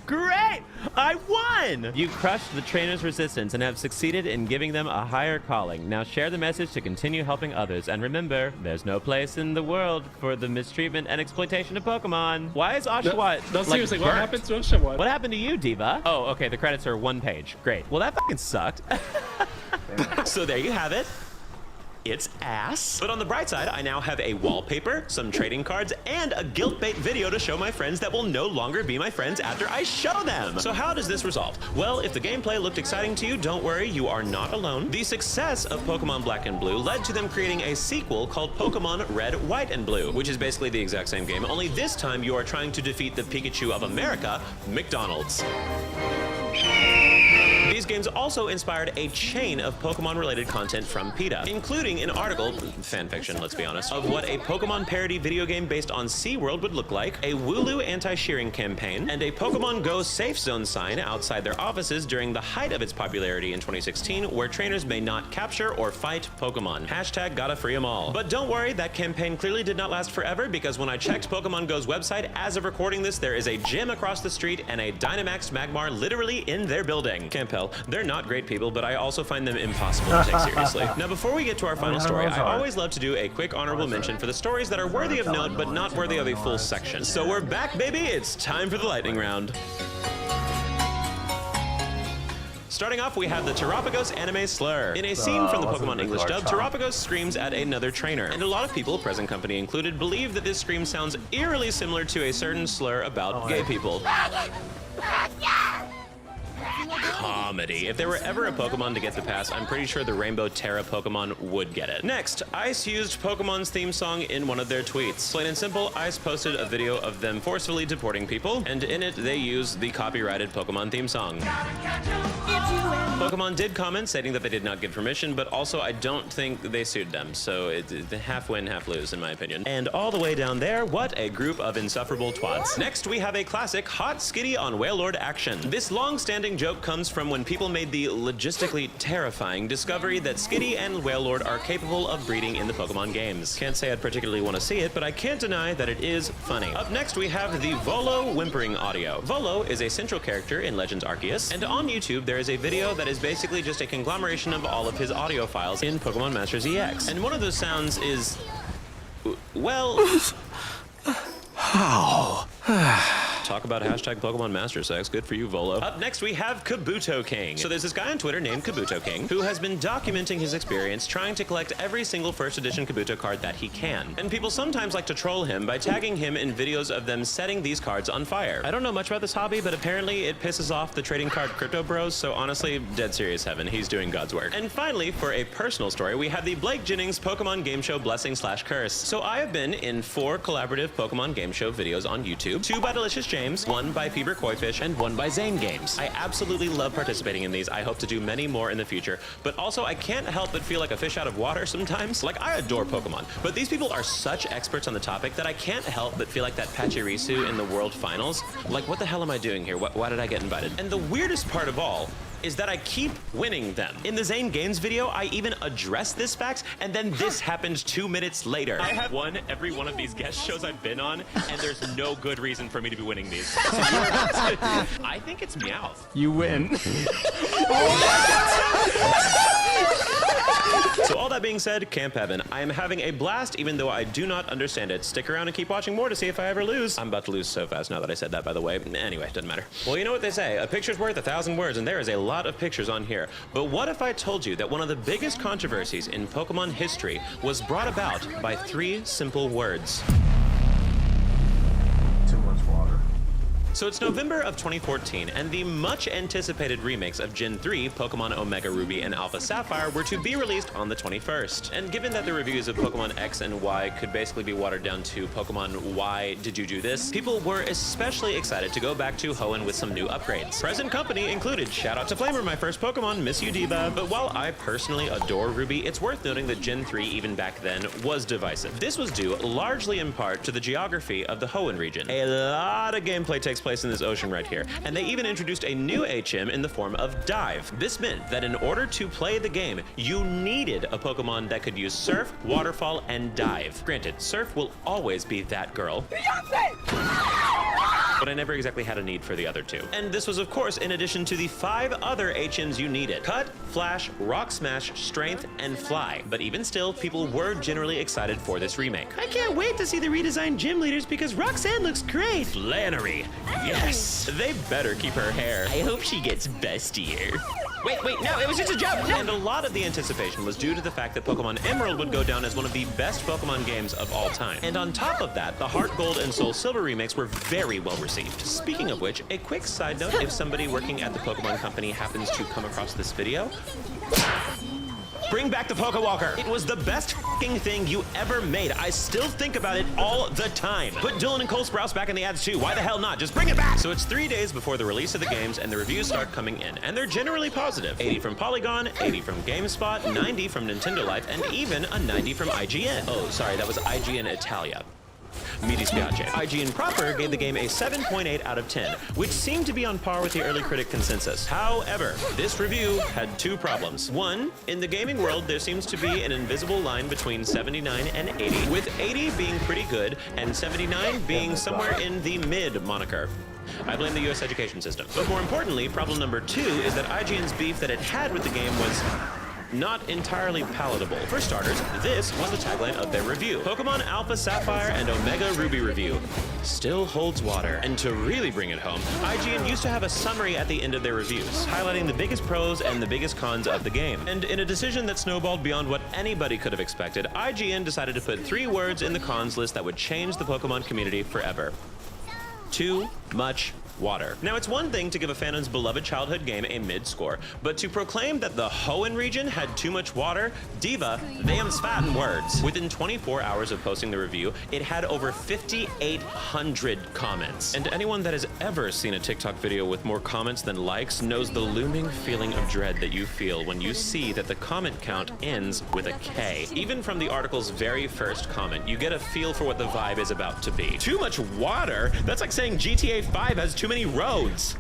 Great! I won! You crushed the trainers' resistance and have succeeded in giving them a higher calling. Now share the message to continue helping others. And remember, there's no place in the world for the mistreatment and exploitation of Pokemon. Why is Oshawott No, seriously, what happened to Oshawott? What happened to you, Diva? Oh, okay, the credits are one page. Great. Well, that fucking sucked. So there you have it. It's ass. But on the bright side, I now have a wallpaper, some trading cards, and a guilt bait video to show my friends that will no longer be my friends after I show them. So how does this resolve? Well, if the gameplay looked exciting to you, don't worry, you are not alone. The success of Pokemon Black and Blue led to them creating a sequel called Pokemon Red, White, and Blue, which is basically the exact same game, only this time you are trying to defeat the Pikachu of America, McDonald's. These games also inspired a chain of Pokemon-related content from PETA, including an article, fanfiction, let's be honest, of what a Pokemon parody video game based on SeaWorld would look like, a Wooloo anti-shearing campaign, and a Pokemon Go safe zone sign outside their offices during the height of its popularity in 2016, where trainers may not capture or fight Pokemon. Hashtag gotta free 'em all. But don't worry, that campaign clearly did not last forever, because when I checked Pokemon Go's website, as of recording this, there is a gym across the street and a Dynamax Magmar literally in their building. Can't tell. They're not great people, but I also find them impossible to take seriously. Now, before we get to our final story, I always love to do a quick honorable mention for the stories that are worthy of note, but not worthy of a full section. So we're back, baby. It's time for the lightning round. Starting off, we have the Terapagos anime slur. In a scene from the Pokemon English dub, Terapagos screams at another trainer, and a lot of people, present company included, believe that this scream sounds eerily similar to a certain slur about gay people. Comedy. If there were ever a Pokemon to get the pass, I'm pretty sure the Rainbow Terra Pokemon would get it. Next, Ice used Pokemon's theme song in one of their tweets. Plain and simple, Ice posted a video of them forcefully deporting people, and in it, they used the copyrighted Pokemon theme song. Pokemon did comment stating that they did not give permission, but also I don't think they sued them, so it's half win, half lose in my opinion. And all the way down there, what a group of insufferable twats. Next, we have a classic hot skitty on Wailord action. This long-standing joke comes from when people made the logistically terrifying discovery that Skitty and Wailord are capable of breeding in the Pokemon games. Can't say I'd particularly want to see it, but I can't deny that it is funny. Up next, we have the Volo whimpering audio. Volo is a central character in Legends Arceus, and on YouTube, there is a video that is basically just a conglomeration of all of his audio files in Pokemon Masters EX. And one of those sounds is, well... How? talk about hashtag Pokemon Master Sex. Good for you, Volo. Up next, we have Kabuto King. So there's this guy on Twitter named Kabuto King who has been documenting his experience trying to collect every single first edition Kabuto card that he can. And people sometimes like to troll him by tagging him in videos of them setting these cards on fire. I don't know much about this hobby, but apparently it pisses off the trading card crypto bros, so honestly, dead serious heaven, he's doing God's work. And finally, for a personal story, we have the Blake Jennings Pokemon Game Show Blessing / Curse. So I have been in 4 collaborative Pokemon Game Show videos on YouTube, 2 by Delicious James, 1 by Fever Koifish, and 1 by Zane Games. I absolutely love participating in these. I hope to do many more in the future, but also I can't help but feel like a fish out of water sometimes. Like, I adore Pokemon, but these people are such experts on the topic that I can't help but feel like that Pachirisu in the World Finals. Like, what the hell am I doing here? Why did I get invited? And the weirdest part of all is that I keep winning them. In the Zane Games video, I even addressed this fact, and then this happened 2 minutes later. I have won every one of these guest shows I've been on, and there's no good reason for me to be winning these. So I think it's Meowth. You win. So all that being said, Camp Heaven, I am having a blast even though I do not understand it. Stick around and keep watching more to see if I ever lose. I'm about to lose so fast now that I said that, by the way. Anyway, doesn't matter. Well, you know what they say, a picture's worth 1,000 words, and there is a lot of pictures on here. But what if I told you that one of the biggest controversies in Pokemon history was brought about by 3 simple words? Too much water. So it's November of 2014, and the much anticipated remakes of Gen 3, Pokemon Omega Ruby and Alpha Sapphire were to be released on the 21st. And given that the reviews of Pokemon X and Y could basically be watered down to Pokemon Why Did You Do This, people were especially excited to go back to Hoenn with some new upgrades. Present company included, shout out to Flamer, my first Pokemon, miss you Diva. But while I personally adore Ruby, it's worth noting that Gen 3 even back then was divisive. This was due largely in part to the geography of the Hoenn region. A lot of gameplay takes place in this ocean right here, and they even introduced a new HM in the form of Dive. This meant that in order to play the game, you needed a Pokemon that could use Surf, Waterfall, and Dive. Granted, Surf will always be that girl, but I never exactly had a need for the other 2. And this was, of course, in addition to the 5 other HMs you needed: Cut, Flash, Rock Smash, Strength, and Fly. But even still, people were generally excited for this remake. I can't wait to see the redesigned gym leaders because Roxanne looks great. Flannery. Yes. They better keep her hair. I hope she gets bestier. Wait, no, it was just a joke. No. And a lot of the anticipation was due to the fact that Pokemon Emerald would go down as one of the best Pokemon games of all time. And on top of that, the Heart Gold and Soul Silver remakes were very well received. Speaking of which, a quick side note, if somebody working at the Pokemon Company happens to come across this video, bring back the Pokewalker. It was the best f***ing thing you ever made. I still think about it all the time. Put Dylan and Cole Sprouse back in the ads too. Why the hell not? Just bring it back. So it's 3 days before the release of the games, and the reviews start coming in, and they're generally positive. 80 from Polygon, 80 from GameSpot, 90 from Nintendo Life, and even a 90 from IGN. Oh, sorry, that was IGN Italia. Mi dispiace. IGN proper gave the game a 7.8 out of 10, which seemed to be on par with the early critic consensus. However, this review had 2 problems. 1, in the gaming world, there seems to be an invisible line between 79 and 80, with 80 being pretty good and 79 being somewhere in the mid moniker. I blame the US education system. But more importantly, problem number 2 is that IGN's beef that it had with the game was not entirely palatable. For starters, this was the tagline of their review. Pokemon Alpha Sapphire and Omega Ruby review still holds water. And to really bring it home, IGN used to have a summary at the end of their reviews, highlighting the biggest pros and the biggest cons of the game. And in a decision that snowballed beyond what anybody could have expected, IGN decided to put 3 words in the cons list that would change the Pokemon community forever. Too much water. Now, it's one thing to give a fan's beloved childhood game a mid-score, but to proclaim that the Hoenn region had too much water, Diva, them's fattin' words. Within 24 hours of posting the review, it had over 5,800 comments. And anyone that has ever seen a TikTok video with more comments than likes knows the looming feeling of dread that you feel when you see that the comment count ends with a K. Even from the article's very first comment, you get a feel for what the vibe is about to be. Too much water? That's like saying GTA 5 has too many roads.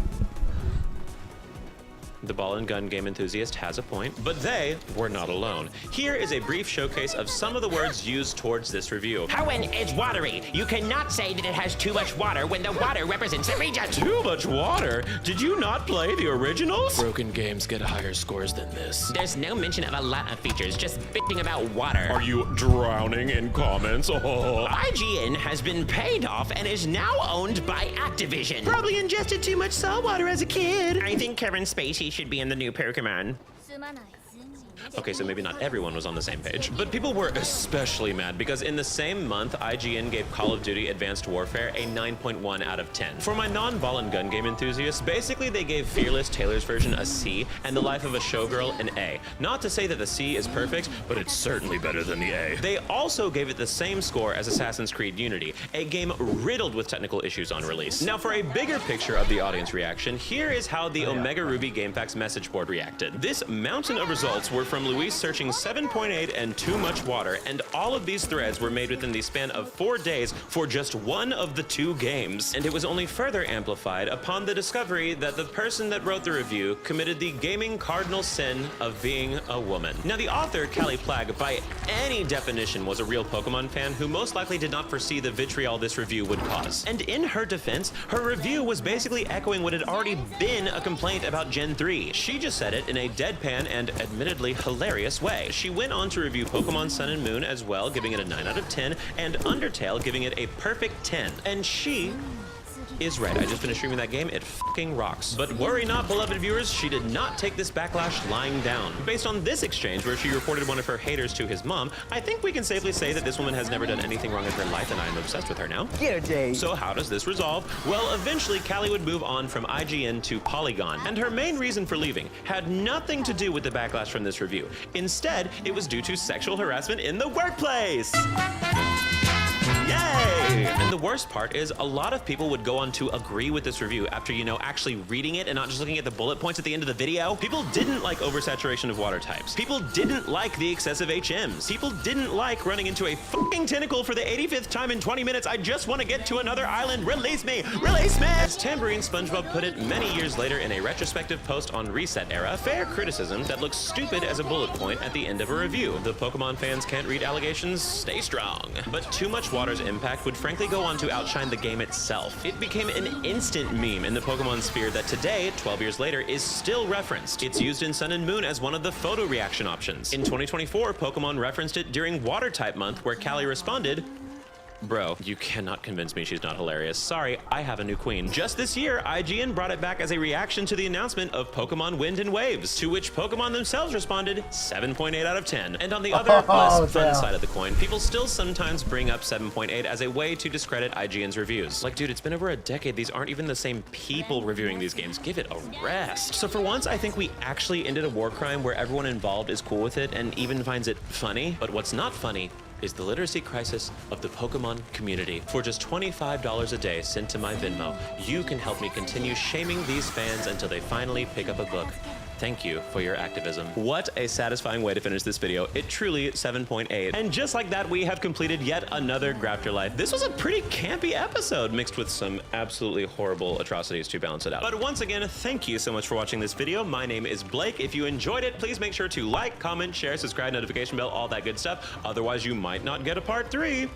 The ball and gun game enthusiast has a point, but they were not alone. Here is a brief showcase of some of the words used towards this review. Hoenn is watery. You cannot say that it has too much water when the water represents the region. Too much water? Did you not play the originals? Broken games get higher scores than this. There's no mention of a lot of features, just bitching about water. Are you drowning in comments? Oh. IGN has been paid off and is now owned by Activision. Probably ingested too much saltwater as a kid. I think Kevin Spacey should be in the new Pokemon. Okay, so maybe not everyone was on the same page, but people were especially mad because in the same month, IGN gave Call of Duty Advanced Warfare a 9.1 out of 10. For my non-ball and gun game enthusiasts, basically they gave Fearless Taylor's version a C and The Life of a Showgirl an A. Not to say that the C is perfect, but it's certainly better than the A. They also gave it the same score as Assassin's Creed Unity, a game riddled with technical issues on release. Now for a bigger picture of the audience reaction, here is how the Omega Ruby GameFAQs message board reacted. This mountain of results were from Luis searching 7.8 and too much water, and all of these threads were made within the span of 4 days for just one of the 2 games. And it was only further amplified upon the discovery that the person that wrote the review committed the gaming cardinal sin of being a woman. Now the author, Callie Plagg, by any definition was a real Pokemon fan who most likely did not foresee the vitriol this review would cause. And in her defense, her review was basically echoing what had already been a complaint about Gen 3. She just said it in a deadpan and admittedly hilarious way. She went on to review Pokemon Sun and Moon as well, giving it a 9 out of 10, and Undertale giving it a perfect 10. And she is right. I just finished streaming that game. It fucking rocks. But worry not, beloved viewers, she did not take this backlash lying down. Based on this exchange where she reported one of her haters to his mom, I think we can safely say that this woman has never done anything wrong in her life, and I am obsessed with her now. So how does this resolve? Well, eventually Callie would move on from IGN to Polygon, and her main reason for leaving had nothing to do with the backlash from this review. Instead, it was due to sexual harassment in the workplace. Yay! And the worst part is a lot of people would go on to agree with this review after, you know, actually reading it and not just looking at the bullet points at the end of the video. People didn't like oversaturation of water types. People didn't like the excessive HMs. People didn't like running into a fucking tentacle for the 85th time in 20 minutes. I just want to get to another island. Release me! Release me! As Tambourine SpongeBob put it many years later in a retrospective post on Reset Era, fair criticism that looks stupid as a bullet point at the end of a review. The Pokemon fans can't read allegations, stay strong. But too much water's impact would frankly go on to outshine the game itself. It became an instant meme in the Pokemon sphere that today, 12 years later, is still referenced. It's used in Sun and Moon as one of the photo reaction options. In 2024, Pokemon referenced it during Water Type Month, where Callie responded, "Bro, you cannot convince me she's not hilarious. Sorry, I have a new queen." Just this year, IGN brought it back as a reaction to the announcement of Pokemon Wind and Waves, to which Pokemon themselves responded 7.8 out of 10. And on the other, less fun side of the coin, people still sometimes bring up 7.8 as a way to discredit IGN's reviews. Like, dude, it's been over a decade. These aren't even the same people reviewing these games. Give it a rest. So for once, I think we actually ended a war crime where everyone involved is cool with it and even finds it funny. But what's not funny is the literacy crisis of the Pokemon community. For just $25 a day sent to my Venmo, you can help me continue shaming these fans until they finally pick up a book. Thank you for your activism. What a satisfying way to finish this video. It truly 7.8. And just like that, we have completed yet another Graph Your Life. This was a pretty campy episode mixed with some absolutely horrible atrocities to balance it out. But once again, thank you so much for watching this video. My name is Blake. If you enjoyed it, please make sure to like, comment, share, subscribe, notification bell, all that good stuff. Otherwise, you might not get a part 3.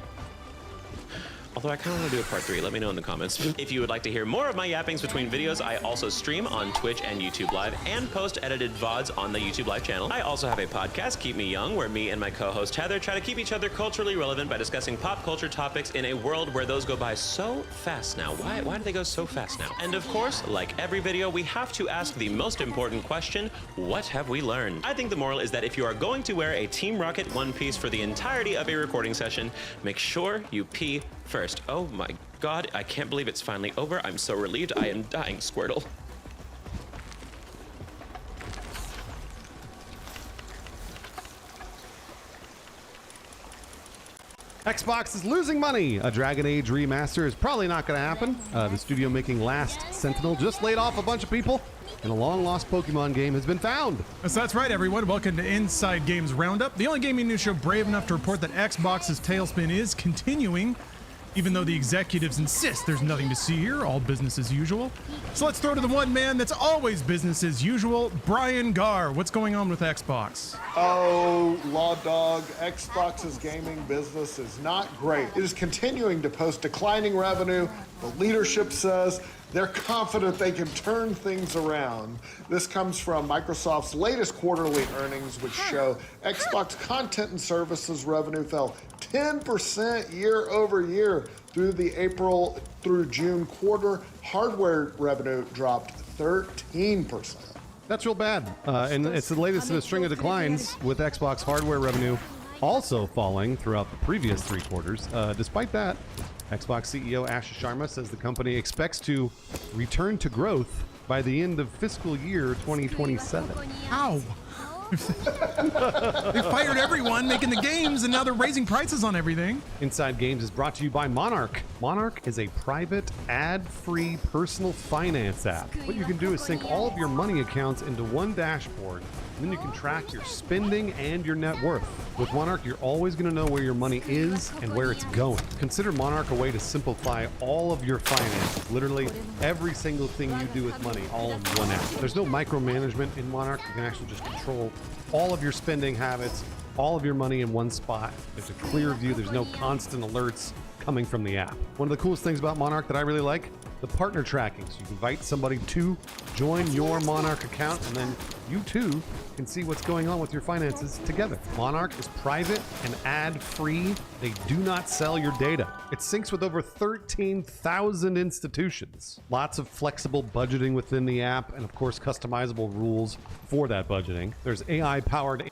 Although I kind of want to do a part 3. Let me know in the comments. If you would like to hear more of my yappings between videos, I also stream on Twitch and YouTube Live and post edited VODs on the YouTube Live channel. I also have a podcast, Keep Me Young, where me and my co-host Heather try to keep each other culturally relevant by discussing pop culture topics in a world where those go by so fast now. Why do they go so fast now? And of course, like every video, we have to ask the most important question: what have we learned? I think the moral is that if you are going to wear a Team Rocket one piece for the entirety of a recording session, make sure you pee first. Oh my god, I can't believe it's finally over. I'm so relieved. I am dying, Squirtle. Xbox is losing money. A Dragon Age remaster is probably not going to happen. The studio making Last Sentinel just laid off a bunch of people, and a long-lost Pokemon game has been found. So that's right, everyone. Welcome to Inside Games Roundup, the only gaming news show brave enough to report that Xbox's tailspin is continuing. even though the executives insist there's nothing to see here, all business as usual. So let's throw to the one man that's always business as usual, Brian Gar. What's going on with Xbox? Oh, Law Dog, Xbox's gaming business is not great. It is continuing to post declining revenue. The leadership says they're confident they can turn things around. This comes from Microsoft's latest quarterly earnings, which show Xbox content and services revenue fell 10% year over year through the April through June quarter. Hardware revenue dropped 13%. That's real bad. And it's the latest in a string of declines, with Xbox hardware revenue also falling throughout the previous 3 quarters. Despite that, Xbox CEO Ashish Sharma says the company expects to return to growth by the end of fiscal year 2027. Ow! They fired everyone making the games, and now they're raising prices on everything. Inside Games is brought to you by Monarch. Monarch is a private, ad-free personal finance app. What you can do is sync all of your money accounts into one dashboard, and then you can track your spending and your net worth. With Monarch, you're always going to know where your money is and where it's going. Consider Monarch a way to simplify all of your finances. Literally every single thing you do with money, all in one app. There's no micromanagement in Monarch. You can actually just control all of your spending habits, all of your money in one spot. There's a clear view. There's no constant alerts coming from the app. One of the coolest things about Monarch that I really like, the partner tracking. So you invite somebody to join your Monarch account, and then you too can see what's going on with your finances together. Monarch is private and ad-free. They do not sell your data. It syncs with over 13,000 institutions. Lots of flexible budgeting within the app, and of course customizable rules for that budgeting. There's AI-powered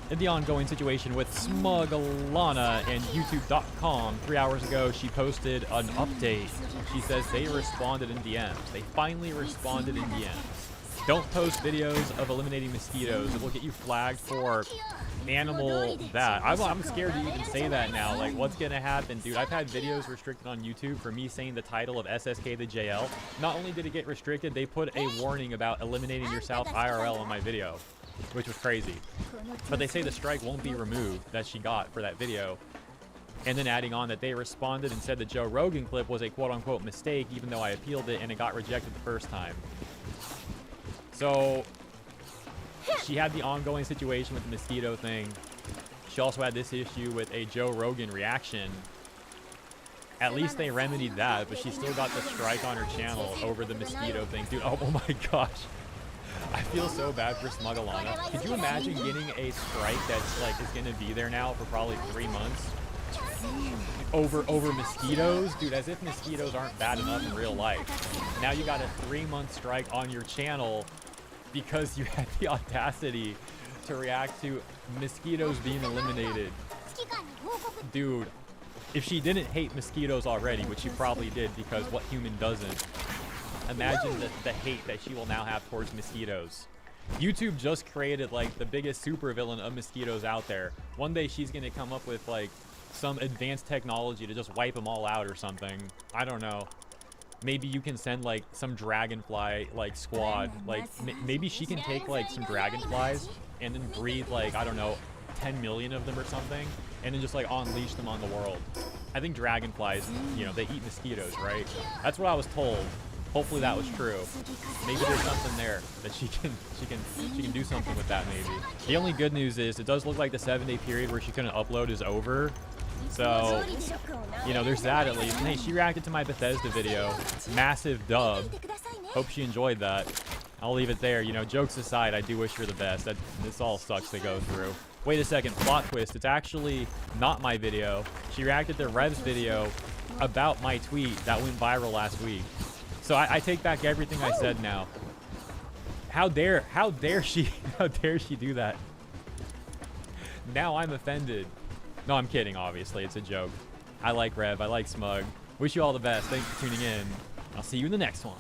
In the ongoing situation with Smug Alana and YouTube.com, 3 hours ago she posted an update. She says they responded in DMs. They finally responded in DMs. Don't post videos of eliminating mosquitoes. It will get you flagged for animal that. I'm scared to even say that now. Like, what's gonna happen, dude? I've had videos restricted on YouTube for me saying the title of SSK the JL. Not only did it get restricted, they put a warning about eliminating yourself IRL on my video, which was crazy. But they say the strike won't be removed that she got for that video. And then adding on that they responded and said the Joe Rogan clip was a quote-unquote mistake, even though I appealed it and it got rejected the first time. So she had the ongoing situation with the mosquito thing. She also had this issue with a Joe Rogan reaction. At least they remedied that, but she still got the strike on her channel over the mosquito thing. Dude, oh my gosh. I feel so bad for Smug Alana. Could you imagine getting a strike that's like is gonna be there now for probably 3 months over mosquitoes? Dude, as if mosquitoes aren't bad enough in real life. Now you got a 3-month strike on your channel because you had the audacity to react to mosquitoes being eliminated. Dude, if she didn't hate mosquitoes already, which she probably did because what human doesn't, imagine the hate that she will now have towards mosquitoes. YouTube just created like the biggest supervillain of mosquitoes out there. One day she's gonna come up with like some advanced technology to just wipe them all out or something. I don't know. Maybe you can send like some dragonfly like squad. Like maybe she can take like some dragonflies and then breed like, I don't know, 10 million of them or something, and then just like unleash them on the world. I think dragonflies, you know, they eat mosquitoes, right? That's what I was told. Hopefully that was true. Maybe there's something there that she can do something with that maybe. The only good news is it does look like the 7-day period where she couldn't upload is over. So, you know, there's that at least. And hey, she reacted to my Bethesda video. Massive dub. Hope she enjoyed that. I'll leave it there. You know, jokes aside, I do wish her the best. This all sucks to go through. Wait a second, plot twist. It's actually not my video. She reacted to Rev's video about my tweet that went viral last week. So I take back everything I said now. How dare she do that? Now I'm offended. No, I'm kidding, obviously. It's a joke. I like Rev. I like Smug. Wish you all the best. Thanks for tuning in. I'll see you in the next one.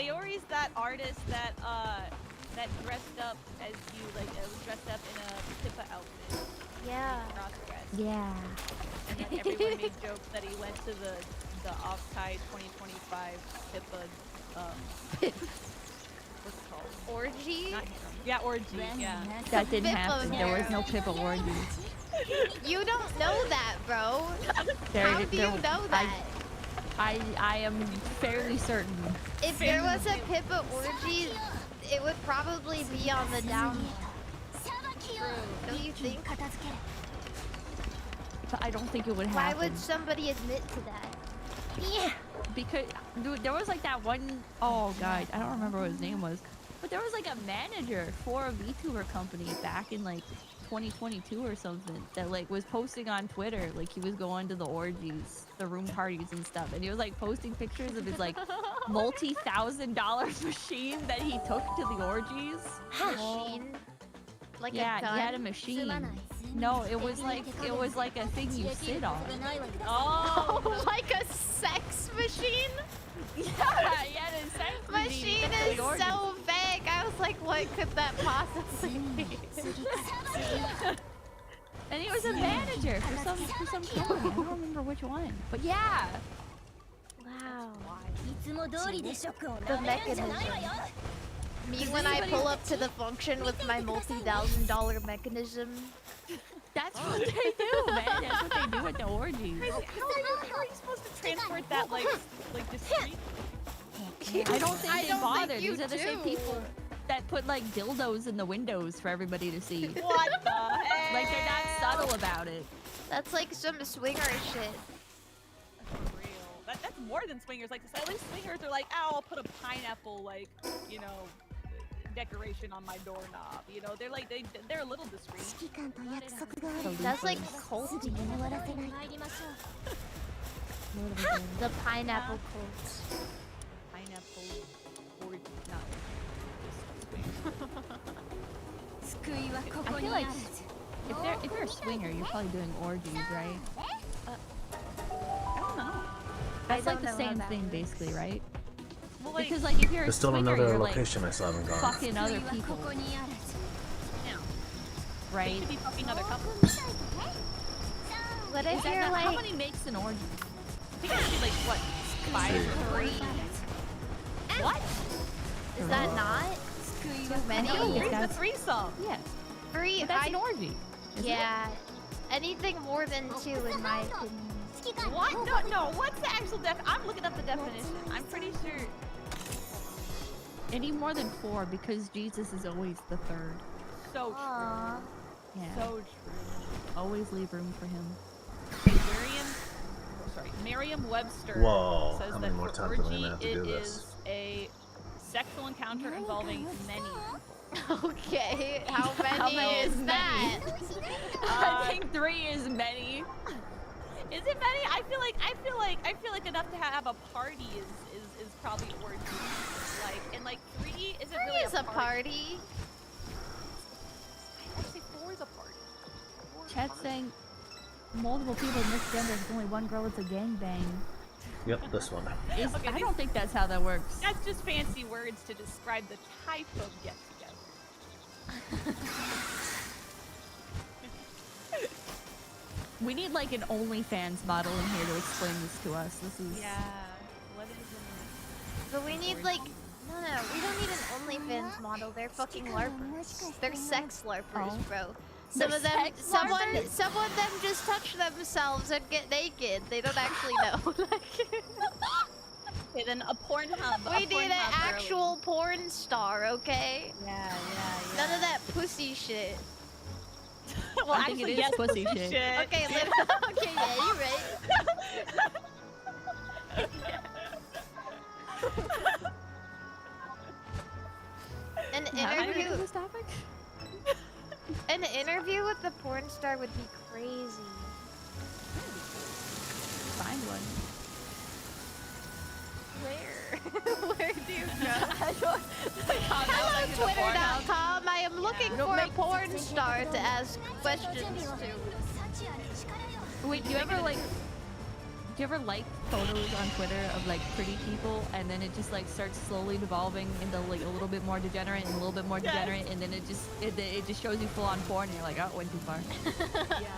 Sayori's that artist that that dressed up as you, like, was dressed up in a Pippa outfit. Yeah. Cross-dressed. Yeah. And then everyone made jokes that he went to the Offside 2025 Pippa, what's it called? Orgy? Not harem. Yeah, orgy, yeah. That didn't Pippa happen. There was no harem. Pippa orgy. You don't know that, bro. How do you know that? I am fairly certain. If there was a Pippa orgy, it would probably be on the down. Don't you think? But I don't think it would Why happen. would somebody admit to that? Yeah. Because dude, there was like that one, oh god, I don't remember what his name was. But there was like a manager for a VTuber company back in like 2022 or something that like was posting on Twitter, like he was going to the orgies, the room parties and stuff, and he was like posting pictures of his like multi-$1,000 machine that he took to the orgies. Machine? Like yeah, a gun? he had a machine. No, it was like a thing you sit on. Oh, like a sex machine? Yeah, he had a sex machine is so vague. I was like, what could that possibly be? And he was a manager for some company. I don't remember which one. But yeah. Wow. The mechanism. Me when I pull up to the function with my multi-$1,000 mechanism. That's what they do, man. That's what they do at the orgies. How are you supposed to transport that, like discreet? I don't think they bother. you These are the same do. people that put like dildos in the windows for everybody to see. What the heck? Like they're not subtle about it. That's like some swinger shit. For real. That's more than swingers. Like, at least swingers are like, oh, I'll put a pineapple, like, you know, decoration on my doorknob. You know, they're like, they're a little discreet. That's like culty. The pineapple cult. Pineapple orgy, I feel like if you're a swinger, you're probably doing orgies, right? I don't know. That's like the don't know same about thing, it. basically, right? Well, like, Because like if you're a There's still swinger, another you're location I like still haven't gone. fucking other people, yeah. right? They should be fucking other couples. What Is if that you're not- like... how many makes an orgy? I think it should be like, what, 5 or 3? What? Is that not too many? Three's a threesome. Yeah. 3, But that's an orgy. Yeah. Anything more than 2 in my opinion. What? No, what's the actual I'm looking up the definition. I'm pretty sure. Any more than 4 because Jesus is always the third. So Aww. true. Yeah. So true. Always leave room for him. Merriam-Webster Whoa, says how that many more for times am I orgy, gonna have to it do is this? a sexual encounter involving many people. Okay, how many is that? I think 3 is many. Is it many? I feel like enough to have a party is probably orgy. Like 3 isn't really Is a party. I'd say 4 is a party. Chat's saying multiple people mixed gender. It's only one girl. It's a gangbang. Yep, this one. I don't think that's how that works. That's just fancy words to describe the type of get-together. We need like an OnlyFans model in here to explain this to us. This is But we need like... No, we don't need an OnlyFans model. They're fucking LARPers. They're sex LARPers, bro. Some of them, someone of them just touch themselves and get naked. They don't actually know. Okay, then a Pornhub. We need an actual porn star, okay? Yeah. None of that pussy shit. Well, I think actually, it is yes, pussy shit. Okay, okay, yeah, you're right. An interview with the porn star would be crazy. Find one. Where? Where do you go? Hello, Twitter.com. I am looking for a porn star to ask questions to. Wait, do you Do you ever like photos on Twitter of like pretty people, and then it just like starts slowly devolving into like a little bit more degenerate and a little bit more degenerate, and then it just shows you full on porn, and you're like, oh, it went too far. Yeah.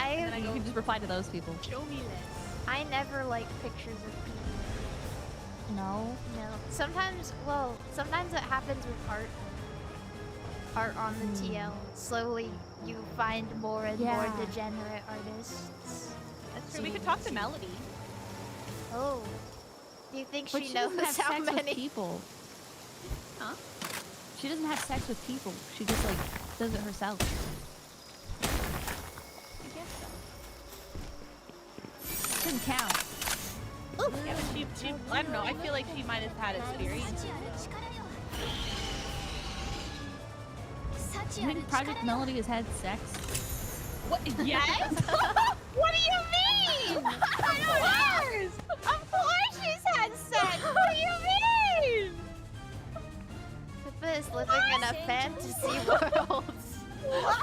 And then you can just reply to those people. Show me this. I never like pictures of people. No. No. Sometimes it happens with art. Art on the TL. Slowly, you find more and more degenerate artists. That's true. We could talk to Melody. Oh. Do you think But she doesn't knows have how sex many with people? Huh? She doesn't have sex with people. She just like does it herself. I guess so. Doesn't count. Ooh. Yeah, but she, I don't know. I feel like she might have had experience. You think Project Melody has had sex? What? Yes? What do you mean? I don't know. Of course she's had sex. What do you mean? Pippa is living in a fantasy world. What?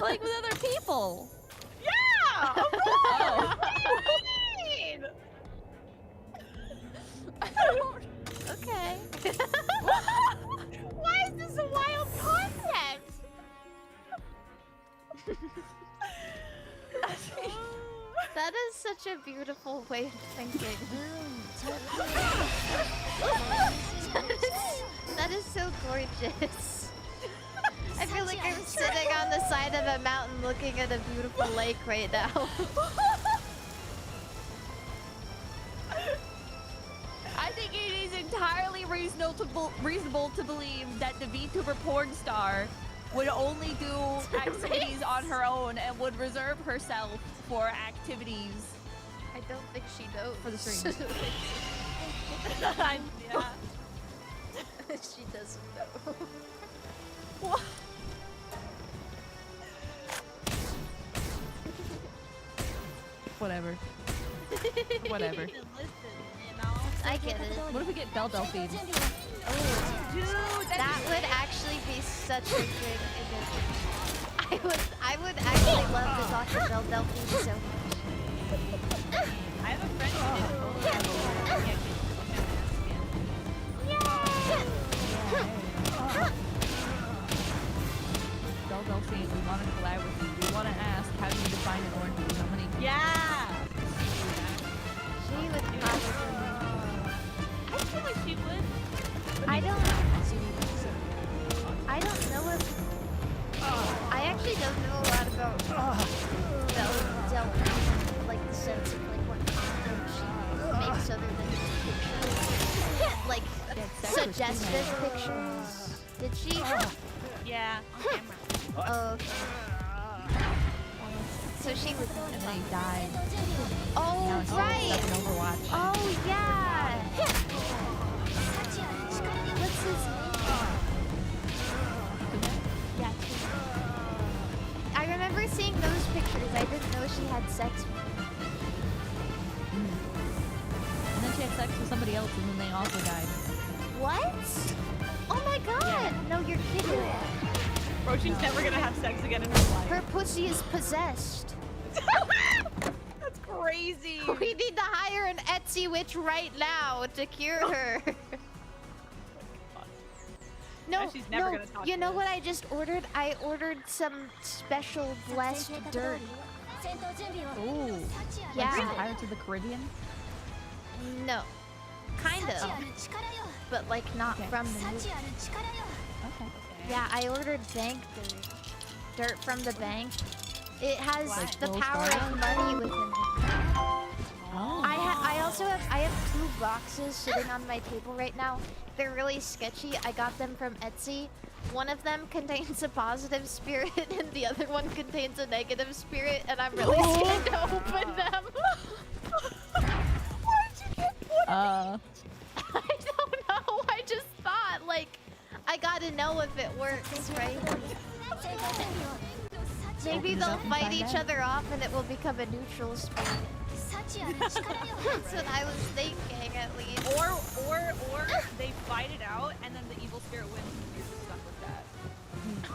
Like with other people. Yeah! Of course! What do you mean? Okay. Why is this a wild concept? That is such a beautiful way of thinking. That is so gorgeous. I feel like I'm sitting on the side of a mountain looking at a beautiful lake right now. I think it is entirely reasonable to believe that the VTuber porn star would only do activities on her own and would reserve herself for activities. I don't think she knows. For the stream. Yeah. She doesn't know. What? Whatever. Whatever. Listen, you know? I get it. What if we get Belle Delphine? Oh, dude, that would actually be such a good image. I would actually love to talk to Belle Delphine so much. I have a friend who did Belle Delphine, we want to collab with you. We want to ask, how do you define an orange? How many? Yeah! She would probably. I feel like she would. I don't know if. I actually don't know a lot about Belle Delphine, like the sense of like what content she makes other than pictures. Like suggestive pictures. Did she? Yeah, on camera. Oh, okay. So she was. And then he died. Oh, Now it's right. stuck in Overwatch. Oh, yeah. What's his name? Yeah. I remember seeing those pictures. I didn't know she had sex with him. And then she had sex with somebody else, and then they also died. What? Oh my god. No, you're kidding. Bro, she's never gonna have sex again in her life. Her pussy is possessed. That's crazy. We need to hire an Etsy witch right now to cure her. No, she's never no. gonna talk You to know us. what I just ordered? I ordered some special blessed dirt. Ooh. Yeah. Like Pirates of the Caribbean? No. Kind of. But like not from the movie. Okay. Yeah, I ordered bank dirt. Dirt from the bank. It has the Wells power Fargo? of money within it. Oh. I have 2 boxes sitting on my table right now. They're really sketchy. I got them from Etsy. One of them contains a positive spirit and the other one contains a negative spirit, and I'm really scared to open them. Why did you get one of each? I don't know. I just thought, like, I gotta know if it works, right? Maybe they'll fight each other off and it will become a neutral spirit. That's what I was thinking, at least. Or they fight it out and then the evil spirit wins and you're just stuck with that.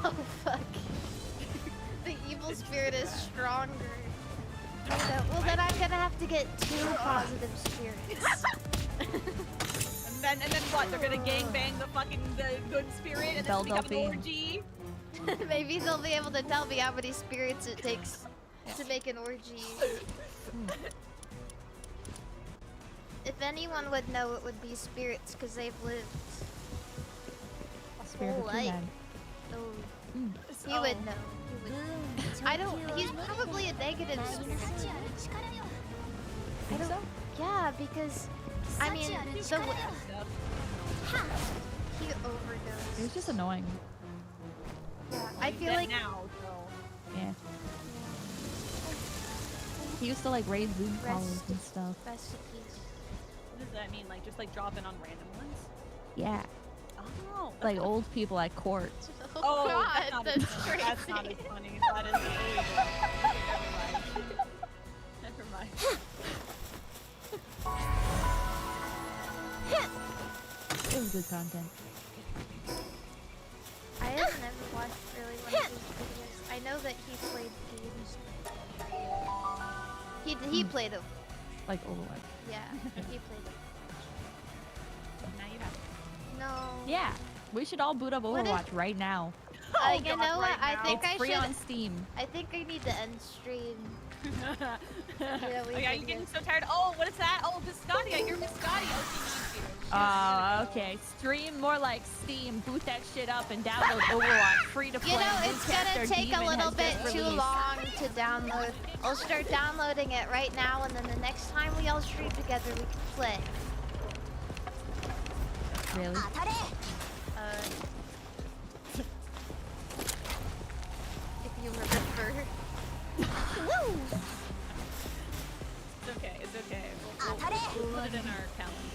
Oh fuck. The evil spirit is stronger. Well then I'm gonna have to get 2 positive spirits. And then what? They're gonna gangbang the good spirit and then become an orgy? Maybe they'll be able to tell me how many spirits it takes to make an orgy. If anyone would know, it would be spirits, because they've lived a Spirit whole of life. Human. So he would know. He would. I don't. He's probably a negative spirit. I don't. Yeah, because I mean, so he overdosed. It was just annoying. Yeah, I feel like now. So. Yeah. He used to like raid Zoom calls and stuff. Rest in peace. What does that mean? Like just like dropping on random ones? Yeah. Oh. Like old people at court. Oh, God, that's crazy. That's not as funny. That is illegal. Never mind. It was good content. I have never watched really one of his videos. I know that he played games. He played a. Like Overwatch. Yeah, he played a. Now you have. No. Yeah. We should all boot up What Overwatch right now. You know what? I think it's I free should. on Steam. I think I need to end stream. Yeah, I'm getting so tired. Oh, what is that? Oh, Biscotti. I hear Biscotti. Oh, okay. Stream more like Steam. Boot that shit up and download Overwatch free to play. You know, New it's gonna chapter take a Demon little has bit just too released. long to download. I'll start downloading it right now, and then the next time we all stream together, we can play. Really? If you remember. Woo! It's okay. It's okay. We'll put it in our calendar.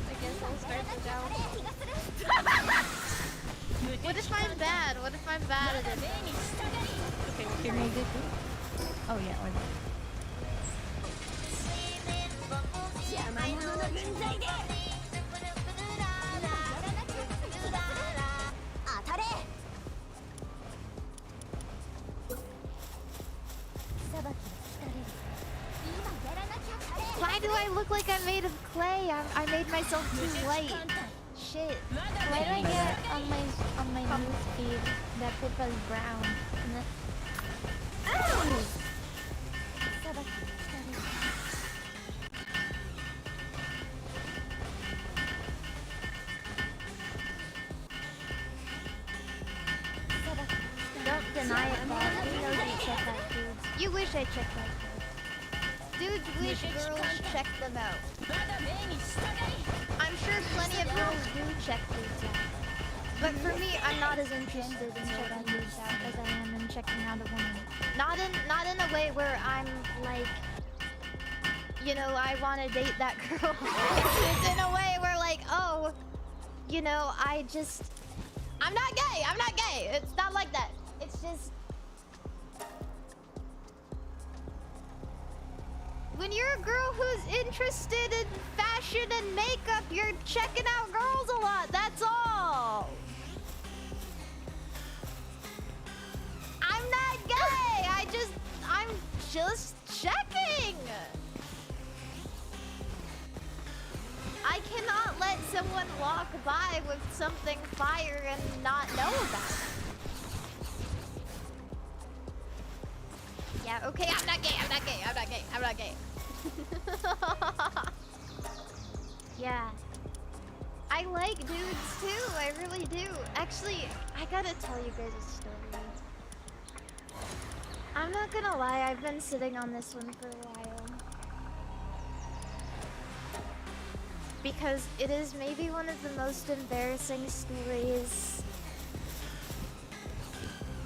I guess I'll start the down. What if I'm bad? What if I'm bad at it? Okay, we'll Can we get good? Oh yeah, why not? Why do I look like I'm made of clay? I made myself too light. Shit. Why do I get on my news feed that people's brown? Ow! Don't deny it, Bob. You know you check that, dude. You wish I checked that. Dudes wish girls check them out. I'm sure plenty of girls do check dudes out. But for me, I'm not as interested in checking dudes out as I am in checking out a woman. Not in a way where I'm like, you know, I want to date that girl. It's in a way where like, oh, you know, I'm not gay. I'm not gay. It's not like that. It's just. When you're a girl who's interested in fashion and makeup, you're checking out girls a lot, that's all. I'm not gay, I'm just checking. I cannot let someone walk by with something fire and not know about it. Yeah, okay, I'm not gay, I'm not gay, I'm not gay, I'm not gay. Yeah. I like dudes too, I really do. Actually, I gotta tell you guys a story. I'm not gonna lie, I've been sitting on this one for a while. Because it is maybe one of the most embarrassing stories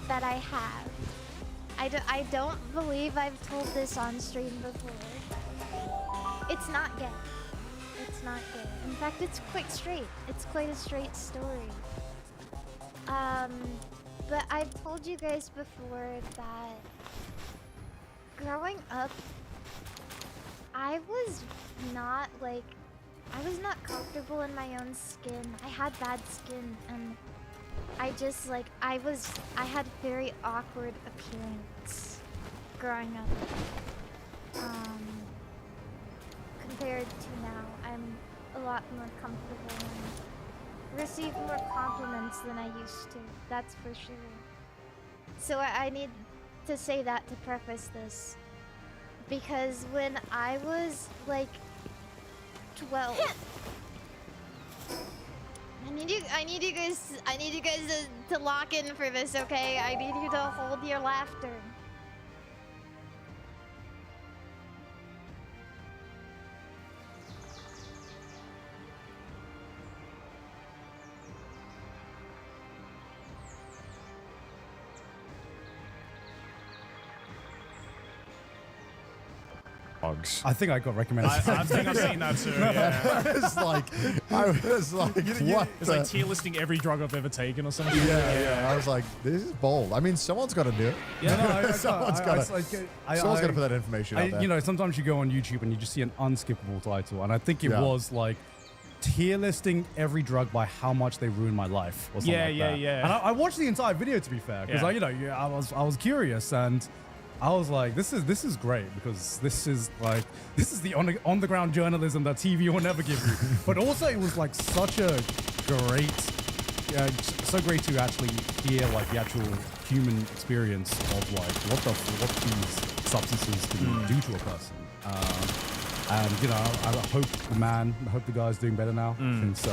that I have. I don't believe I've told this on stream before. It's not gay. It's not gay. In fact, it's quite straight. It's quite a straight story. But I've told you guys before that growing up, I was not like I was not comfortable in my own skin. I had bad skin, and I just like I had very awkward appearance growing up. Compared to now, I'm a lot more comfortable and receive more compliments than I used to. That's for sure. So I need to say that to preface this, because when I was like 12, I need you guys to lock in for this, okay? I need you to hold your laughter. I think I got recommended. I think I've seen that too. Yeah. I was like, what? It's like tier listing every drug I've ever taken or something. Yeah. I was like, this is bold. I mean, someone's got to do it. Yeah, someone's got to put that information out there. You know, sometimes you go on YouTube and you just see an unskippable title, and I think it was like tier listing every drug by how much they ruined my life. Or something like that. And I watched the entire video, to be fair, because I was curious, and I was like, this is great, because this is the on the ground journalism that TV will never give you. But also, it was like such a great, so great to actually hear like the actual human experience of like what these substances can do to a person. And you know, I hope the guy's doing better now, since he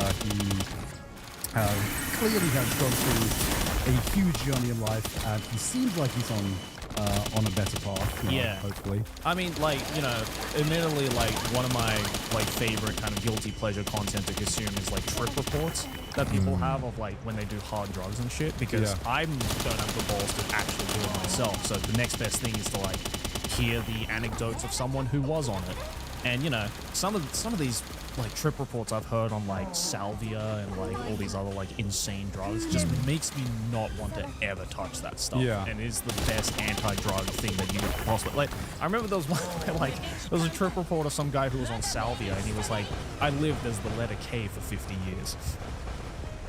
clearly has gone through a huge journey in life, and he seems like he's on a better path. You know, hopefully. I mean, like, you know, admittedly, like, one of my, like, favorite kind of guilty pleasure content to consume is, like, trip reports that people have of, like, when they do hard drugs and shit, because I don't have the balls to actually do it myself. So the next best thing is to, like, hear the anecdotes of someone who was on it. And, you know, some of these, like, trip reports I've heard on, like, salvia and, like, all these other, like, insane drugs just makes me not want to ever touch that stuff. And is the best anti-drug thing that you could possibly... Like, I remember there was one where, like, there was a trip report of some guy who was on salvia, and he was like, I lived as the letter K for 50 years.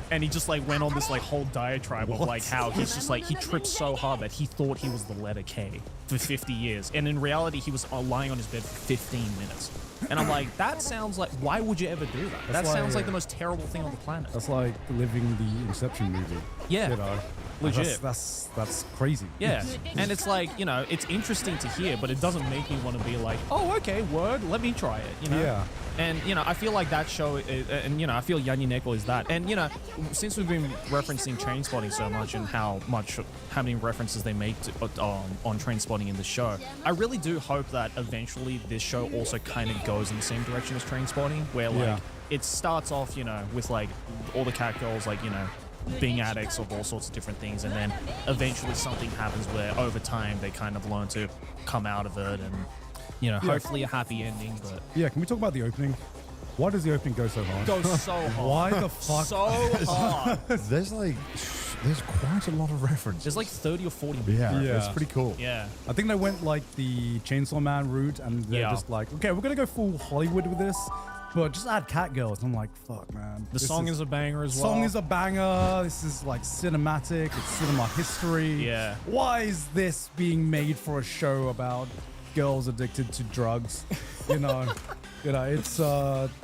And he just, like, went on this, like, whole diatribe of, like, how he's just, like, he tripped so hard that he thought he was the letter K for 50 years. And in reality, he was lying on his bed for 15 minutes. And I'm like, that sounds like, why would you ever do that? That sounds like the most terrible thing on the planet. That's like living the Inception movie. Yeah. You know? Legit. That's crazy. Yeah. And it's like, you know, it's interesting to hear, but it doesn't make me want to be like, oh, okay, word, let me try it, you know? Yeah. And, you know, I feel like that show, and, you know, I feel nikke is that. And, you know, since we've been referencing Trainspotting so much and how many references they make to, on Trainspotting in the show, I really do hope that eventually this show also kind of goes in the same direction as Trainspotting, where, like, it starts off, you know, with, like, all the cat girls, like, you know, being addicts of all sorts of different things, and then eventually something happens where over time they kind of learn to come out of it, and, you know, hopefully a happy ending. But yeah, can we talk about the opening? Why does the opening go so hard? Goes so hard. Why the fuck? So hard. There's quite a lot of references. There's like 30 or 40 Yeah, it's pretty cool. Yeah. I think they went like the Chainsaw Man route, and they're just like, okay, we're gonna go full Hollywood with this, but just add cat girls. I'm like, fuck, man. The song is a banger as well. Song is a banger. This is like cinematic. It's cinema history. Yeah. Why is this being made for a show about girls addicted to drugs? You know, it's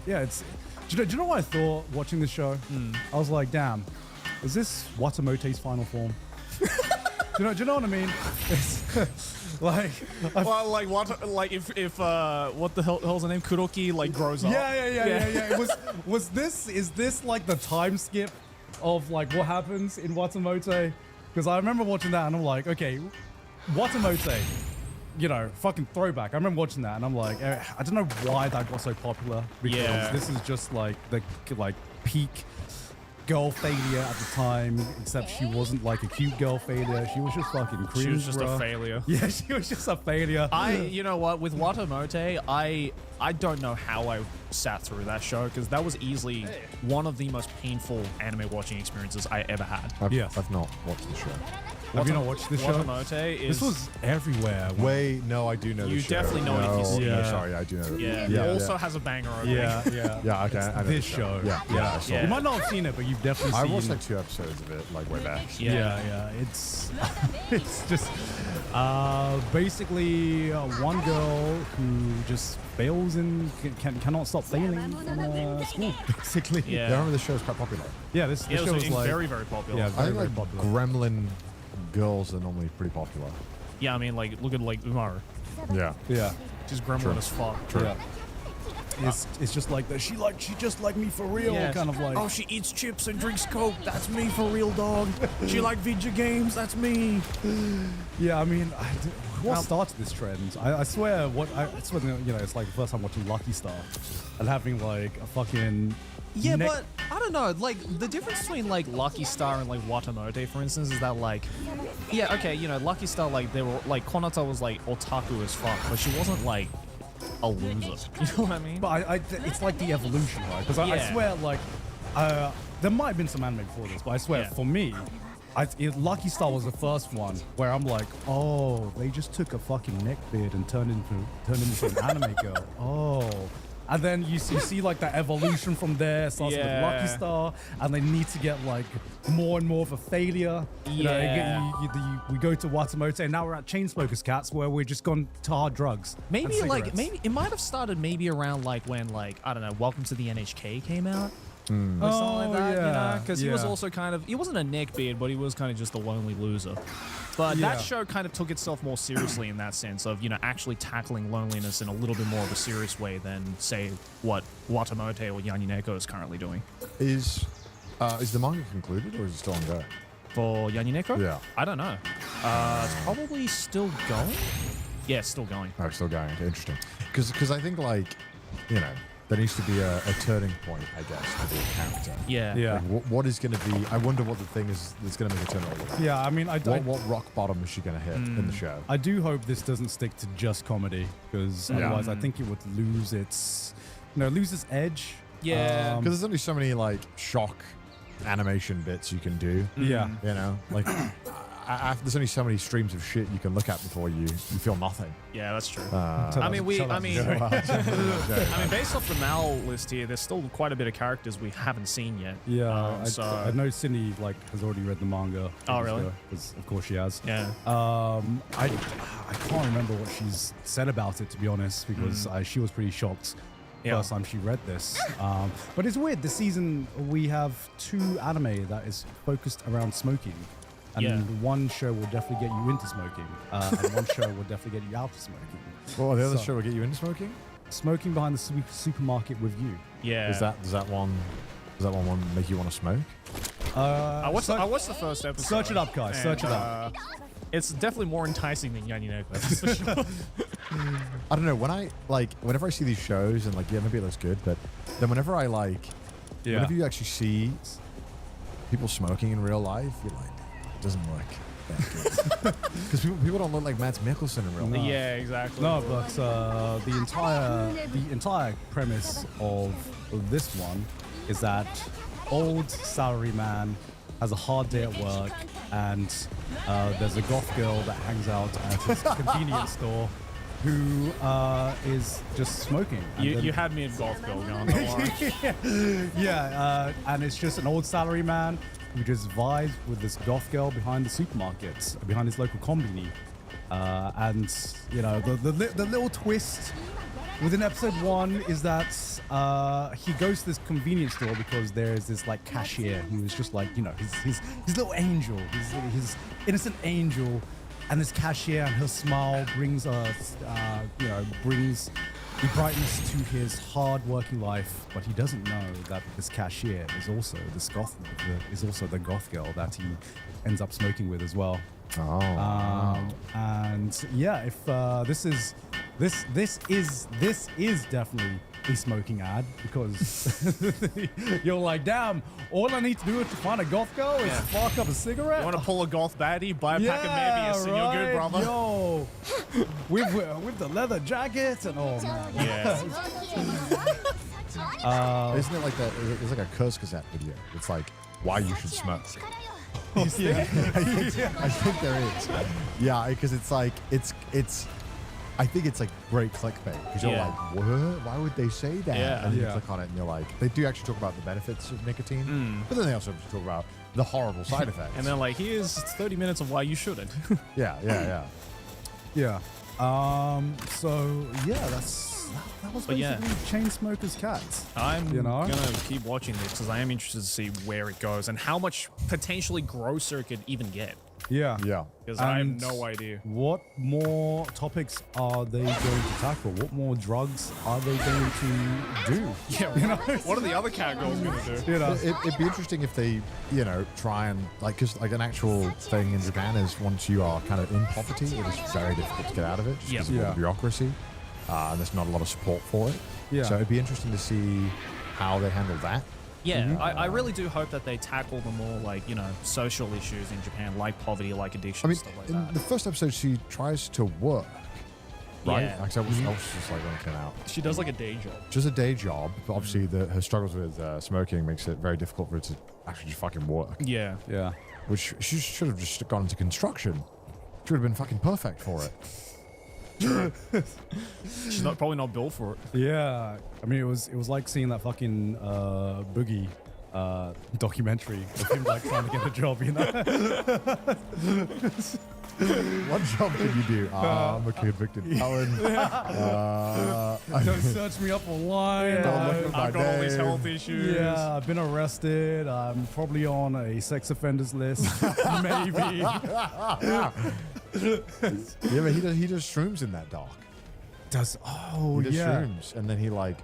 it's. Do you know what I thought watching this show? I was like, damn, is this Watamote's final form? do you know what I mean? It's like, well, like what? Like if what the hell's the name? Kuroki like grows up. Yeah. Was this? Is this like the time skip of like what happens in Watamote? Because I remember watching that and I'm like, okay, Watamote, you know, fucking throwback. I remember watching that and I'm like, I don't know why that got so popular, because this is just like the peak girl failure at the time, except she wasn't like a cute girl failure. She was just fucking cringe. She was just bro. a failure. Yeah, she was just a failure. You know what? With Watamote, I don't know how I sat through that show because that was easily one of the most painful anime watching experiences I ever had. I've not watched the show. Have you not watched this show? Watamote is... This was everywhere. No, I do know You the show. definitely know it if you see no, it. sorry, I do know it. Yeah. Also has a banger opening. Yeah, okay. I know this the show. Yeah, I saw You it. might not have seen it, but you've definitely seen I watched like 2 episodes of it, like way back. Yeah. It's it's just basically one girl who just fails and cannot stop failing in school, basically. I remember the show was quite popular. Yeah, this show was like very, very popular. Yeah, I think very like popular. Gremlin girls are normally pretty popular. Yeah, I mean, like, look at like Umaru. Yeah. She's gremlin as fuck. True. Yeah. It's just like that. She just like me for real, kind of like. Oh, she eats chips and drinks Coke. That's me for real, dog. She like video games. That's me. Yeah, I mean, what started this trend? I swear, it's like the first time watching Lucky Star and having like a fucking. Yeah, but I don't know. Like the difference between like Lucky Star and like Watamote, for instance, is that like, yeah, okay, you know, Lucky Star, like they were like Konata was like otaku as fuck, but she wasn't like a loser. You know what I mean? But it's like the evolution, right? Because I swear, like, there might have been some anime before this, but I swear, for me, Lucky Star was the first one where I'm like, oh, they just took a fucking neckbeard and turned into an anime girl. Oh. And then you see like that evolution from there. Starts with Lucky Star, and they need to get like more and more of a failure. You know, we go to Watamote, and now we're at Chainsmokers Cats, where we're just gone to hard drugs. Maybe it might have started maybe around like when like I don't know, Welcome to the NHK came out. Or something like that, you know? Because he was also kind of, he wasn't a neckbeard, but he was kind of just a lonely loser. But that show kind of took itself more seriously in that sense of, you know, actually tackling loneliness in a little bit more of a serious way than, say, what Watamote or Yanineko is currently doing. Is the manga concluded or is it still ongoing? For Yanineko? Yeah. I don't know. It's probably still going? Yeah, it's still going. Oh, still going. Okay, interesting. Because I think, like, you know, there needs to be a turning point, I guess, for the character. Yeah. Like, what is going to be? I wonder what the thing is that's going to make a turn all the way. Yeah, I mean, what rock bottom is she going to hit in the show? I do hope this doesn't stick to just comedy, because otherwise I think it would lose its edge. Yeah. Because there's only so many like shock animation bits you can do. Yeah. You know, like there's only so many streams of shit you can look at before you feel nothing. Yeah, that's true. I mean, based off the Mal list here, there's still quite a bit of characters we haven't seen yet. Yeah, I know Cindy has already read the manga. Oh, really? Because of course she has. Yeah. I can't remember what she's said about it, to be honest, because she was pretty shocked first time she read this. But it's weird. This season we have 2 anime that is focused around smoking. And one show will definitely get you into smoking, and one show will definitely get you out of smoking. Well, the other show will get you into smoking? Smoking behind the supermarket with you. Yeah. Does that one make you want to smoke? I watched the first episode. Search it up, guys. Search it up. It's definitely more enticing than Yanineko. That's for sure. I don't know. Whenever I see these shows and maybe it looks good, but then whenever whenever you actually see people smoking in real life, you're like, it doesn't look that good. Because people don't look like Mads Mikkelsen in real life. Yeah, exactly. No, but the entire premise of this one is that old salaryman has a hard day at work, and there's a goth girl that hangs out at his convenience store who is just smoking. You had me at goth girl going, don't worry. Yeah, and it's just an old salaryman who just vibes with this goth girl behind the supermarkets, behind his local combini. And, you know, the little twist within episode 1 is that he goes to this convenience store because there's this, like, cashier who is just, like, you know, his little angel, his innocent angel. And this cashier and her smile brings brings the brightness to his hard-working life, but he doesn't know that this cashier is also the goth girl that he ends up smoking with as well. Oh. And yeah, if this is definitely a smoking ad because you're like, damn, all I need to do is to find a goth girl is spark up a cigarette. You want to pull a goth baddie, buy a pack of Mebius, and you're good, brother. Yo, with the leather jackets and oh man. Yeah. Isn't it like that? It's like a Curse Gazette video. It's like why you should smoke. Yeah. I think there is. Yeah, because it's like it's. I think it's like great clickbait because you're like, what? Why would they say that? Yeah. And you click on it and you're like, they do actually talk about the benefits of nicotine, but then they also talk about the horrible side effects. And then like, here's 30 minutes of why you shouldn't. Yeah. So yeah, that was basically Chainsmokers Cats. I'm gonna keep watching this because I am interested to see where it goes and how much potentially grosser it could even get. Yeah. Because I have no idea. What more topics are they going to tackle? What more drugs are they going to do? Yeah. What are the other cat girls going to do? It'd be interesting if they, try and because like an actual thing in Japan is once you are kind of in poverty, it is very difficult to get out of it just because of all the bureaucracy. And there's not a lot of support for it. Yeah. So it'd be interesting to see how they handle that. Yeah, I really do hope that they tackle the more like, social issues in Japan, like poverty, like addiction, stuff like that. In the first episode, she tries to work, right? Yeah. Like, I was just like when it came out. She does like a day job. Just a day job, but obviously her struggles with smoking makes it very difficult for her to actually just fucking work. Yeah. Which she should have just gone into construction. She would have been fucking perfect for it. She's probably not built for it. Yeah, I mean it was like seeing that fucking Boogie documentary of him like trying to get a job, What job can you do? I'm a convicted felon. Don't search me up online. I've got all these health issues. Yeah, I've been arrested. I'm probably on a sex offenders list. Maybe. Yeah, but he does shrooms in that doc. He does shrooms, and then he like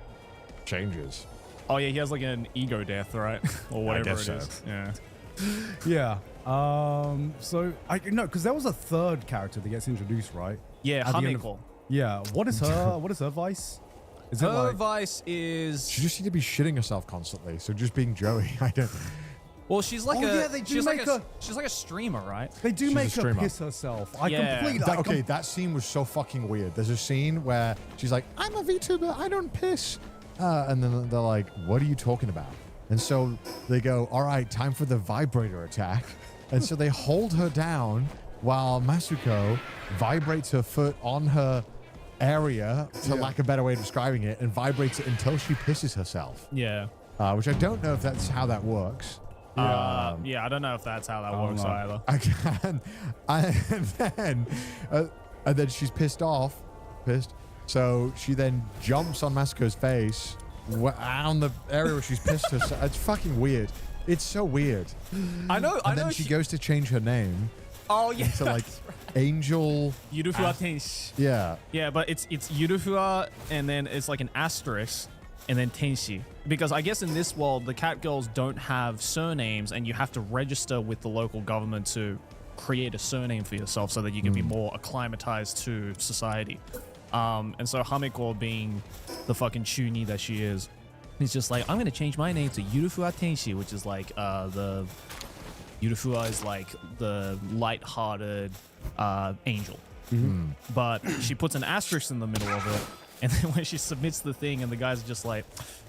changes. Oh yeah, he has like an ego death, right? Or whatever it is. Yeah. Yeah. So I no, because there was a third character that gets introduced, right? Yeah, Hamiko. Yeah. What is her vice? Is her vice is she just seems to be shitting herself constantly. So just being Joey, I don't. Well, she's like she's like a streamer, right? They do make her piss herself. That scene was so fucking weird. There's a scene where she's like, "I'm a VTuber. I don't piss," and then they're like, "What are you talking about?" And so they go, "All right, time for the vibrator attack." And so they hold her down while Masuko vibrates her foot on her area, to lack a better way of describing it, and vibrates it until she pisses herself. Yeah. Which I don't know if that's how that works. Yeah, I don't know if that's how that works either. And then she's pissed. So she then jumps on Masuko's face on the area where she's pissed herself. It's fucking weird. It's so weird. I know. And then she goes to change her name. Oh yeah. To like Angel. Yurufua Tenshi. Yeah. Yeah, but it's Yurufua, and then it's like an asterisk, and then Tenshi. Because I guess in this world, the cat girls don't have surnames, and you have to register with the local government to create a surname for yourself so that you can be more acclimatized to society. And so Hamiko, being the fucking chuni that she is just like, I'm going to change my name to Yurufua Tenshi, which is like the Yurufua is like the light-hearted angel. But she puts an asterisk in the middle of it, and then when she submits the thing, and the guys are just like,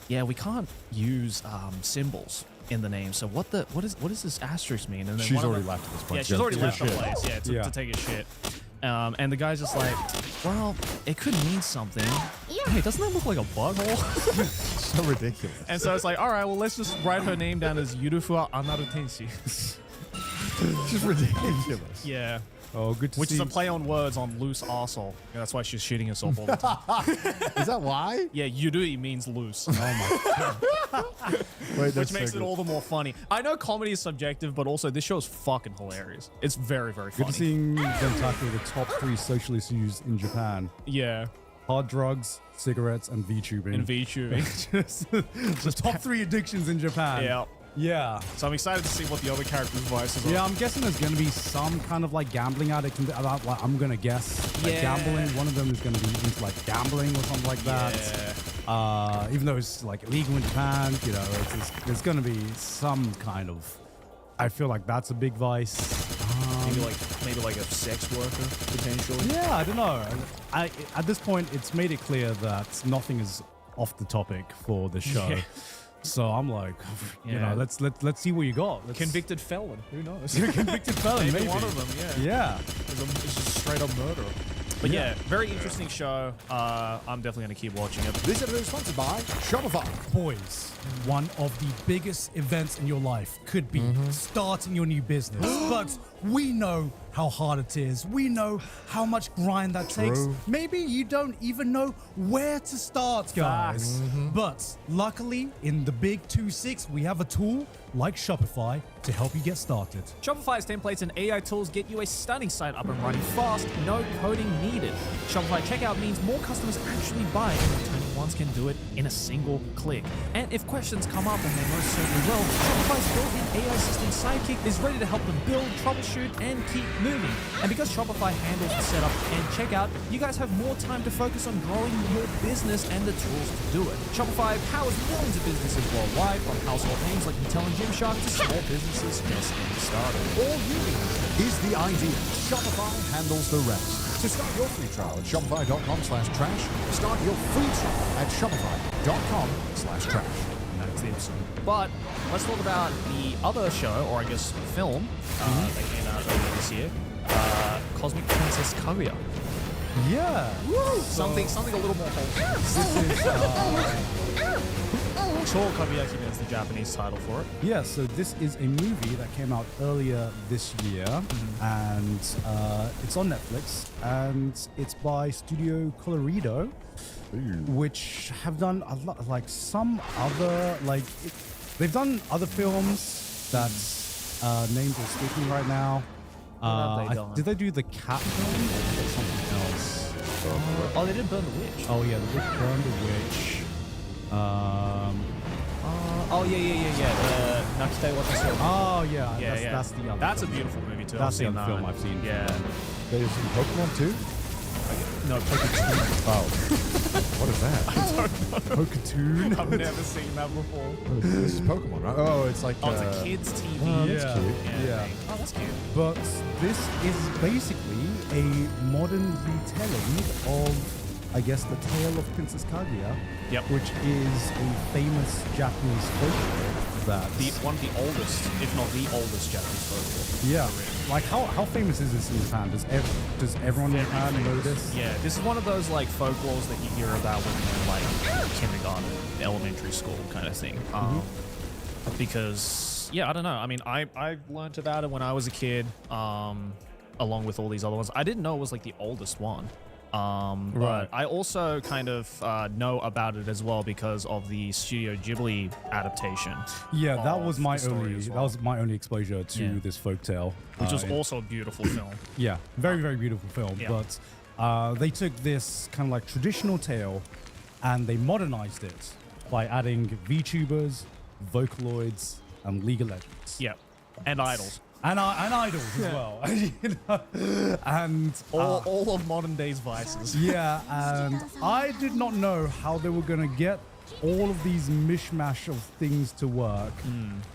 yeah, we can't use symbols in the name. So what does this asterisk mean? And then she's already left at this point. Yeah, she's already left the place. To take a shit. And the guy's just like, well, it could mean something. Hey, doesn't that look like a butthole? So ridiculous. And so it's like, all right, well, let's just write her name down as Yurufua Anaru Tenshi. Just ridiculous. Yeah. Oh, good to see. Which is a play on words on loose arsehole. Yeah, that's why she's shitting herself all the time. Is that why? Yeah, yurui means loose. Oh my god. Wait, which makes it all the more funny. I know comedy is subjective, but also this show is fucking hilarious. It's very, very funny. Good seeing them tackle the top 3 social issues in Japan. Yeah. Hard drugs, cigarettes, and VTubing. just the top 3 addictions in Japan. Yeah. Yeah. So I'm excited to see what the other characters' vices are. Yeah, I'm guessing there's going to be some kind of like gambling addict. I'm going to guess. Like gambling. One of them is going to be into like gambling or something like that. Even though it's like illegal in Japan, you know, there's going to be some kind of. I feel like that's a big vice. Maybe like a sex worker potentially. Yeah, I don't know. At this point, it's made it clear that nothing is off the topic for the show. Yeah. So I'm like, you know, let's see what you got. Convicted felon. Who knows? Convicted felon, maybe. One of them, yeah. It's just straight up murder. But yeah, very interesting show. I'm definitely going to keep watching it. This episode is sponsored by Shopify. Boys, one of the biggest events in your life could be starting your new business. But we know how hard it is. We know how much grind that takes. Maybe you don't even know where to start, guys. But luckily, in the big 2.6, we have a tool like Shopify to help you get started. Shopify's templates and AI tools get you a stunning site up and running fast, no coding needed. Shopify checkout means more customers actually buy, and returning ones can do it in a single click. And if questions come up, and they most certainly will, Shopify's built-in AI assistant Sidekick is ready to help them build, troubleshoot, and keep moving. And because Shopify handles the setup and checkout, you guys have more time to focus on growing your business and the tools to do it. Shopify powers millions of businesses worldwide, from household names like Intel and Gymshark to small businesses just getting started. All you need is the idea. Shopify handles the rest. To start your free trial at shopify.com/trash, start your free trial at shopify.com/trash. That's the episode. But let's talk about the other show, or I guess film, that came out earlier this year, Cosmic Princess Kaguya. Yeah. Woo! Something a little more wholesome. This is Cho Kabiyaki is the Japanese title for it. Yeah, so this is a movie that came out earlier this year, and it's on Netflix, and it's by Studio Colorido, which have done a lot, like some other, they've done other films that names are escaping right now. Did they do the Cat film, or was it something else? Oh, they did Burn the Witch. Oh yeah, they did Burn the Witch. The Nakite Watashi. Oh yeah, that's the other. That's film. a beautiful movie too. That's the other film I've seen. Yeah. There's some Pokemon too? No, Pokemon. Oh. What is that? I don't know. Poketoon? I've never seen that before. This is Pokemon, right? Oh, it's like... it's a kid's TV. Oh, that's cute. Yeah. Oh, that's cute. But this is basically a modern retelling of, I guess, the tale of Princess Kaguya, which is a famous Japanese folklore that... One of the oldest, if not the oldest Japanese folklore. Yeah. Like, how famous is this in Japan? Does everyone in Japan know this? Yeah, this is one of those, like, folklores that you hear about when you're in, like, kindergarten, elementary school kind of thing. Because, yeah, I don't know. I mean, I learned about it when I was a kid, along with all these other ones. I didn't know it was, like, the oldest one. But I also kind of know about it as well because of the Studio Ghibli adaptation. Yeah, that was my only exposure to this folktale, which was also a beautiful film. Yeah, very, very beautiful film. Yeah. But they took this kind of like traditional tale and they modernized it by adding VTubers, Vocaloids, and League of Legends. Yeah, and idols. And idols as well. And all of modern day's vices. Yeah, and I did not know how they were going to get all of these mishmash of things to work,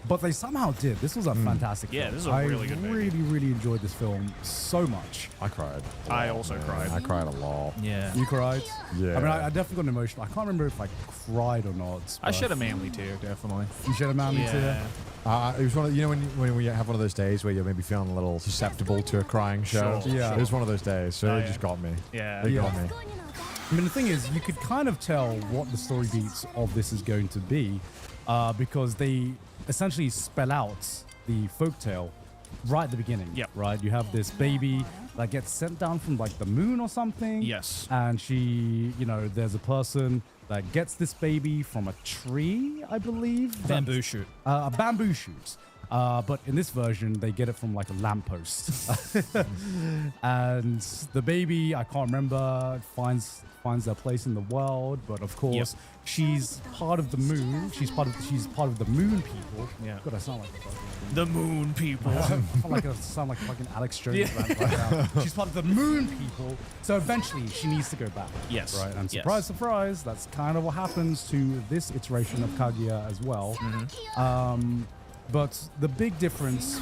but they somehow did. This was a fantastic film. Yeah, this is a really good movie. I really enjoyed this film so much. I cried. I also cried. I cried a lot. Yeah. You cried? Yeah. I mean, I definitely got emotional. I can't remember if I cried or not. I shed a manly tear, definitely. You shed a manly tear? It was one of, when we have one of those days where you're maybe feeling a little susceptible to a crying show. Sure, yeah. It was one of those days, so it just got me. Yeah. It got me. I mean, the thing is, you could kind of tell what the story beats of this is going to be because they essentially spell out the folktale right at the beginning. Yep. Right? You have this baby that gets sent down from like the moon or something. Yes. And she, there's a person that gets this baby from a tree, I believe. Bamboo shoot. A bamboo shoot. But in this version, they get it from like a lamppost. And the baby, I can't remember, finds their place in the world. But of course, she's part of the moon. She's part of the moon people. Yeah. God, I sound like the moon people. I sound like fucking Alex Jones right now. She's part of the moon people. So eventually, she needs to go back. Yes. Right. And Yes. surprise, surprise, that's kind of what happens to this iteration of Kaguya as well. But the big difference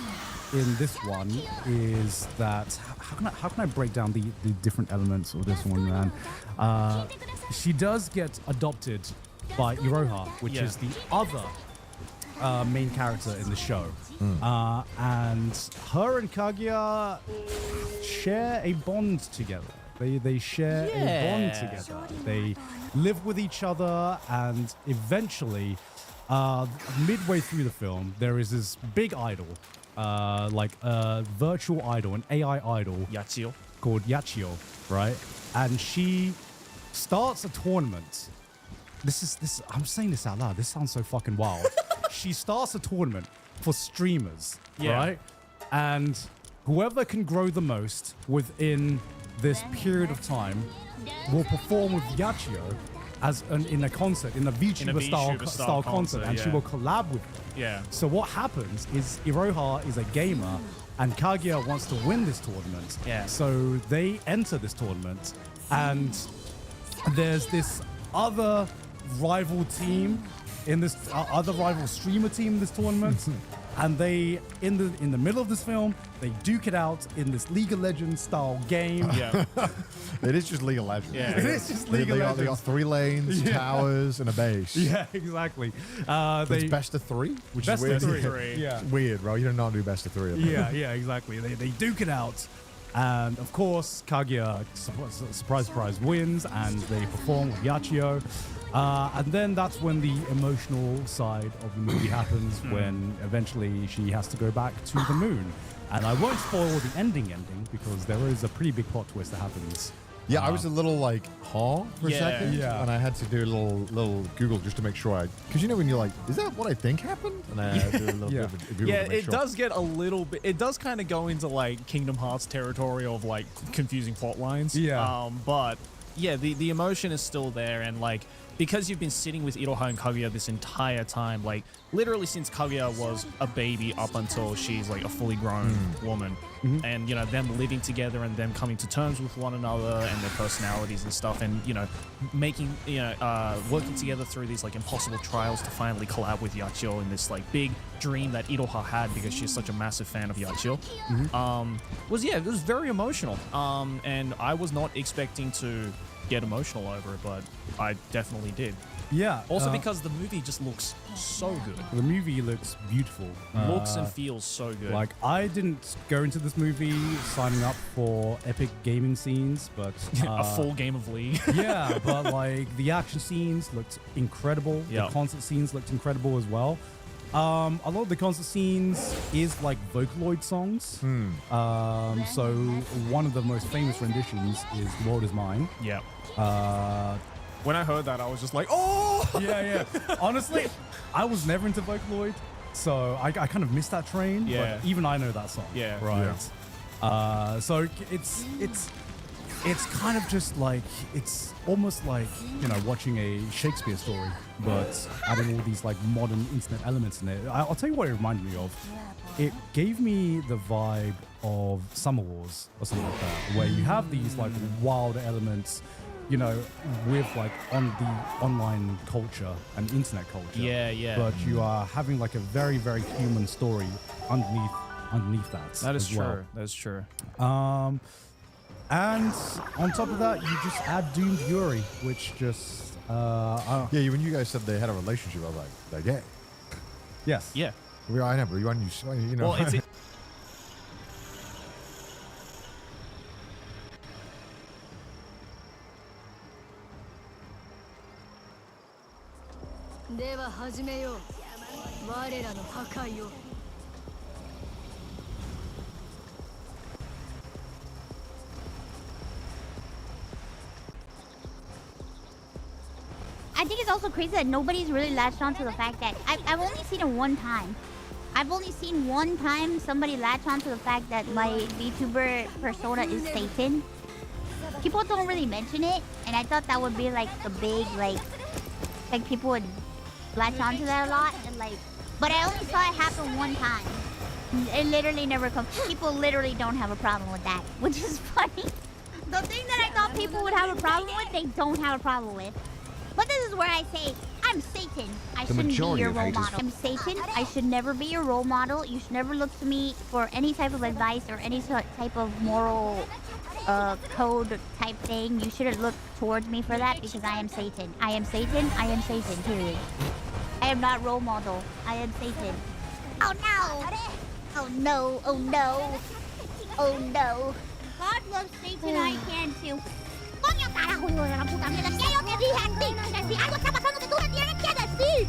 in this one is that how can I break down the different elements of this one, man? She does get adopted by Iroha, which is the other main character in the show. And her and Kaguya share a bond together. They share a bond together. They live with each other, and eventually, midway through the film, there is this big idol, like a virtual idol, an AI idol, Yachio, called Yachio, right? And she starts a tournament. I'm saying this out loud. This sounds so fucking wild. She starts a tournament for streamers, right? And whoever can grow the most within this period of time will perform with Yachio in a concert, in a VTuber style concert, and she will collab with her. Yeah. So what happens is Iroha is a gamer, and Kaguya wants to win this tournament. Yeah. So they enter this tournament, and there's this other rival team in this other rival streamer team in this tournament. And they, in the middle of this film, they duke it out in this League of Legends style game. Yeah. It is just League of Legends. Yeah. It is just League of Legends. They got 3 lanes, towers, and a base. Yeah, exactly. It's best of 3, which best is weird. of 3. Yeah. Weird, bro. You do not do best of 3. Yeah, exactly. They duke it out. And of course, Kaguya, surprise, surprise, wins, and they perform with Yachio. And then that's when the emotional side of the movie happens, when eventually she has to go back to the moon. And I won't spoil the ending because there is a pretty big plot twist that happens. Yeah, I was a little like, for a second. Yeah. And I had to do a little Google just to make sure because you know when you're like, is that what I think happened? And I do a little bit of a Google to make it sure. does get a little bit. It does kind of go into like Kingdom Hearts territory of like confusing plot lines. Yeah. But yeah, the emotion is still there, and like because you've been sitting with Iroha and Kaguya this entire time, like literally since Kaguya was a baby up until she's like a fully grown woman, and you know them living together and them coming to terms with one another and their personalities and stuff, and you know making working together through these like impossible trials to finally collab with Yachio in this like big dream that Iroha had because she's such a massive fan of Yachio. It was very emotional, and I was not expecting to get emotional over it, but I definitely did. Yeah. Also because the movie just looks so good. The movie looks beautiful. Looks and feels so good. Like, I didn't go into this movie signing up for epic gaming scenes, but... a full game of League. Yeah, but like, the action scenes looked incredible. Yep. The concert scenes looked incredible as well. A lot of the concert scenes is like Vocaloid songs. So one of the most famous renditions is The World Is Mine. Yeah. When I heard that, I was just like, oh! Yeah. Honestly, I was never into Vocaloid, so I kind of missed that train. Yeah. But even I know that song. Yeah. Right. Yeah. So it's kind of just like, it's almost like, you know, watching a Shakespeare story, but adding all these like modern internet elements in it. I'll tell you what it reminded me of. It gave me the vibe of Summer Wars or something like that, where you have these like wild elements, you know, with like on the online culture and internet culture. Yeah. But you are having like a very, very human story underneath that. That is as well. true. That's true. And on top of that, you just add Doomed Fury, which just... when you guys said they had a relationship, I was like, they're gay. Yes. Yeah. Well, I know, but you know... Well, it's... I think it's also crazy that nobody's really latched on to the fact that I've only seen it one time. I've only seen one time somebody latch onto the fact that my VTuber persona is Satan. People don't really mention it, and I thought that would be like the big like people would latch onto that a lot, and like, but I only saw it happen one time. It literally never comes. People literally don't have a problem with that, which is funny. The thing that I thought people would have a problem with, they don't have a problem with. But this is where I say, I'm Satan. I shouldn't be your role model. I'm Satan. I should never be your role model. You should never look to me for any type of advice or any type of moral code type thing. You shouldn't look towards me for that because I am Satan. I am Satan. I am Satan, period. I am not role model. I am Satan. Oh no! Oh no! Oh no! Oh no! God loves Satan, I can too. ¡Coño carajo, hijo de la puta mierda! ¿Qué yo te dije a ti? Que si algo está pasando que tú me tienes que decir.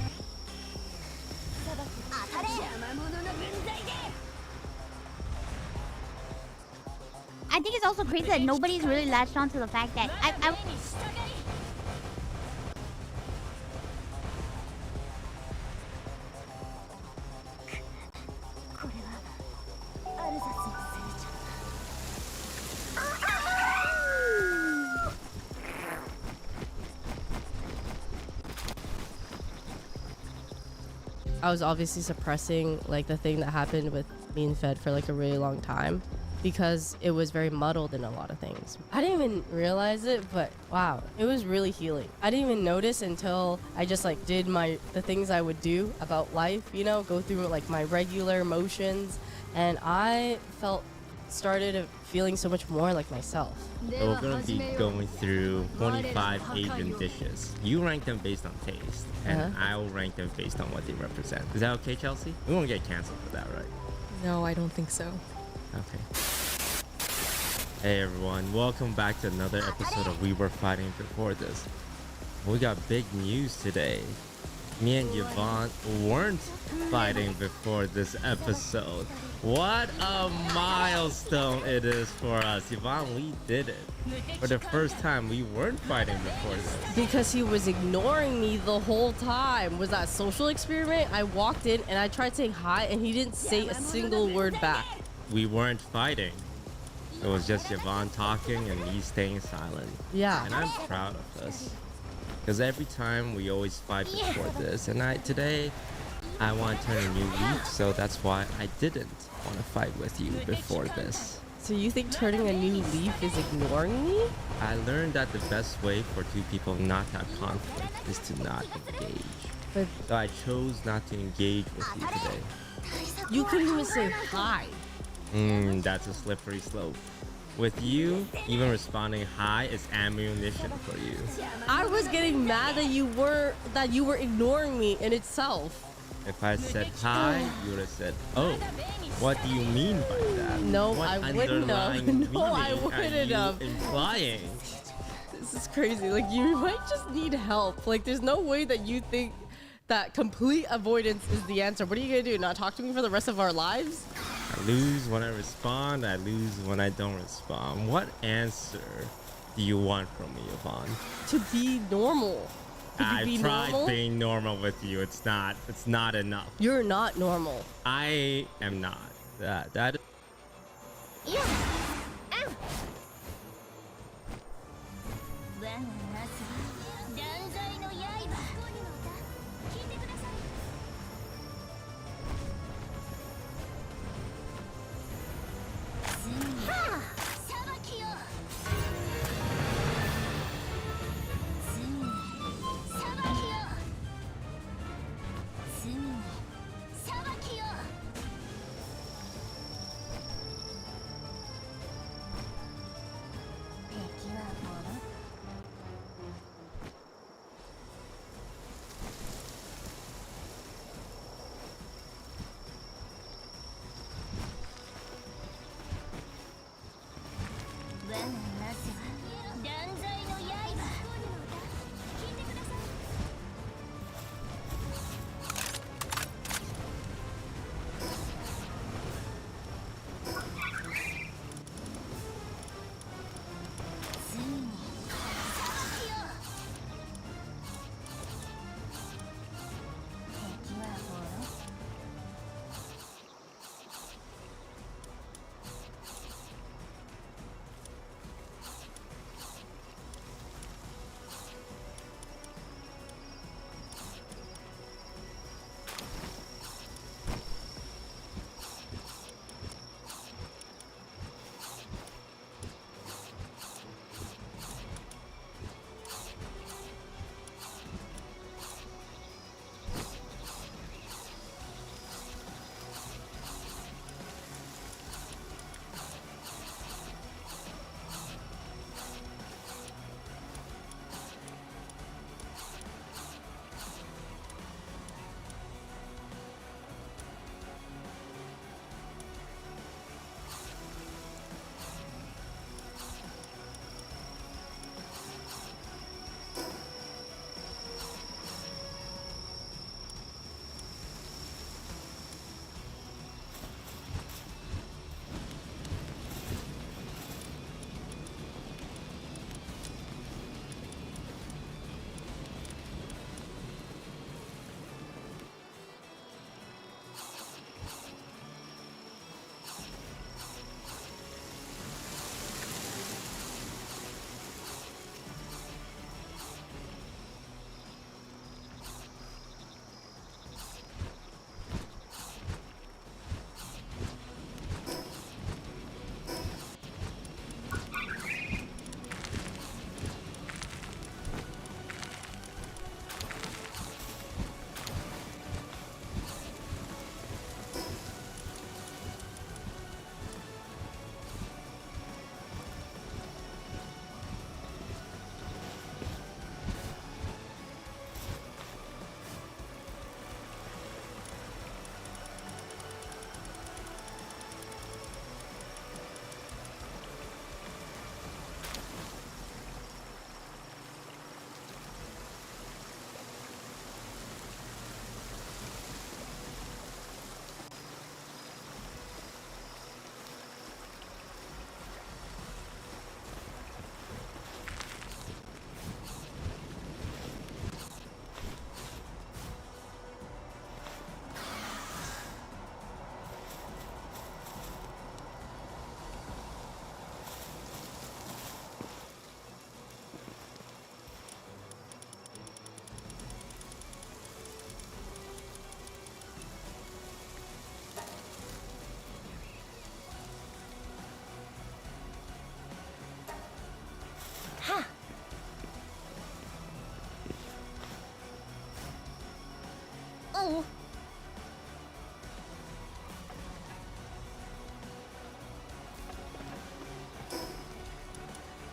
I think it's also crazy that nobody's really latched on to the fact that I was obviously suppressing like the thing that happened with me and Fed for like a really long time because it was very muddled in a lot of things. I didn't even realize it, but wow, it was really healing. I didn't even notice until I just like did the things I would do about life, you know, go through like my regular motions, and I started feeling so much more like myself. So we're gonna be going through 25 Asian dishes. You rank them based on taste, and I'll rank them based on what they represent. Is that okay, Chelsea? We won't get canceled for that, right? No, I don't think so. Okay. Hey everyone, welcome back to another episode of We Were Fighting Before This. We got big news today. Me and Yvonne weren't fighting before this episode. What a milestone it is for us. Yvonne, we did it. For the first time, we weren't fighting before this. Because he was ignoring me the whole time. Was that a social experiment? I walked in and I tried saying hi and he didn't say a single word back. We weren't fighting. It was just Yvonne talking and me staying silent. Yeah. And I'm proud of this. Because every time we always fight before this, and today I want to turn a new leaf, so that's why I didn't want to fight with you before this. So you think turning a new leaf is ignoring me? I learned that the best way for two people not to have conflict is to not engage. So I chose not to engage with you today. You couldn't even say hi. That's a slippery slope. With you, even responding hi is ammunition for you. I was getting mad that you were ignoring me in itself. If I said hi, you would have said, "Oh, what do you mean by that?" No, what I wouldn't have. No, I wouldn't have. Implying. This is crazy. Like, you might just need help. Like, there's no way that you think that complete avoidance is the answer. What are you gonna do? Not talk to me for the rest of our lives? I lose when I respond. I lose when I don't respond. What answer do you want from me, Yvonne? To be normal. I tried being normal with you. It's not enough. You're not normal. I am not. That.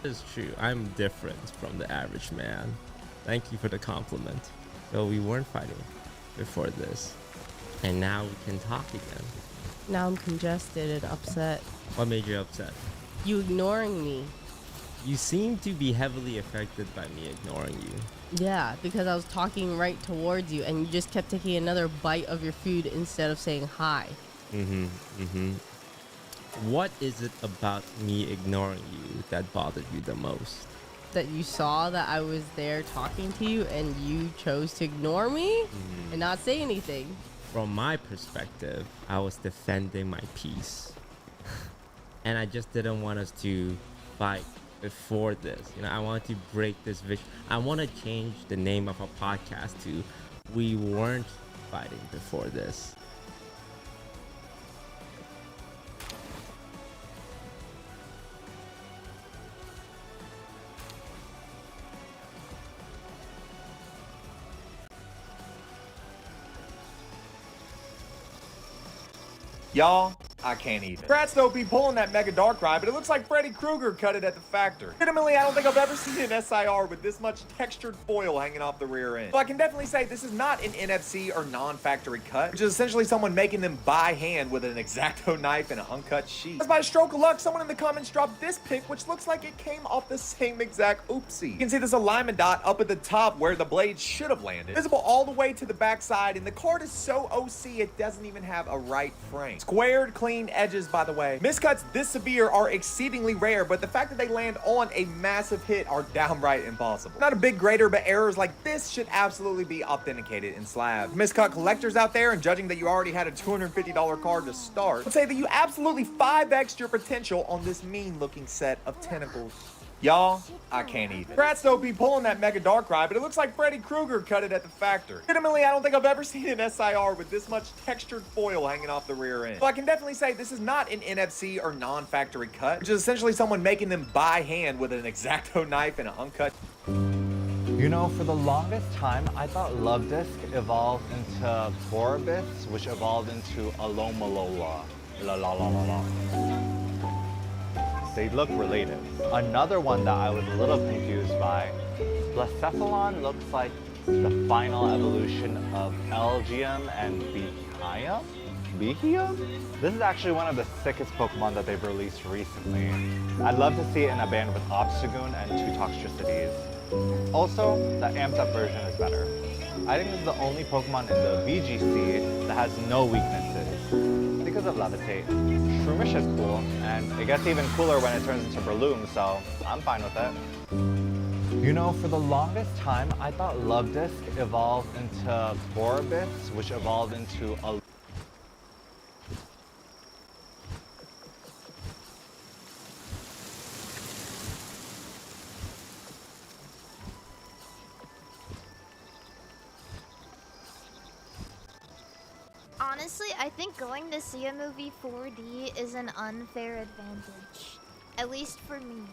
It's true. I'm different from the average man. Thank you for the compliment. So we weren't fighting before this. And now we can talk again. Now I'm congested and upset. What made you upset? You ignoring me. You seem to be heavily affected by me ignoring you. Yeah, because I was talking right towards you and you just kept taking another bite of your food instead of saying hi. What is it about me ignoring you that bothered you the most? That you saw that I was there talking to you and you chose to ignore me and not say anything. From my perspective, I was defending my peace. And I just didn't want us to fight before this. You know, I wanted to break this vision. I want to change the name of our podcast to We Weren't Fighting Before This. Y'all, I can't even. Congrats to OP pulling that Mega Darkrai, but it looks like Freddy Krueger cut it at the factory. Legitimately, I don't think I've ever seen an SIR with this much textured foil hanging off the rear end. So I can definitely say this is not an NFC or non-factory cut, which is essentially someone making them by hand with an X-Acto knife and an uncut sheet. As by a stroke of luck, someone in the comments dropped this pic, which looks like it came off the same exact oopsie. You can see this alignment dot up at the top where the blade should have landed, visible all the way to the backside, and the card is so OC it doesn't even have a right frame. Squared, clean edges, by the way. Miscuts this severe are exceedingly rare, but the fact that they land on a massive hit are downright impossible. Not a big grader, but errors like this should absolutely be authenticated in slab. Miscut collectors out there, and judging that you already had a $250 card to start, would say that you absolutely 5x'd your potential on this mean looking set of tentacles. Y'all, I can't even. Congrats to OP pulling that Mega Darkrai, but it looks like Freddy Krueger cut it at the factory. Legitimately, I don't think I've ever seen an SIR with this much textured foil hanging off the rear end. So I can definitely say this is not an NFC or non-factory cut, which is essentially someone making them by hand with an X-Acto knife and an uncut. You know, for the longest time, I thought Love Disc evolved into Boribus, which evolved into Alomalola. La la la la la. They look related. Another one that I was a little confused by, Blacephalon looks like the final evolution of Elgium and Behium? Behium? This is actually one of the sickest Pokemon that they've released recently. I'd love to see it in a band with Obstagoon and 2 Toxtricities. Also, the amped up version is better. I think this is the only Pokemon in the VGC that has no weaknesses. Because of Levitate. Shroomish is cool, and it gets even cooler when it turns into Breloom, so I'm fine with it. You know, for the longest time, I thought Love Disc evolved into Boribus, which evolved into a... Honestly, I think going to see a movie 4D is an unfair advantage. At least for me.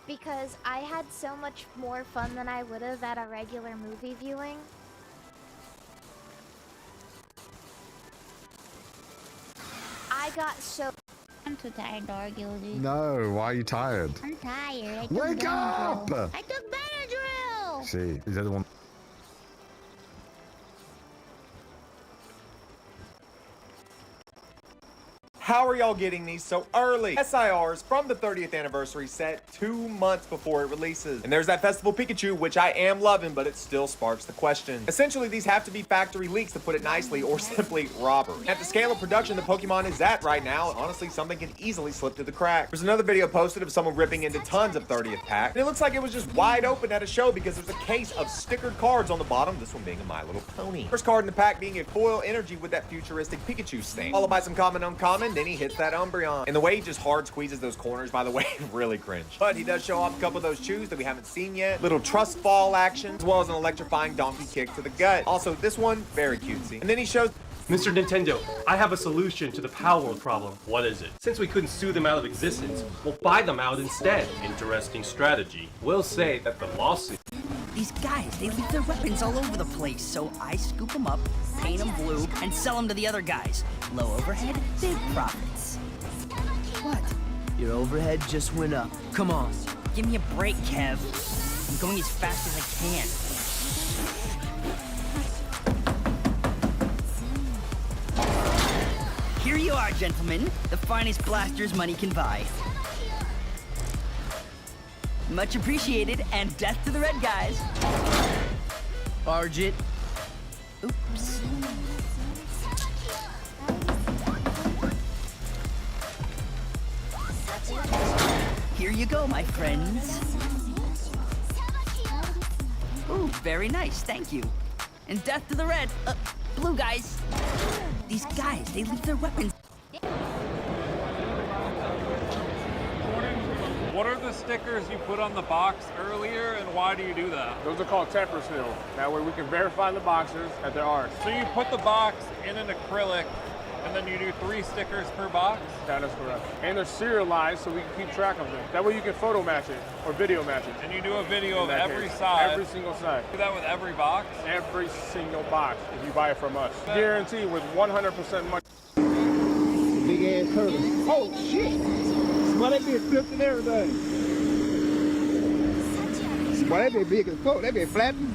Because I had so much more fun than I would have at a regular movie viewing. I got so... I'm too tired to argue with you. No, why are you tired? I'm tired. I took Wake up! Benadryl. I took Benadryl! See, is that the one? How are y'all getting these so early? SIRs from the 30th anniversary set 2 months before it releases. And there's that Festival Pikachu, which I am loving, but it still sparks the question. Essentially, these have to be factory leaks, to put it nicely, or simply robbery. At the scale of production the Pokemon is at right now, honestly, something can easily slip through the cracks. There's another video posted of someone ripping into tons of 30th pack, and it looks like it was just wide open at a show because there's a case of stickered cards on the bottom, this one being a My Little Pony. First card in the pack being a foil energy with that futuristic Pikachu stamp, followed by some common uncommon, then he hits that Umbreon. And the way he just hard squeezes those corners, by the way, really cringe. But he does show off a couple of those chews that we haven't seen yet. Little trust fall action, as well as an electrifying donkey kick to the gut. Also, this one, very cutesy. And then he shows... Mr. Nintendo, I have a solution to the Palworld problem. What is it? Since we couldn't sue them out of existence, we'll buy them out instead. Interesting strategy. We'll say that the lawsuit... These guys, they leave their weapons all over the place, so I scoop them up, paint them blue, and sell them to the other guys. Low overhead, big profits. What? Your overhead just went up. Come on, give me a break, Kev. I'm going as fast as I can. Here you are, gentlemen. The finest blasters money can buy. Much appreciated, and death to the red guys. Argit. Oops. Here you go, my friends. Ooh, very nice, thank you. And death to the red, blue guys. These guys, they leave their weapons. What are the stickers you put on the box earlier, and why do you do that? Those are called temper seal. That way we can verify the boxes that they're ours. So you put the box in an acrylic, and then you do 3 stickers per box? That is correct. And they're serialized so we can keep track of them. That way you can photo match it or video match it. And you do a video of every side? Every single side. Do that with every box? Every single box if you buy it from us. Guaranteed with 100% money. Big ass turtle. Oh shit! Why that be flipped and everything? Why that be big as fuck? That be flattened.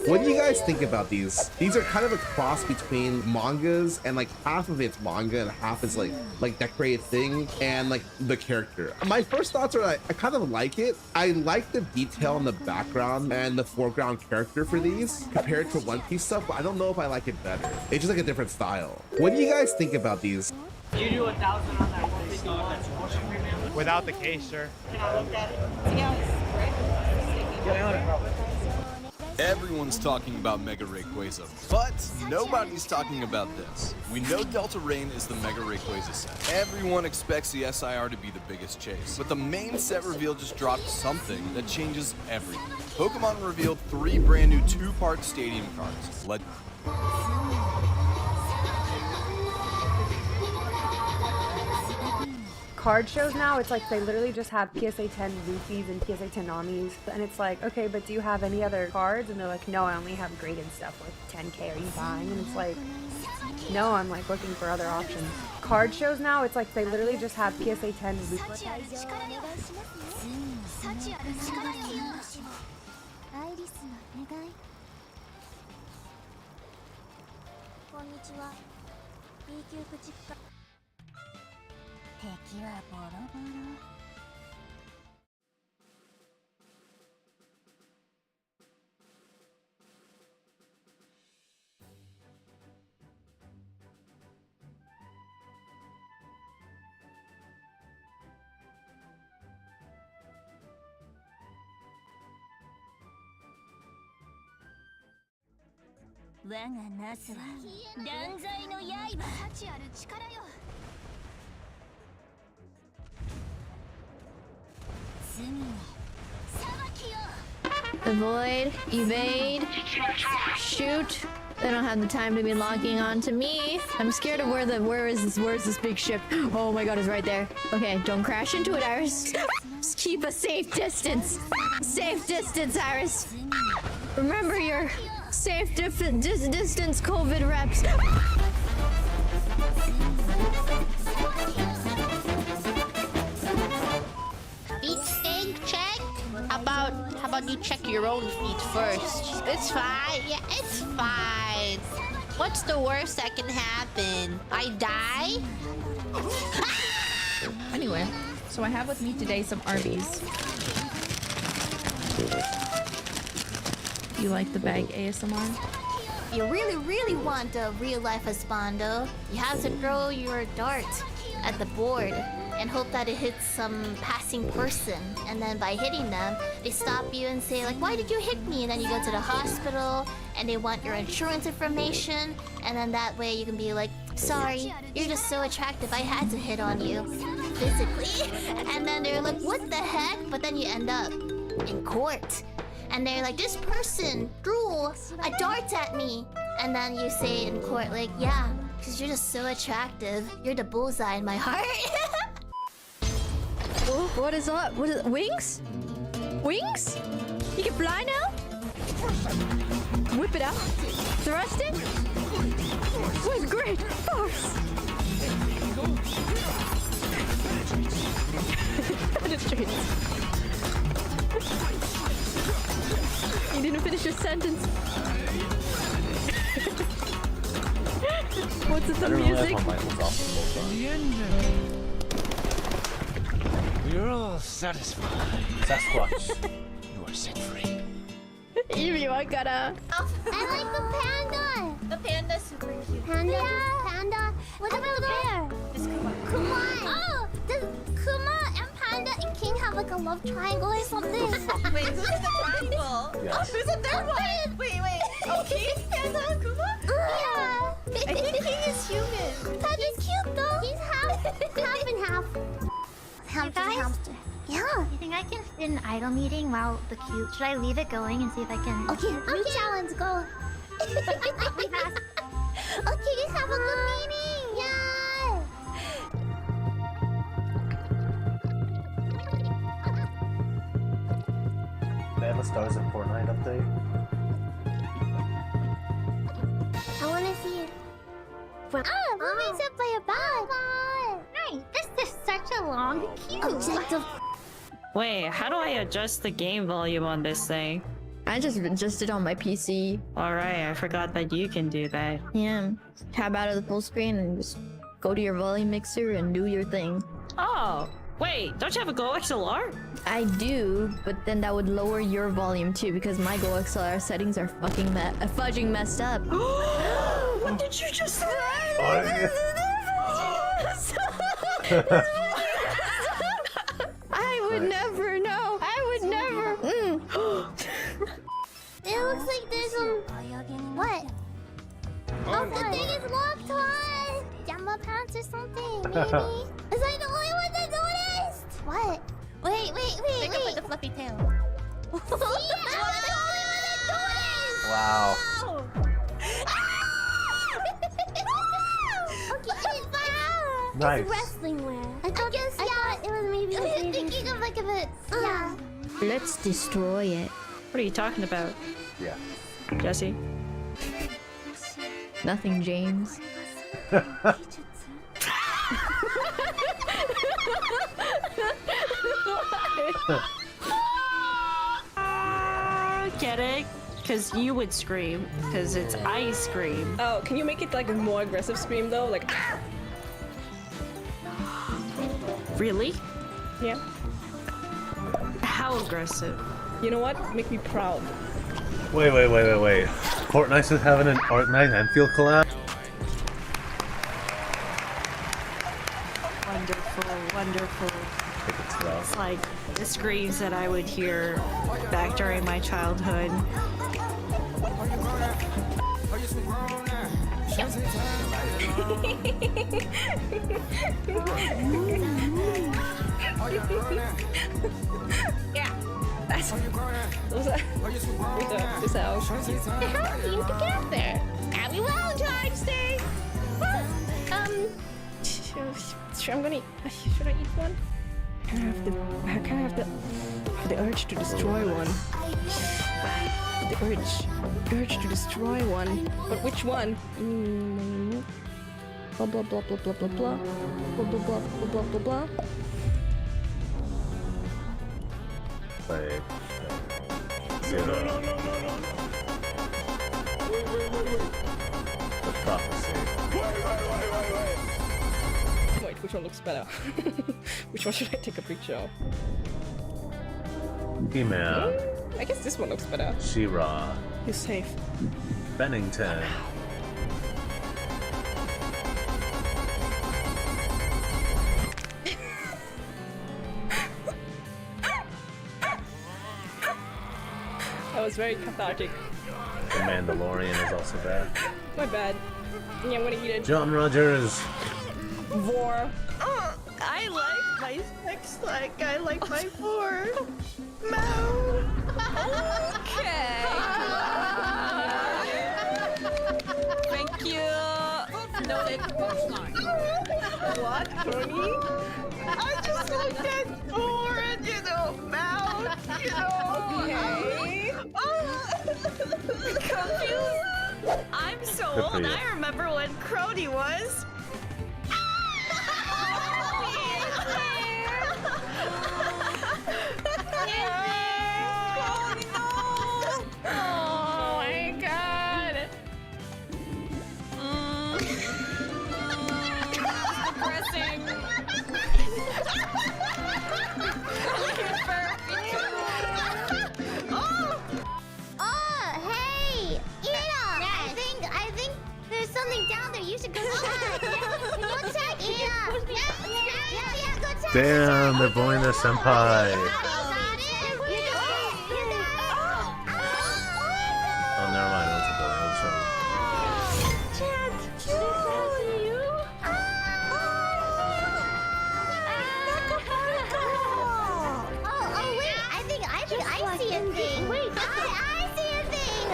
What do you guys think about these? These are kind of a cross between mangas, and like half of it's manga and half is like decorated thing and like the character. My first thoughts are I kind of like it. I like the detail in the background and the foreground character for these compared to One Piece stuff, but I don't know if I like it better. It's just like a different style. What do you guys think about these? You do 1,000 on that 151. Without the case, sir. Can I look at it? See how it's right? Everyone's talking about Mega Rayquaza, but nobody's talking about this. We know Delta Rain is the Mega Rayquaza set. Everyone expects the SIR to be the biggest chase, but the main set reveal just dropped something that changes everything. Pokemon revealed 3 brand new 2-part stadium cards. Card shows now, it's like they literally just have PSA 10 Rufis and PSA 10 Namis, and it's like, okay, but do you have any other cards? And they're like, no, I only have graded stuff with 10K. Are you buying? And it's like, no, I'm like looking for other options. Card shows now, it's like they literally just have PSA 10 Rufis. Avoid, evade, shoot. They don't have the time to be logging on to me. I'm scared of where is this big ship? Oh my god, it's right there. Okay, don't crash into it, Iris. Just keep a safe distance. Safe distance, Iris. Remember your safe distance COVID reps. Feet stink, check. How about you check your own feet first? It's fine. Yeah, it's fine. What's the worst that can happen? I die? Anyway, so I have with me today some Arby's. You like the bag ASMR? You really want a real life Espando, you have to throw your dart at the board and hope that it hits some passing person. And then by hitting them, they stop you and say like, why did you hit me? And then you go to the hospital and they want your insurance information. And then that way you can be like, sorry, you're just so attractive, I had to hit on you physically. And then they're like, what the heck? But then you end up in court. And they're like, this person threw a dart at me. And then you say in court like, yeah, because you're just so attractive. You're the bullseye in my heart. What is up? What is wings? Wings? You can fly now? Whip it out. Thrust it. With great force. Penetrates. didn't finish your sentence. What's with the music? We're all satisfied. Sasquatch, you are set free. Evie, I gotta. I like the panda. The panda's super cute. Panda, panda. What about there? It's Kuma. Kuma. Oh, does Kuma and Panda and King have like a love triangle or something? Wait, who's in the triangle? Yes. Oh, who's in there? What? Wait. Oh, King, Panda, and Kuma? Yeah. I think King is human. Panda's cute though. He's half and half. Hamster. Yeah. You think I can fit an idol meeting while the cute? Should I leave it going and see if I can? Okay. New challenge, go. Okay, guys, have a good meeting. Yeah. They have a Stars in Fortnite update. I want to see it. Moving to play a ball. Right, this is such a long queue. Objective. Wait, how do I adjust the game volume on this thing? I just adjusted on my PC. Alright, I forgot that you can do that. Yeah. Tab out of the full screen and just go to your volume mixer and do your thing. Oh, wait, don't you have a Go XLR? I do, but then that would lower your volume too because my Go XLR settings are fucking fudging messed up. What did you just say? I would never know. I would never. It looks like there's some. What? Oh, the thing is locked on. Gamma pants or something, maybe. Is I the only one that noticed? What? Wait. Pick up with the fluffy tail. See, I'm the only one that noticed. Wow. Okay, it's like Nice. wrestling wear. I guess it was maybe. I'm thinking of like a bit. Yeah. Let's destroy it. What are you talking about? Yeah. Jesse? Nothing, James. Get it? Because you would scream. Because it's ice cream. Oh, can you make it like a more aggressive scream though? Like. Really? Yeah. How aggressive? You know what? Make me proud. Wait. Fortnite is having an Art Night Enfield collab? Wonderful. Take it slow. It's like the screams that I would hear back during my childhood. Yeah. That's those are this out. How you to get up there? Happy Valentine's Day. I'm gonna eat. Should I eat one? I kind of have the urge to destroy one. The urge to destroy one. But which one? Blah blah blah blah blah blah blah blah blah blah blah blah blah. Wait. No. The prophecy. Wait, which one looks better? Which one should I take a picture of? Email. I guess this one looks better. She-Ra. You're safe. Bennington. That was very cathartic. The Mandalorian is also back. My bad. Yeah, I'm gonna eat it. John Rogers. Vor. I like my sex like I like my four. No. Okay. Thank you. No, what, Tony? I just looked at four and mouth, Okay. Confused. I'm so Good for old. you. I remember when Crody was. Damn, they're bullying their senpai. Oh, never mind. That's a bully. That's wrong. I see a thing. Wait, I see a thing.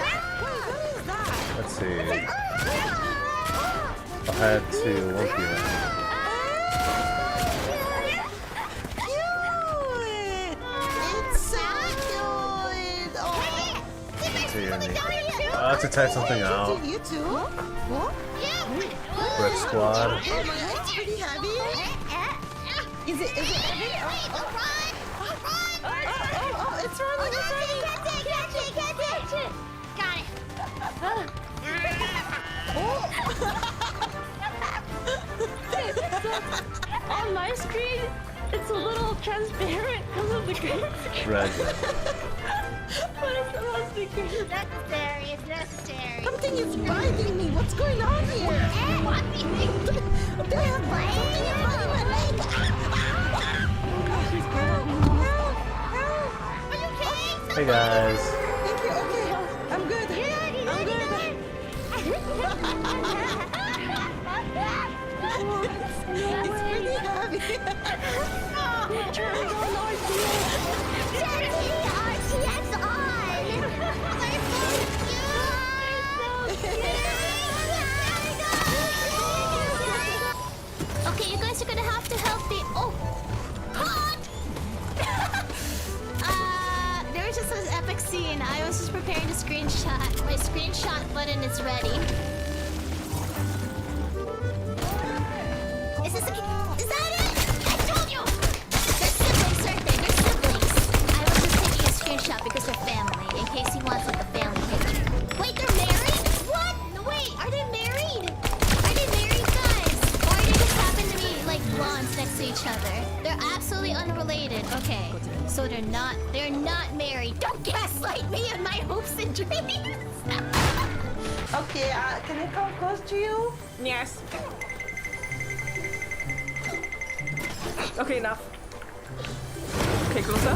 Let's see. I had to look you. I have to type something out. You too? What? Brick Squad. Oh my god, it's pretty heavy. Is it heavy? Oh, it's running, it's running. Catch it. Got it. On my screen, it's a little transparent because of the green screen. Treasure. What is supposed to be green? It's necessary. Something is biting me. What's going on here? Do I have something is biting my leg? Hey guys. Thank you. Okay, I'm good. I'm good. It's pretty heavy. Turn on RTS on. Okay, you guys are gonna have to help me. Oh, God! There was just this epic scene. I was just preparing to screenshot. My screenshot button is ready. Is that it? I told you! They're siblings, aren't they? They're siblings. I was just taking a screenshot because they're family, in case he wants like a family picture. Wait, they're married? What? Wait, are they married? Are they married, guys? Or they just happen to be like blondes next to each other? They're absolutely unrelated. Okay, so they're not married. Don't gaslight me in my hopes and dreams. Okay, can I come close to you? Yes. Okay, enough. Okay, closer.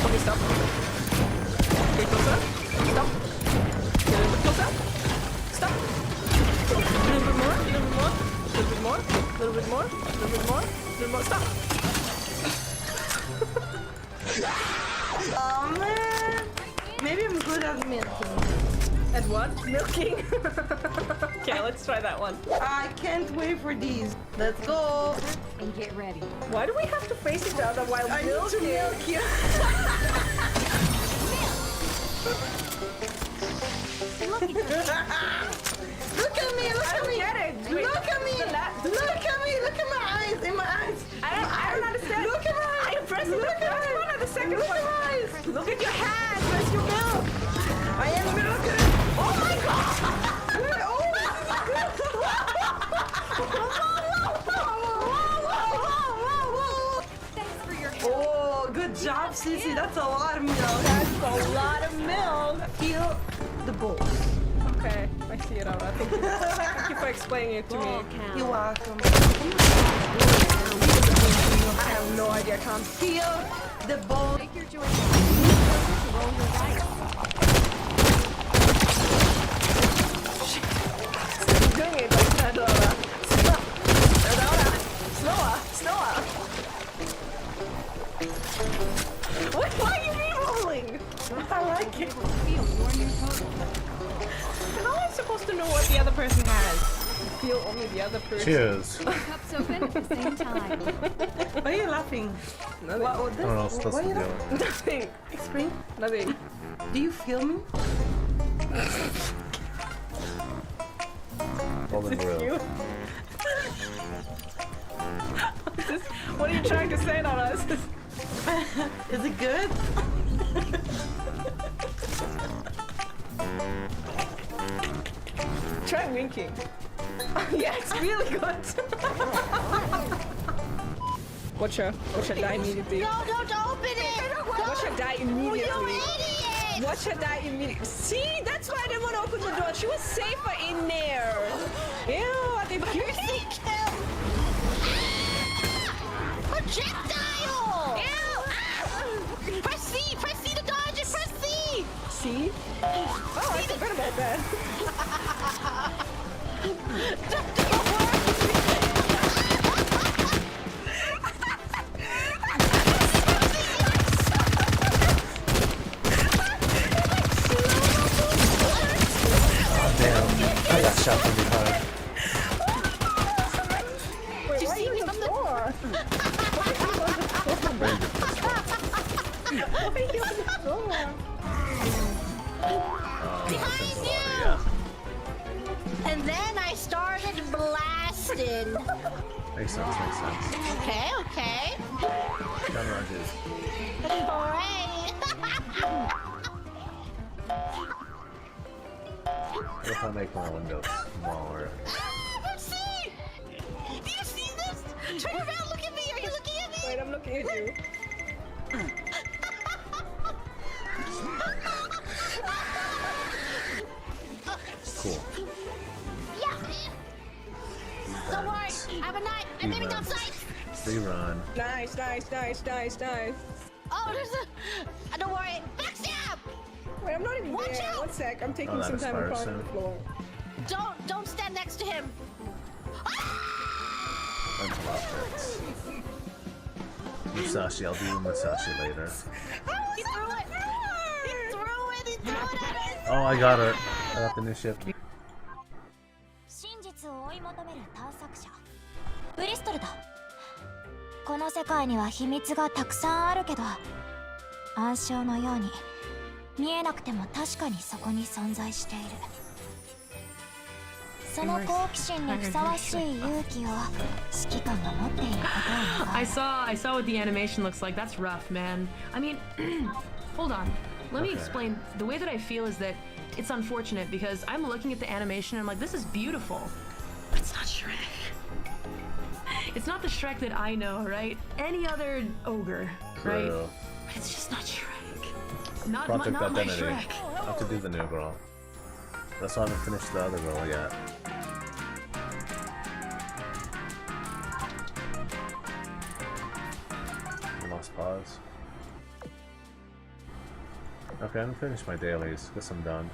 Okay, stop. Okay, closer. Stop. A little bit closer. Stop. A little bit more. A little bit more. A little bit more. A little bit more. A little bit more. A little more. Stop. Oh man. Maybe I'm good at milking. At what? Milking? Okay, let's try that one. I can't wait for these. Let's go. And get ready. Why do we have to face each other while I milking? need to milk you. Look at me, look at me. Get it. Wait, look at me. Look at me, look at my eyes, in my eyes. I don't understand. Look at my eyes. I'm pressing the first one or the second look one? At my eyes. Look at your hand. Where's your milk? I am milking. Oh my god! Oh, good job, Sissy. That's a lot of milk. That's a lot of milk. Feel the bowl. Okay, I see it already. Thank you for explaining it to me. You're welcome. I have no idea, can't feel the bowl. Take your joy. Doing it like that, Dora. Slower. Why are you re-rolling? I like it. How am I supposed to know what the other person has? Feel only the other person. Cheers. Cups open at the same time. Why are you laughing? Nothing. I don't know what's supposed to do. Nothing. Explain. Nothing. Do you feel me? Golden Is it grill. cute? What are you trying to say, Nana? Is it good? Try winking. Yeah, it's really good. Watch her die immediately. No, don't open it! Watch her die immediately. You idiot! Watch her die immediately. See, that's why I didn't want to open the door. She was safer in there. Ew, are they piercing? Projectile! Oh, I forgot about that. Damn, I got shot from behind. Wait, why are you on the floor? Why are you on the floor? Behind you! And then I started blasting. Makes sense, makes sense. Okay, okay. Gun ranges. Alright. What if I make my windows smaller? See? Do you see this? Turn around, look at me. Are you looking at me? Wait, I'm looking at you. Cool. Yeah. Don't worry. I have a knife. I'm aiming down sights. Rerun. Nice, nice, nice, nice, nice. Oh, there's a... Don't worry. Backstab! Wait, I'm not even Watch there. out! One sec, I'm taking that some time expires across the soon. floor. Don't stand next to him. Mental objects. Musashi, I'll do Musashi later. He threw it. He threw it. He threw it at us. Oh, I got it. I got the new ship. 真実を追い求める探索者ブリストルだ。この世界には秘密がたくさんあるけど、暗礁のように見えなくても確かにそこに存在している。その好奇心にふさわしい勇気を指揮官が持っていることを願う。 I saw what the animation looks like. That's rough, man. I mean, hold on. Let me explain. The way that I feel is that it's unfortunate because I'm looking at the animation and I'm like, this is beautiful. But it's not Shrek. It's not the Shrek that I know, right? Any other ogre, right? True. But it's just not Shrek. Not Project my Identity. Shrek. I have to do the new girl. That's why I haven't finished the other girl yet. I lost pause. Okay, I'm gonna finish my dailies. Guess I'm done.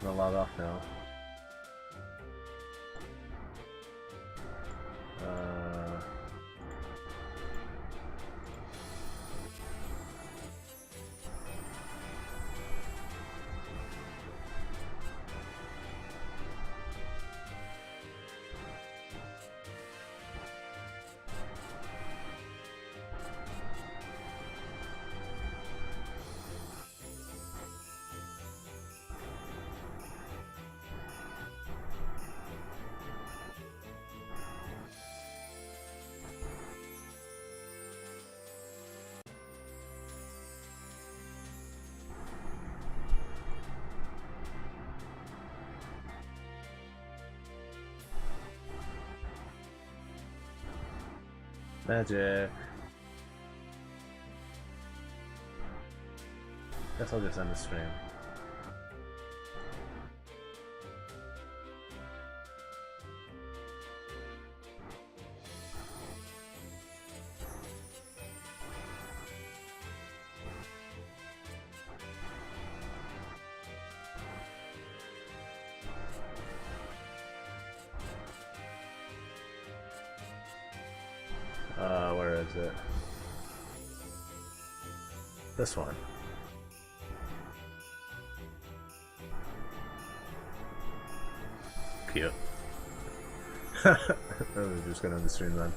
I'm gonna log off now. Magic. Guess I'll just end the stream. Where is it? This one. Cute. I was just gonna end the stream then.